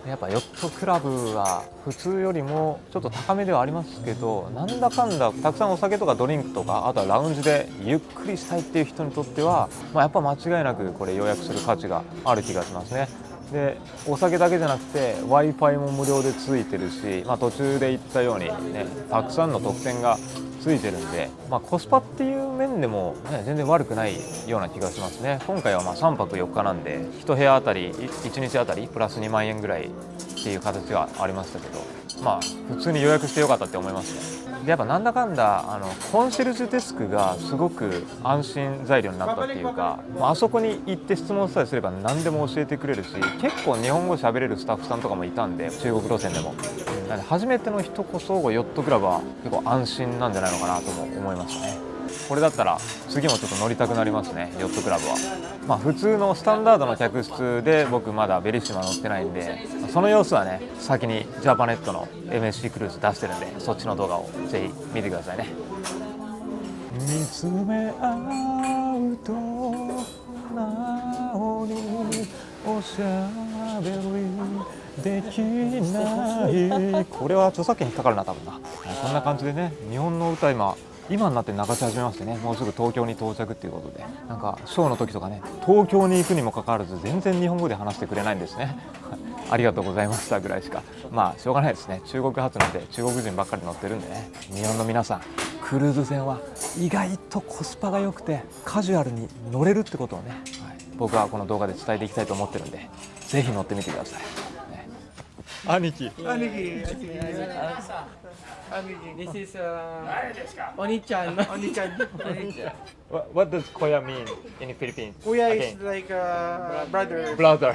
やっぱヨットクラブは普通よりもちょっと高めではありますけど、なんだかんだたくさんお酒とかドリンクとか、あとはラウンジでゆっくりしたいっていう人にとっては、やっぱ間違いなくこれ予約する価値がある気がしますね。でお酒だけじゃなくて Wi-Fi も無料でついてるし、途中で言ったようにねたくさんの特典がついてるんで、コスパっていう面でも、全然悪くないような気がしますね。今回は3泊4日なんで1部屋あたり1日あたりプラス2万円ぐらいっていう形がありましたけど、普通に予約してよかったって思いますね。でやっぱなんだかんだコンシェルジュデスクがすごく安心材料になったっていうか、あそこに行って質問さえすれば何でも教えてくれるし、結構日本語喋れるスタッフさんとかもいたんで、中国路線でもなんで初めての人こそヨットクラブは結構安心なんじゃないのかなとも思いましたね。これだったら次もちょっと乗りたくなりますね、ヨットクラブは。普通のスタンダードの客室で僕まだベリッシマ乗ってないんで、その様子はね先にジャパネットの MSC クルーズ出してるんで、そっちの動画をぜひ見てくださいね。見つめ合うとなおにおしゃべりできない。これは著作権引っかかるな多分な。こんな感じでね、日本の歌今になって流し始めましてね、もうすぐ東京に到着っていうことで、なんかショーの時とかね東京に行くにもかかわらず全然日本語で話してくれないんですねありがとうございましたぐらいしか、しょうがないですね。中国発なんで中国人ばっかり乗ってるんでね。日本の皆さんクルーズ船は意外とコスパが良くてカジュアルに乗れるってことをね、僕はこの動画で伝えていきたいと思ってるんで、ぜひ乗ってみてください、兄貴。This is Oni-chan. What does Koya mean in Philippines? Kuya Again. is like brother. Brother.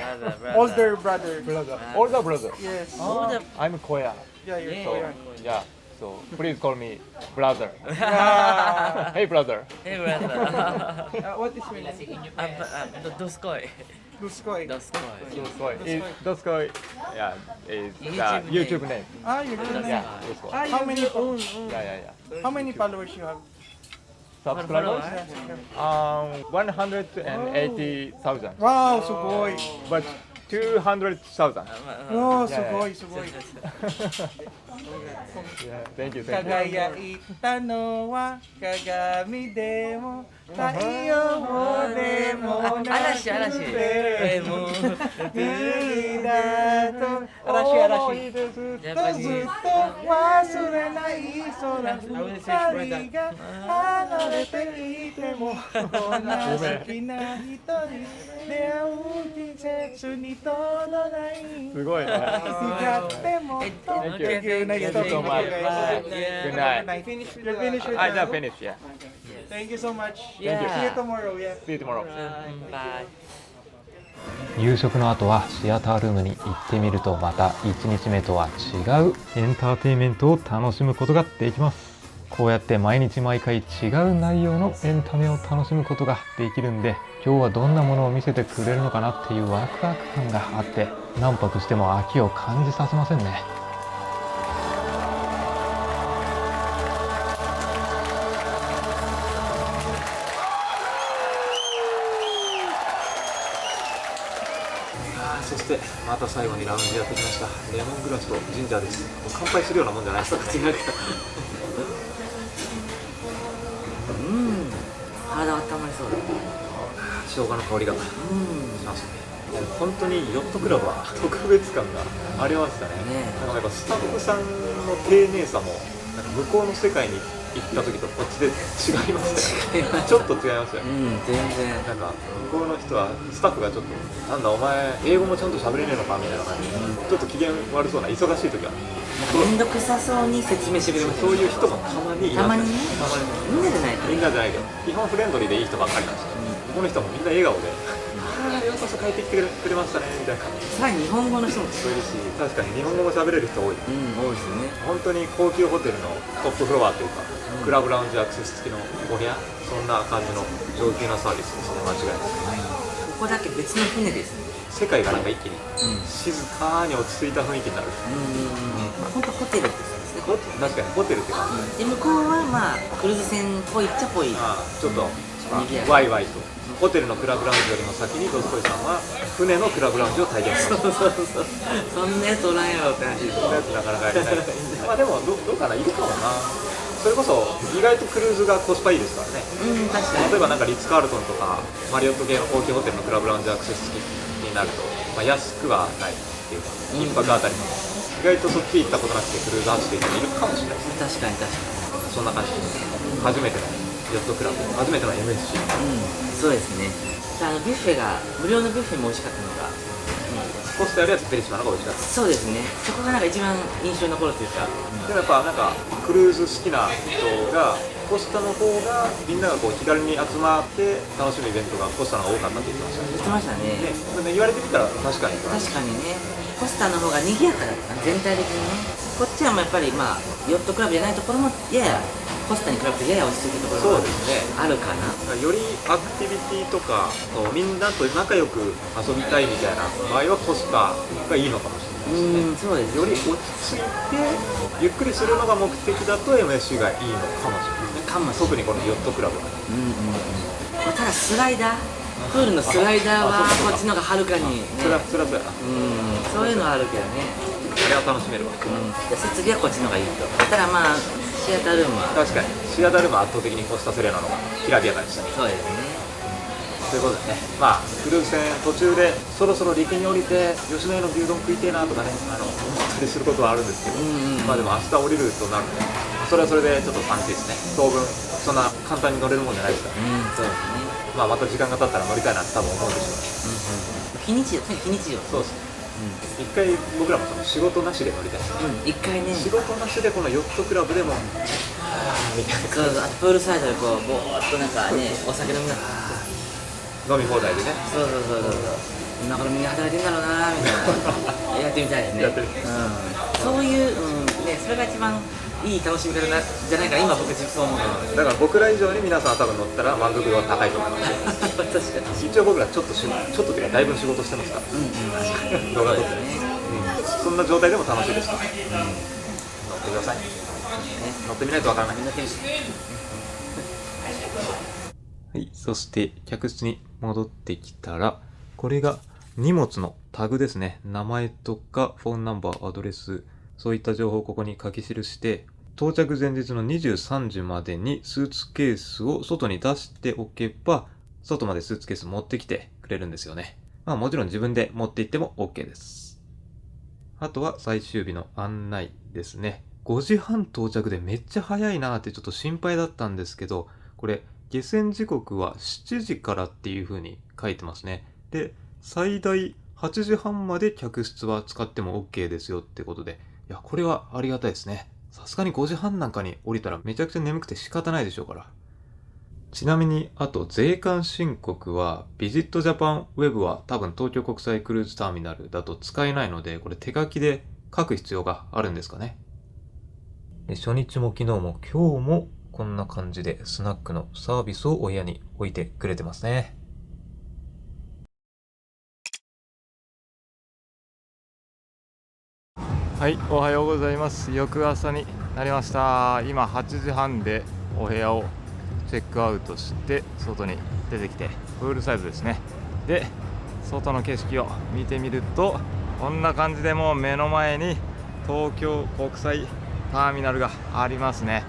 Older brother. Older brother. Yes. I'm Koya. Yeah, you're Yeah. Kuya. Yeah. So please call me brother. Yeah. Hey brother. Hey brother. What is your name? Doskoi. Duskoy. Doskoi. Doskoi. Yeah, is YouTube YouTube name. You're good. Yeah, Doskoi. How many Yeah. how many followers you have? Subscribers? 180,000. Wow, sugoi. But 200,000. Oh, Yeah, sugoi, sugoi. Yeah, thank you. Kagaya itano wa kagami demo taiyo mo demo na Arashi. Arashi. Japanese. 忘れない空二人が離れていてもこんな好きな人に出会う季節にとどないすごいね。いつだってもっと Thank you. Thank you. Nice Thank you so talking to much. you guys. Good night. Finish with the I just finished. Yeah. Thank you so much. Yeah. See you tomorrow. Yeah. See you tomorrow. Bye. 夕食の後はシアタールームに行ってみると、また1日目とは違うエンターテインメントを楽しむことができます。こうやって毎日毎回違う内容のエンタメを楽しむことができるんで、今日はどんなものを見せてくれるのかなっていうワクワク感があって、何泊しても飽きを感じさせませんね。そしてまた最後にラウンジやってきました。レモングラスとジンジャーです。乾杯するようなもんじゃないですか。違うか。体温まりそうだ。生姜の香りがしますね。本当にヨットクラブは特別感がありましたね。なんかやっぱスタッフさんの丁寧さもなんか向こうの世界に行った時とこっちで違いましたよね。ちょっと違いましたよね。全然。なんか向こうの人はスタッフがちょっとなんだお前英語もちゃんと喋れねえのかみたいな感じで、ちょっと機嫌悪そうな忙しい時はめんどくさそうに説明してくれます。そういう人もたまにいます。たまにね。みんなじゃないから。みんなじゃないけど基本フレンドリーでいい人ばっかりなんですよ。この人もみんな笑顔でようこそ帰ってきてくれましたねみたいな。さらに日本語の人もそういるし、確かに日本語も喋れる人多い。多いですね。本当に高級ホテルのトップフロアというか、クラブラウンジアクセス付きのお部屋、そんな感じの上級なサービスですね。間違いない。ここだけ別の船ですね。世界がなんか一気に静かに落ち着いた雰囲気になる。本当ホテルですね。確かにホテルって感じ。で向こうはまあクルーズ船っぽいっちゃぽい。ちょっとワイワイと。ホテルのクラブラウンジよりも先にドスコイさんは船のクラブラウンジを体験しました。そんなやつおらんやろって話。そんなやつなかなかやりたい。まあでもどうかな、いるかもな。それこそ意外とクルーズがコスパいいですからね。確かに。例えばなんかリッツ・カールトンとかマリオット系の高級ホテルのクラブラウンジアクセス付きになると、まあ、安くはないっていうか、一泊あたりも意外とそっち行ったことなくてクルーズ走っている人いるかもしれないです。確かに確かに。そんな感じです。初めてのヨットクラブ、初めての MSC。そうですね。ビュッフェが無料のビュッフェも美味しかったのが、コスタよりはベリシマの方が美味しかった。そうですね。そこがなんか一番印象に残るというか。でもやっぱなんかクルーズ好きな人がコスタの方がみんながこう気軽に集まって楽しむイベントがコスタの方が多かったって言ってましたね。言ってましたね。言われてみたら確かに。確かにね。コスタの方が賑やかだった全体的にね。こっちはやっぱりまあヨットクラブじゃないところもややコスタに比べてやや落ち着いたところがあるかな。よりアクティビティとかみんなと仲良く遊びたいみたいな場合はコスタがいいのかもしれないですね。そうです。より落ち着いてゆっくりするのが目的だと MSC がいいのかもしれないですね。特にこのヨットクラブは。ただスライダー、プールのスライダーはこっちの方がはるかに、ね、それはそうやな。そういうのはあるけどね。あれは楽しめるわ。設備はこっちの方がいいと。ただまあシアタールームは確かにシアタールームは圧倒的にコスタセレナの方がきらびやかでしたね。そうですね。ということでね、まあクルーズ船途中でそろそろ陸に降りて吉野家の牛丼食いてえなとかね思ったりすることはあるんですけど、まあでも明日降りるとなるとね、それはそれでちょっと楽しいですね。当分そんな簡単に乗れるもんじゃないですから、そうですね。まあまた時間が経ったら乗りたいなって多分思うでしょう。非日常、非日常。そうですね。一回僕らもその仕事なしで乗りたいですね。一回ね。仕事なしでこのヨットクラブでもみたいな。そうあとプールサイドでこうぼーっとなんかねお酒飲みながら。飲み放題でね。そうなんかみんな働いてんだろうなみたいなやってみたいですね。そういう、ね、それが一番いい楽しみ方じゃないか今僕そう思う。だから僕ら以上に皆さん多分乗ったら満足度は高いと思います。確かに。一応僕らちょっとっていうかだいぶ仕事してますから動画撮ってね、そんな状態でも楽しいですから、乗ってください、乗ってみないとわからない。はい、そして客室に戻ってきたら、これが荷物のタグですね。名前とかフォンナンバー、アドレス、そういった情報をここに書き記して、到着前日の23時までにスーツケースを外に出しておけば、外までスーツケース持ってきてくれるんですよね。まあもちろん自分で持って行っても OK です。あとは最終日の案内ですね。5時半到着でめっちゃ早いなーってちょっと心配だったんですけど、これ下船時刻は7時からっていう風に書いてますね。で、最大8時半まで客室は使っても OK ですよってことで、いや、これはありがたいですね。さすがに5時半なんかに降りたらめちゃくちゃ眠くて仕方ないでしょうから。ちなみに、あと税関申告は、ビジットジャパンウェブは多分東京国際クルーズターミナルだと使えないので、これ手書きで書く必要があるんですかね。で、初日も昨日も今日もこんな感じでスナックのサービスをお部屋に置いてくれてますね。はい、おはようございます。翌朝になりました。今8時半でお部屋をチェックアウトして外に出てきて、プールサイズですね。で、外の景色を見てみるとこんな感じで、もう目の前に東京国際ターミナルがありますね。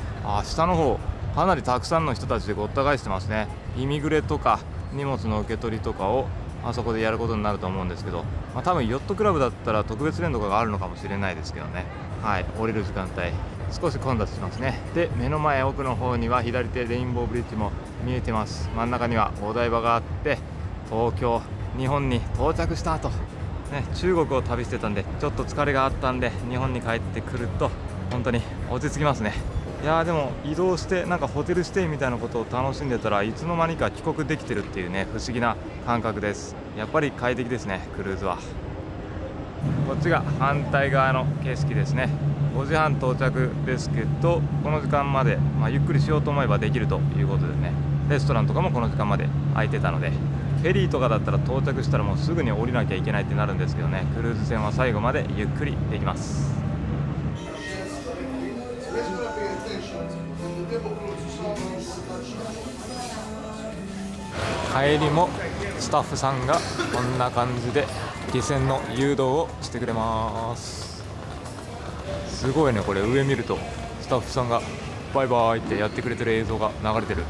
下の方かなりたくさんの人たちでごった返してますね。イミグレとか荷物の受け取りとかをあそこでやることになると思うんですけど、多分ヨットクラブだったら特別レーンとかがあるのかもしれないですけどね。はい、降りる時間帯少し混雑しますね。で、目の前奥の方には左手レインボーブリッジも見えてます。真ん中にはお台場があって、東京、日本に到着した後、中国を旅してたんでちょっと疲れがあったんで、日本に帰ってくると本当に落ち着きますね。いやー、でも移動してなんかホテルステイみたいなことを楽しんでたらいつの間にか帰国できてるっていうね、不思議な感覚です。やっぱり快適ですね、クルーズは。こっちが反対側の景色ですね。5時半到着ですけど、この時間まで、ゆっくりしようと思えばできるということでね、レストランとかもこの時間まで空いてたので、フェリーとかだったら到着したらもうすぐに降りなきゃいけないってなるんですけどね、クルーズ船は最後までゆっくりできます。帰りもスタッフさんがこんな感じで漁船の誘導をしてくれます。すごいね、これ上見るとスタッフさんがバイバイってやってくれてる映像が流れてる。